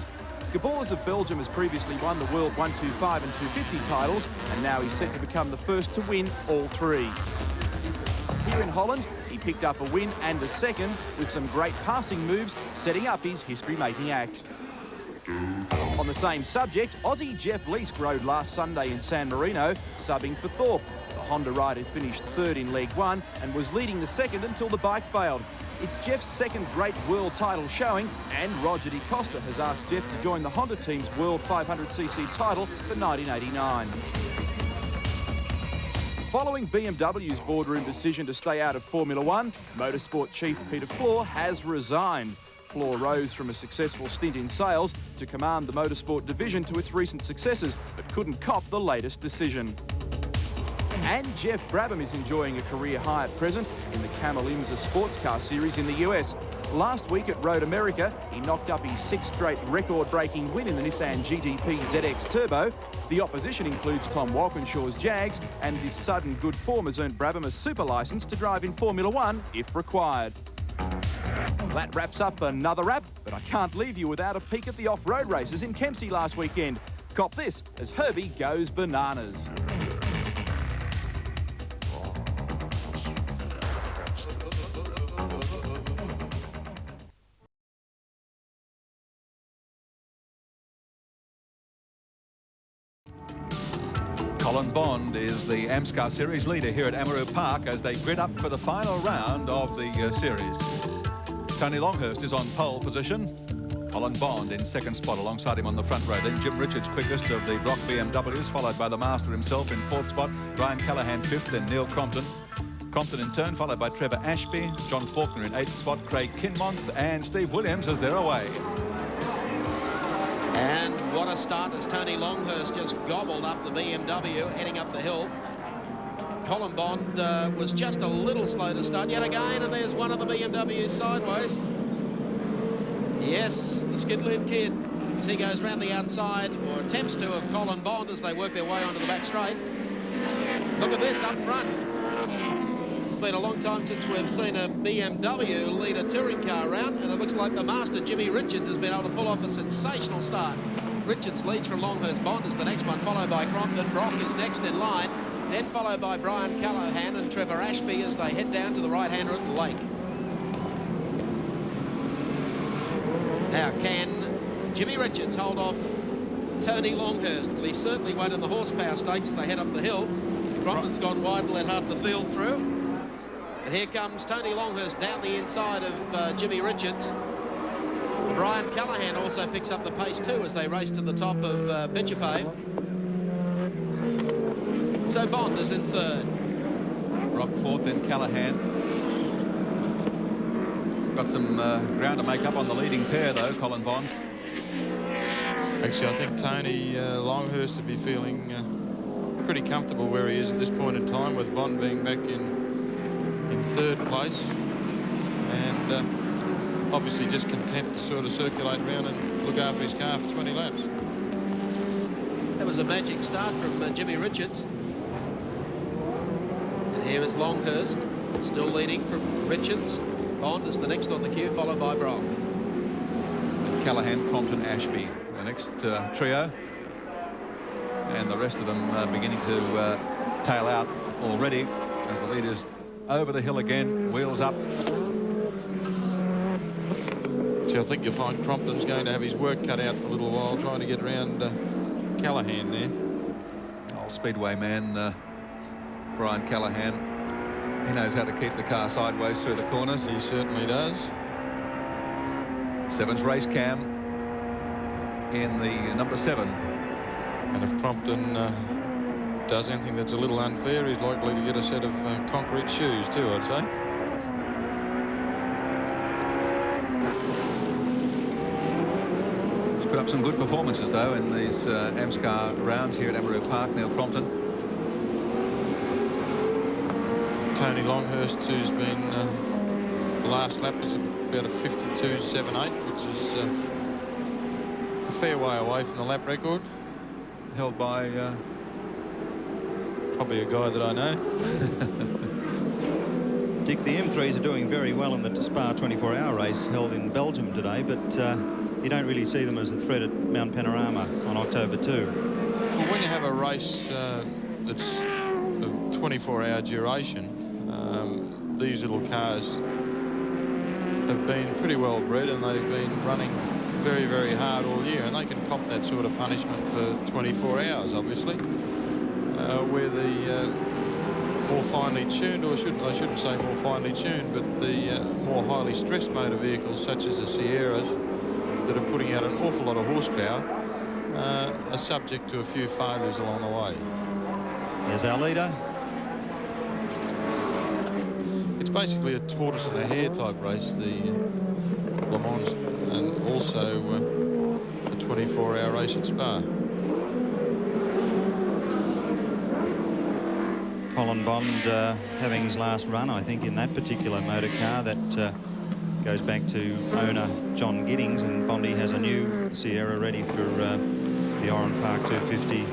Gabors of Belgium has previously won the World 125 and 250 titles, and now he's set to become the first to win all 3. Here in Holland, he picked up a win and a second with some great passing moves, setting up his history-making act. On the same subject, Aussie Jeff Leask rode last Sunday in San Marino, subbing for Thorpe. The Honda rider finished third in Leg 1 and was leading the second until the bike failed. It's Jeff's second great world title showing, and Roger De Costa has asked Jeff to join the Honda team's World 500cc title for 1989. Following BMW's boardroom decision to stay out of Formula 1, Motorsport chief Peter Floor has resigned. Floor rose from a successful stint in sales to command the Motorsport division to its recent successes, but couldn't cop the latest decision. And Jeff Brabham is enjoying a career high at present in the Camel IMSA Sports Car Series in the US. Last week at Road America, he knocked up his 6th straight record-breaking win in the Nissan GTP ZX Turbo. The opposition includes Tom Walkinshaw's Jags, and this sudden good form has earned Brabham a super licence to drive in Formula 1 if required. That wraps up another wrap, but I can't leave you without a peek at the off-road races in Kempsey last weekend. Cop this as Herbie goes bananas. Colin Bond is the AMSCAR Series leader here at Amaroo Park as they grid up for the final round of the series. Tony Longhurst is on pole position. Colin Bond in second spot alongside him on the front row. Then Jim Richards quickest of the Brock BMWs, followed by the master himself in fourth spot. Brian Callahan fifth, then Neil Crompton. Crompton in turn, followed by Trevor Ashby. John Faulkner in eighth spot, Craig Kinmont and Steve Williams as they're away. And what a start as Tony Longhurst just gobbled up the BMW heading up the hill. Colin Bond was just a little slow to start yet again, and there's one of the BMWs sideways. Yes, the skid lid kid, as he goes round the outside, or attempts to, of Colin Bond as they work their way onto the back straight. Look at this up front. It's been a long time since we've seen a BMW lead a touring car round, and it looks like the master, Jimmy Richards, has been able to pull off a sensational start. Richards leads from Longhurst. Bond is the next one, followed by Crompton. Brock is next in line, then followed by Brian Callahan and Trevor Ashby as they head down to the right-hander at the lake. Now, can Jimmy Richards hold off Tony Longhurst? Well, he certainly won't in the horsepower stakes as they head up the hill. Crompton's gone wide and let half the field through. And here comes Tony Longhurst down the inside of Jimmy Richards. Brian Callahan also picks up the pace too as they race to the top of Bitchapave. So Bond is in third. Brock fourth, then Callahan. Got some ground to make up on the leading pair, though, Colin Bond. Actually, I think Tony Longhurst to be feeling pretty comfortable where he is at this point in time, with Bond being back in third place. And obviously just content to sort of circulate around and look after his car for 20 laps. That was a magic start from Jimmy Richards. And here is Longhurst, still leading from Richards. Bond is the next on the queue, followed by Brock. Callahan, Crompton, Ashby, the next trio. And the rest of them beginning to tail out already as the leaders over the hill again, wheels up. So I think you'll find Crompton's going to have his work cut out for a little while trying to get around Callahan there. Old Speedway man, Brian Callahan. He knows how to keep the car sideways through the corners. He certainly does. Sevens race cam in the number 7. And if Crompton does anything that's a little unfair, he's likely to get a set of concrete shoes too, I'd say. He's put up some good performances though in these AMSCAR rounds here at Amaroo Park. Neil Crompton. Tony Longhurst, who's been the last lap was about a 52.78, which is a fair way away from the lap record. Held by probably a guy that I know. Dick, the M3s are doing very well in the Spa 24-hour race held in Belgium today, but you don't really see them as a threat at Mount Panorama on October 2. Well, when you have a race that's of 24-hour duration, these little cars have been pretty well bred and they've been running very, very hard all year, and they can cop that sort of punishment for 24 hours, obviously. Where the more finely tuned, or I shouldn't say more finely tuned, but the more highly stressed motor vehicles, such as the Sierras, that are putting out an awful lot of horsepower, are subject to a few failures along the way. There's our leader. It's basically a tortoise and a hare type race, the Le Mans, and also a 24-hour race at Spa. Colin Bond having his last run, I think, in that particular motor car. That goes back to owner John Giddings, and Bondy has a new Sierra ready for the Oran Park 250.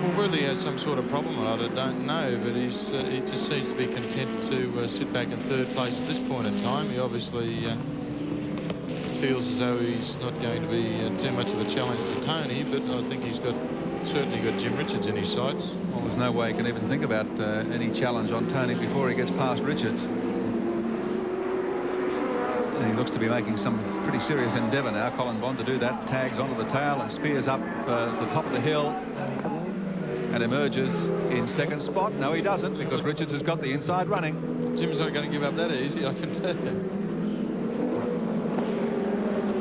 Well, whether he had some sort of problem or not, I don't know, but he just seems to be content to sit back in third place at this point in time. He obviously feels as though he's not going to be too much of a challenge to Tony, but I think he's certainly got Jim Richards in his sights. Well, there's no way he can even think about any challenge on Tony before he gets past Richards. And he looks to be making some pretty serious endeavour now, Colin Bond, to do that. Tags onto the tail and spears up the top of the hill and emerges in second spot. No, he doesn't, because Richards has got the inside running. Jim's not going to give up that easy, I can tell you.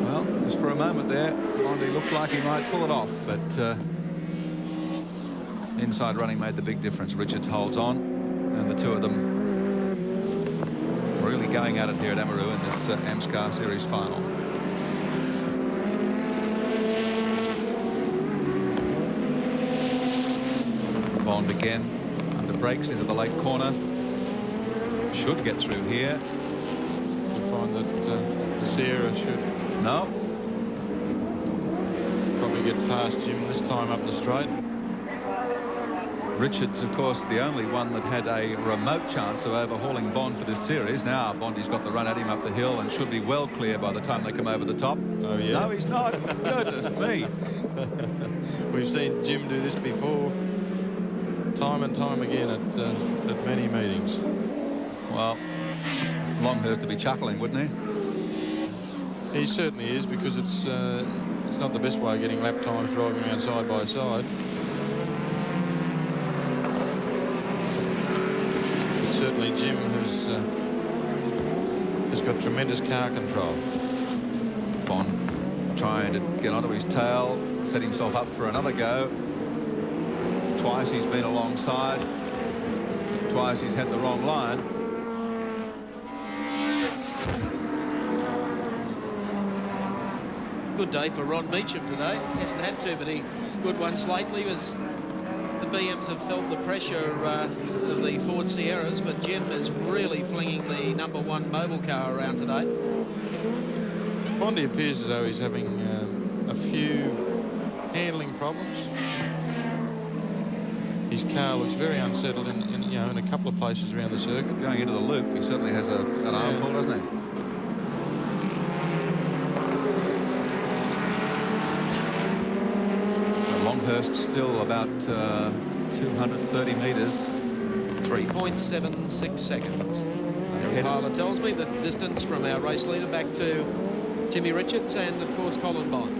Well, just for a moment there, Bondi looked like he might pull it off, but inside running made the big difference. Richards holds on, and the two of them really going at it here at Amaroo in this AMSCAR Series final. Bond again under brakes into the late corner. Should get through here. You find that the Sierra should probably get past Jim this time up the straight. Richards, of course, the only one that had a remote chance of overhauling Bond for this series. Now Bondi's got the run at him up the hill and should be well clear by the time they come over the top. Oh, yeah? No, he's not. Goodness me. We've seen Jim do this before, time and time again at many meetings. Well, Longhurst to be chuckling, wouldn't he? He certainly is, because it's not the best way of getting lap times driving around side by side. Certainly Jim, has got tremendous car control. Bond trying to get onto his tail, set himself up for another go. Twice he's been alongside, twice he's had the wrong line. Good day for Ron Meacham today. Hasn't had too many good ones lately, as the BMs have felt the pressure of the Ford Sierras, but Jim is really flinging the #1 mobile car around today. Bondi appears as though he's having a few handling problems. His car looks very unsettled in a couple of places around the circuit. Going into the loop, he certainly has an armful, doesn't he? Longhurst still about 230 metres. 3.76 seconds. The pilot tells me the distance from our race leader back to Jimmy Richards and, of course, Colin Bond.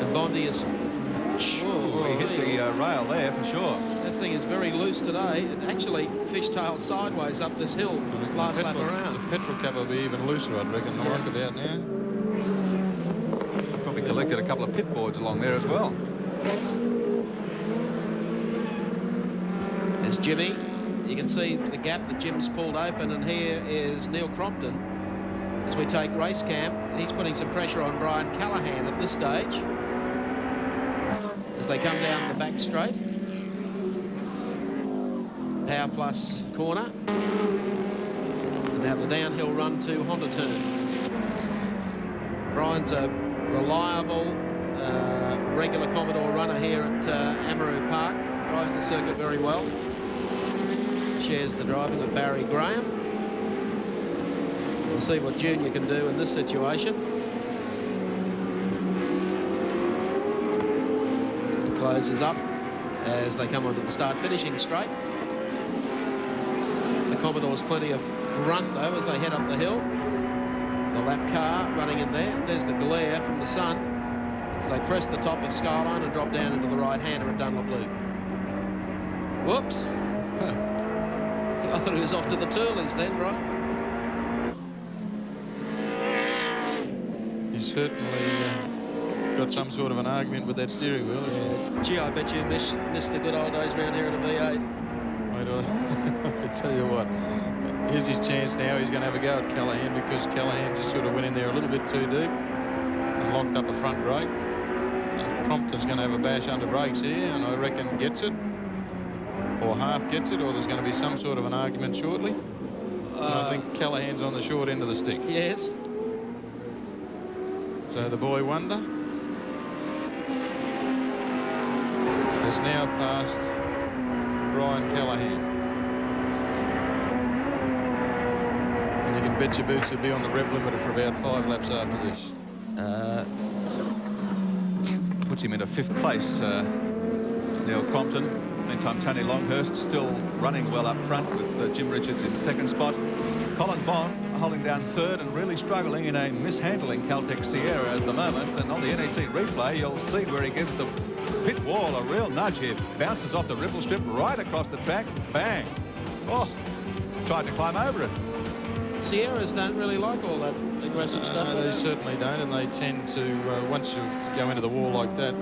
And Bondi is... Whoa, he hit the rail there for sure. That thing is very loose today. It actually fishtailed sideways up this hill last lap around. The petrol cap will be even looser, I'd reckon. I like it out now. Probably collected a couple of pit boards along there as well. There's Jimmy. You can see the gap that Jim's pulled open, and here is Neil Crompton. As we take race cam, he's putting some pressure on Brian Callahan at this stage as they come down the back straight. Power Plus corner. And now the downhill run to Honda turn. Brian's a reliable, regular Commodore runner here at Amaroo Park. Drives the circuit very well. Shares the driving with Barry Graham. We'll see what Junior can do in this situation. It closes up as they come onto the start-finishing straight. The Commodore's plenty of grunt, though, as they head up the hill. The lap car running in there. There's the glare from the sun as they crest the top of Skyline and drop down into the right-hander at Dunlop Loop. Whoops. I thought he was off to the Turleys then, right? He's certainly got some sort of an argument with that steering wheel, isn't he? Gee, I bet you missed the good old days around here at a V8. I tell you what, here's his chance now. He's going to have a go at Callahan, because Callahan just sort of went in there a little bit too deep and locked up the front brake. Crompton's going to have a bash under brakes here, and I reckon gets it, or half gets it, or there's going to be some sort of an argument shortly. And I think Callahan's on the short end of the stick. Yes. So the boy wonder has now passed Brian Callahan. And you can bet your boots he'll be on the rev limiter for about 5 laps after this. Puts him into 5th place, Neil Crompton. Meantime, Tony Longhurst still running well up front with Jim Richards in 2nd spot. Colin Bond holding down third and really struggling in a mishandling Caltech Sierra at the moment. And on the NEC replay, you'll see where he gives the pit wall a real nudge here. Bounces off the ripple strip right across the track. Bang. Oh, tried to climb over it. Sierras don't really like all that aggressive stuff. They certainly don't, and they tend to, once you go into the wall like that,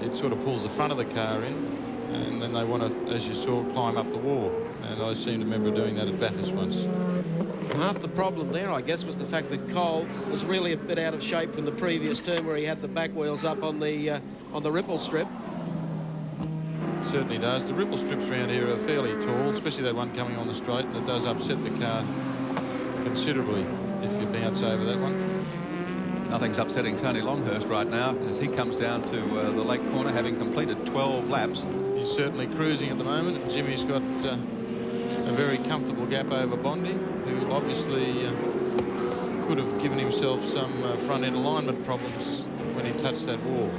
it sort of pulls the front of the car in, and then they want to, as you saw, climb up the wall. And I seem to remember doing that at Bathurst once. Half the problem there, I guess, was the fact that Cole was really a bit out of shape from the previous turn where he had the back wheels up on the ripple strip. Certainly does. The ripple strips around here are fairly tall, especially that one coming on the straight, and it does upset the car considerably if you bounce over that one. Nothing's upsetting Tony Longhurst right now as he comes down to the lake corner, having completed 12 laps. He's certainly cruising at the moment, and Jimmy's got a very comfortable gap over Bondi, who obviously could have given himself some front-end alignment problems when he touched that wall.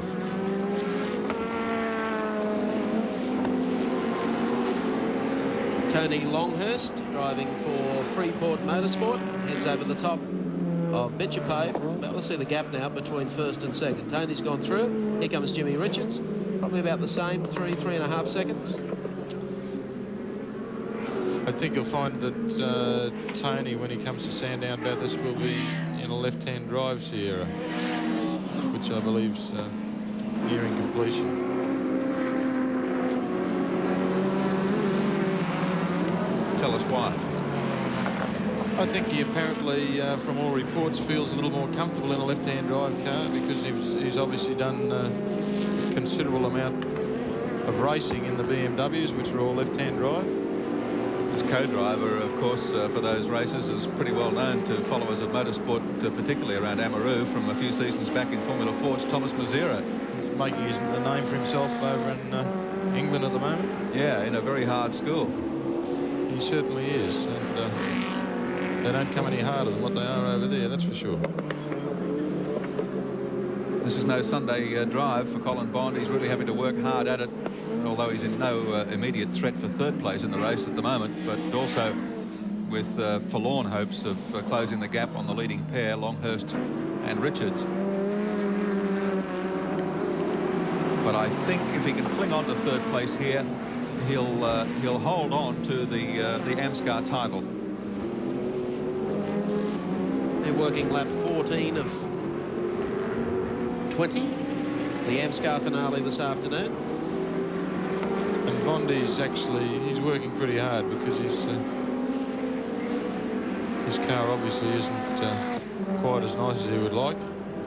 Tony Longhurst driving for Freeport Motorsport, heads over the top of Bitchapay. Well, let's see the gap now between first and second. Tony's gone through. Here comes Jimmy Richards. Probably about the same, 3.5 seconds. I think you'll find that Tony, when he comes to Sandown Bathurst, will be in a left-hand drive Sierra, which I believe is nearing completion. Tell us why. I think he apparently, from all reports, feels a little more comfortable in a left-hand drive car because he's obviously done a considerable amount of racing in the BMWs, which are all left-hand drive. His co-driver, of course, for those races is pretty well known to followers of motorsport, particularly around Amaroo from a few seasons back in Formula Ford's Thomas Mazzero. He's making a name for himself over in England at the moment. Yeah, in a very hard school. He certainly is, and they don't come any harder than what they are over there, that's for sure. This is no Sunday drive for Colin Bond. He's really having to work hard at it, although he's in no immediate threat for third place in the race at the moment, but also with forlorn hopes of closing the gap on the leading pair, Longhurst and Richards. But I think if he can cling on to third place here, he'll hold on to the AMSCAR title. They're working lap 14 of 20, the AMSCAR finale this afternoon. And Bondi's he's working pretty hard because his car obviously isn't quite as nice as he would like.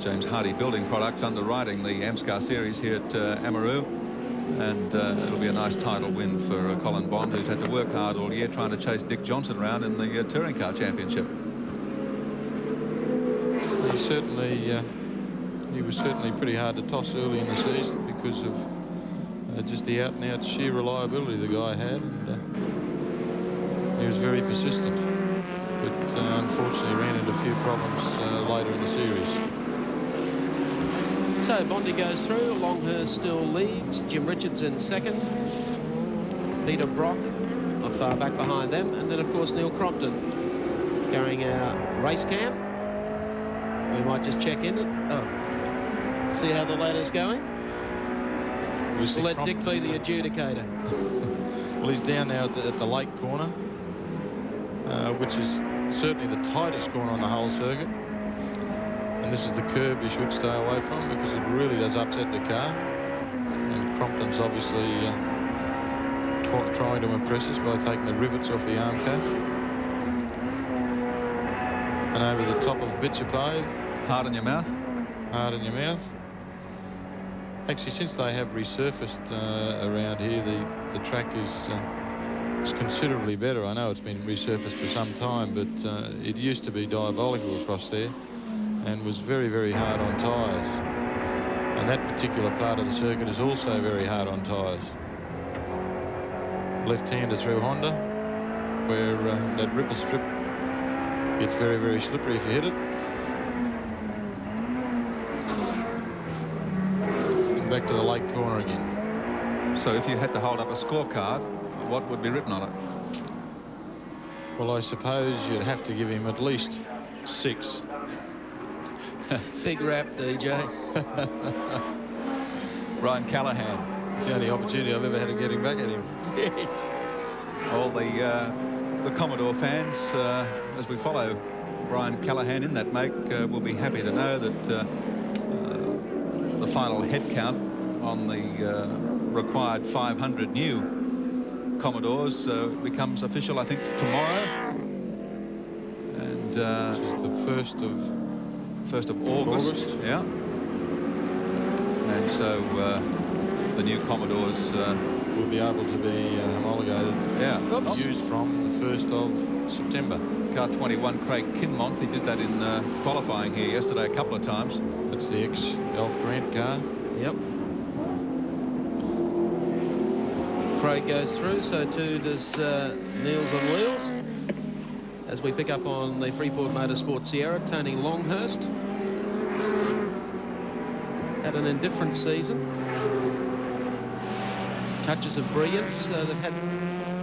James Hardie Building Products underwriting the AMSCAR series here at Amaroo. And it'll be a nice title win for Colin Bond, who's had to work hard all year trying to chase Dick Johnson around in the Touring Car Championship. He was certainly pretty hard to toss early in the season because of just the out-and-out sheer reliability the guy had, and he was very persistent, but unfortunately ran into a few problems later in the series. So Bondi goes through, Longhurst still leads, Jim Richards in second, Peter Brock not far back behind them, and then of course Neil Crompton carrying our race cam. We might just check in it. See how the ladder's going. We'll let Dick be the adjudicator. Well, he's down now at the lake corner, which is certainly the tightest corner on the whole circuit. And this is the curb you should stay away from because it really does upset the car. And Crompton's obviously trying to impress us by taking the rivets off the arm cap. And over the top of Bitchapay. Hard in your mouth? Hard in your mouth. Actually, since they have resurfaced around here, the track is considerably better. I know it's been resurfaced for some time, but it used to be diabolical across there and was very, very hard on tyres. And that particular part of the circuit is also very hard on tyres. Left-hander through Honda, where that ripple strip gets very, very slippery if you hit it. And back to the lake corner again. So if you had to hold up a scorecard, what would be written on it? Well, I suppose you'd have to give him at least 6. Big rap, DJ. Brian Callahan. It's the only opportunity I've ever had of getting back at him. Yes. All the Commodore fans, as we follow Brian Callahan in that make, will be happy to know that the final head count on the required 500 new Commodores becomes official, I think, tomorrow. And which is the 1st of August. Yeah. And so the new Commodores will be able to be homologated. Yeah. Used from the 1st of September. Car 21, Craig Kinmont, he did that in qualifying here yesterday a couple of times. That's the ex-Alf Grant car. Yep. Craig goes through, so too does Niels on Wheels. As we pick up on the Freeport Motorsport Sierra, Tony Longhurst had an indifferent season. Touches of brilliance. They've had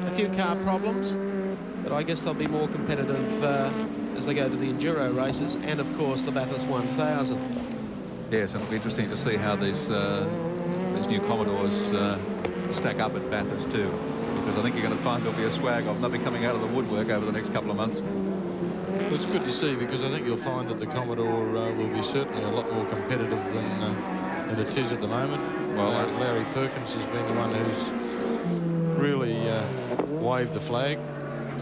a few car problems, but I guess they'll be more competitive as they go to the enduro races, and of course the Bathurst 1000. Yes, and it'll be interesting to see how these new Commodores stack up at Bathurst too, because I think you're going to find there'll be a swag of them. They'll be coming out of the woodwork over the next couple of months. Well, it's good to see, because I think you'll find that the Commodore will be certainly a lot more competitive than it is at the moment. Well, Larry Perkins has been the one who's really waved the flag.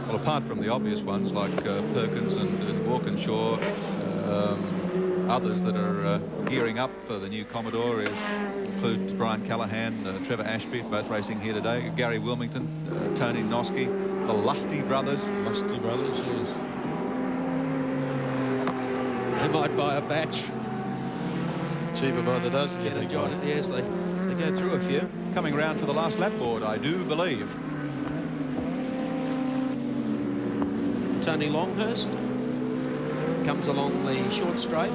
Well, apart from the obvious ones like Perkins and Walkinshaw, others that are gearing up for the new Commodore include Brian Callahan, Trevor Ashby, both racing here today, Gary Wilmington, Tony Noski, the Lusty brothers. Lusty brothers, yes. They might buy a batch. Cheaper by the dozen, you think? Yes, they go through a few. Coming round for the last lap board, I do believe. Tony Longhurst comes along the short straight.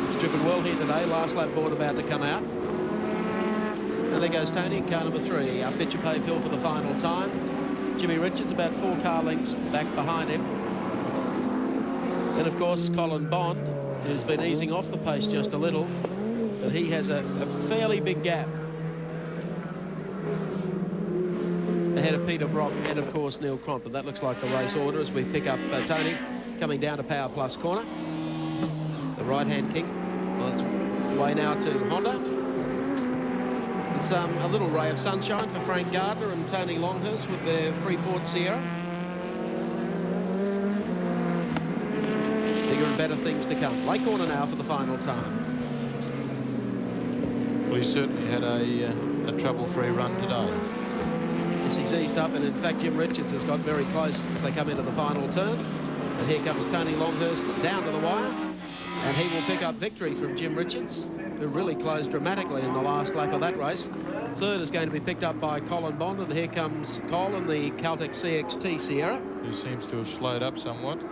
He's driven well here today. Last lap board about to come out. And there goes Tony in car number 3. Up Pitcher Pave Hill for the final time. Jimmy Richards about 4 car lengths back behind him. And of course Colin Bond, who's been easing off the pace just a little, but he has a fairly big gap ahead of Peter Brock and of course Neil Crompton. That looks like the race order as we pick up Tony coming down to Power Plus corner. The right-hand king on its way now to Honda. It's a little ray of sunshine for Frank Gardner and Tony Longhurst with their Freeport Sierra. Bigger and better things to come. Lake corner now for the final time. Well, he certainly had a trouble-free run today. Yes, he's eased up, and in fact Jim Richards has got very close as they come into the final turn. And here comes Tony Longhurst down to the wire, and he will pick up victory from Jim Richards, who really closed dramatically in the last lap of that race. Third is going to be picked up by Colin Bond, and here comes Cole in the Caltech CXT Sierra. He seems to have slowed up somewhat.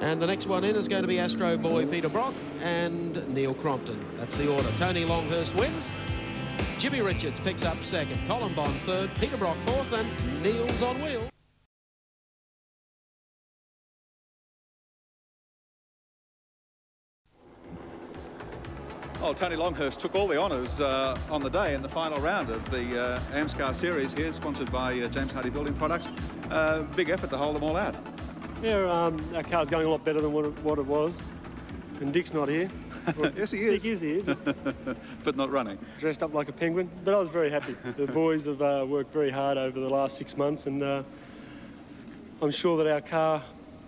And the next one in is going to be Astro Boy Peter Brock and Neil Crompton. That's the order. Tony Longhurst wins. Jimmy Richards picks up second. Colin Bond third. Peter Brock fourth, and Neil's on wheel. Oh, Tony Longhurst took all the honours on the day in the final round of the AMSCAR series here, sponsored by James Hardie Building Products. Big effort to hold them all out. Yeah, our car's going a lot better than what it was. And Dick's not here. Well, yes, he is. Dick is here. But not running. Dressed up like a penguin. But I was very happy. The boys have worked very hard over the last 6 months, and I'm sure that our car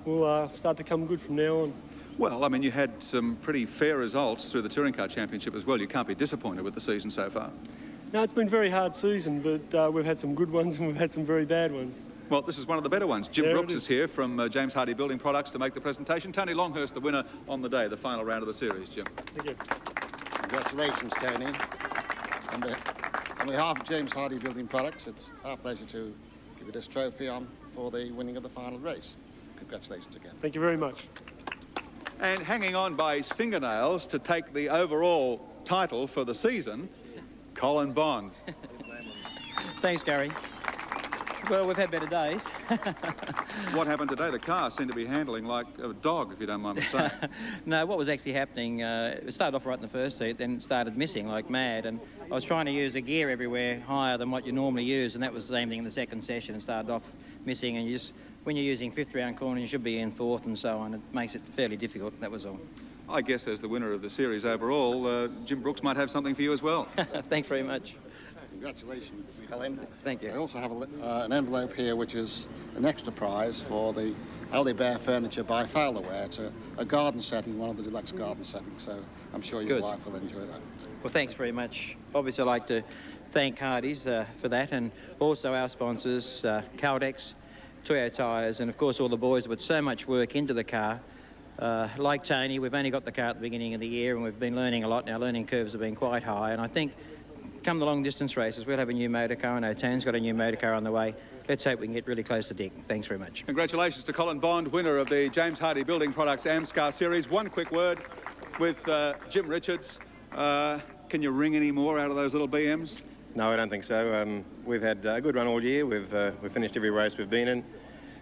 will start to come good from now on. Well, I mean, you had some pretty fair results through the Touring Car Championship as well. You can't be disappointed with the season so far. No, it's been a very hard season, but we've had some good ones and we've had some very bad ones. Well, this is one of the better ones. Jim Brooks is here from James Hardie Building Products to make the presentation. Tony Longhurst, the winner on the day, the final round of the series, Jim. Thank you. Congratulations, Tony. On behalf of James Hardie Building Products, it's our pleasure to give you this trophy on for the winning of the final race. Congratulations again. Thank you very much. And hanging on by his fingernails to take the overall title for the season, Colin Bond. Thanks, Gary. Well, we've had better days. What happened today? The car seemed to be handling like a dog, if you don't mind me saying. No, what was actually happening, it started off right in the first seat, then it started missing like mad, and I was trying to use a gear everywhere higher than what you normally use, and that was the same thing in the second session. It started off missing, and you just, when you're using fifth round corner, you should be in fourth and so on. It makes it fairly difficult, that was all. I guess as the winner of the series overall, Jim Brooks might have something for you as well. Thanks very much. Congratulations, Helen. Thank you. I also have an envelope here which is an extra prize for the Aldi Bear Furniture by Fowlerware. It's a garden setting, one of the deluxe garden settings, so I'm sure your wife will enjoy that. Well, thanks very much. Obviously, I'd like to thank Hardie's for that, and also our sponsors, Caldex, Toyo Tyres, and of course all the boys that put so much work into the car. Like Tony, we've only got the car at the beginning of the year, and we've been learning a lot, and our learning curves have been quite high, and I think come the long distance races, we'll have a new motor car, and O'Toon's got a new motor car on the way. Let's hope we can get really close to Dick. Thanks very much. Congratulations to Colin Bond, winner of the James Hardie Building Products AMSCAR Series. One quick word with Jim Richards. Can you wring any more out of those little BMs? No, I don't think so. We've had a good run all year. We've finished every race we've been in.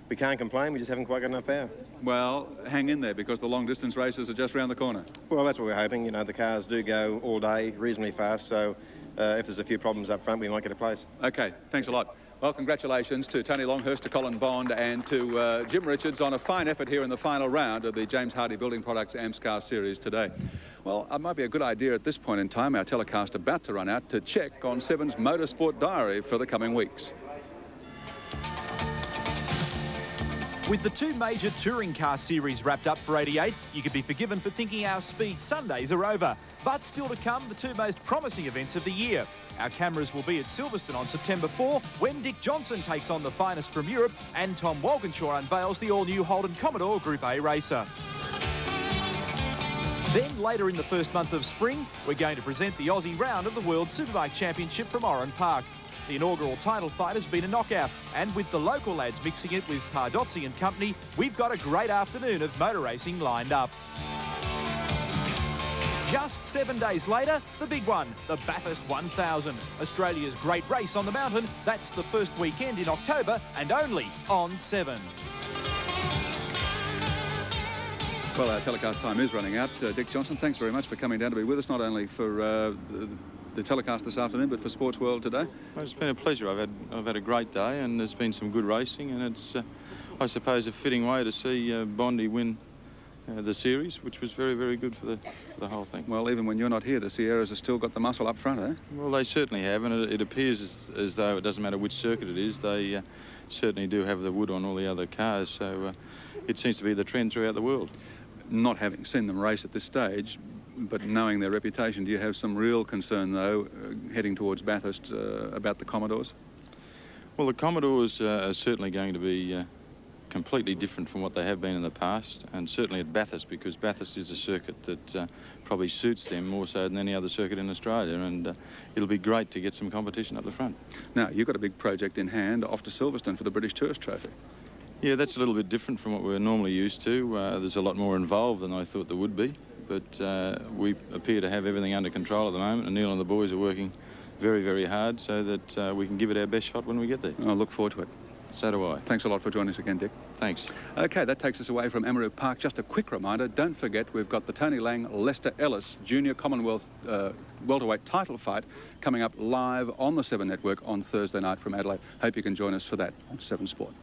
We can't complain, we just haven't quite got enough power. Well, hang in there, because the long distance races are just round the corner. Well, that's what we're hoping. You know, the cars do go all day, reasonably fast, so if there's a few problems up front, we might get a place. OK, thanks a lot. Well, congratulations to Tony Longhurst, to Colin Bond and to Jim Richards on a fine effort here in the final round of the James Hardie Building Products AMSCAR Series today. Well, it might be a good idea at this point in time, our telecast about to run out, to check on Seven's Motorsport diary for the coming weeks. With the two major touring car series wrapped up for 88, you could be forgiven for thinking our Speed Sundays are over. But still to come, the two most promising events of the year. Our cameras will be at Silverstone on September 4, when Dick Johnson takes on the finest from Europe, and Tom Walkinshaw unveils the all-new Holden Commodore Group A racer. Then, later in the first month of spring, we're going to present the Aussie round of the World Superbike Championship from Oran Park. The inaugural title fight has been a knockout, and with the local lads mixing it with Tardozzi and company, we've got a great afternoon of motor racing lined up. Just 7 days later, the big one, the Bathurst 1000. Australia's great race on the mountain. That's the first weekend in October, and only on 7. Well, our telecast time is running out. Dick Johnson, thanks very much for coming down to be with us, not only for the telecast this afternoon, but for Sports World today. Well, it's been a pleasure. I've had a great day, and there's been some good racing, and it's, I suppose, a fitting way to see Bondi win the series, which was very, very good for the whole thing. Well, even when you're not here, the Sierras have still got the muscle up front, eh? Well, they certainly have, and it appears as though it doesn't matter which circuit it is, they certainly do have the wood on all the other cars, so it seems to be the trend throughout the world. Not having seen them race at this stage, but knowing their reputation, do you have some real concern, though, heading towards Bathurst about the Commodores? Well, the Commodores are certainly going to be completely different from what they have been in the past, and certainly at Bathurst, because Bathurst is a circuit that probably suits them more so than any other circuit in Australia, and it'll be great to get some competition up the front. Now, you've got a big project in hand off to Silverstone for the British Tourist Trophy. Yeah, that's a little bit different from what we're normally used to. There's a lot more involved than I thought there would be, but we appear to have everything under control at the moment, and Neil and the boys are working very, very hard so that we can give it our best shot when we get there. I look forward to it. So do I. Thanks a lot for joining us again, Dick. Thanks. OK, that takes us away from Amaroo Park. Just a quick reminder, don't forget we've got the Tony Lang Lester Ellis Junior Commonwealth welterweight title fight coming up live on the 7 Network on Thursday night from Adelaide. Hope you can join us for that on 7 Sport.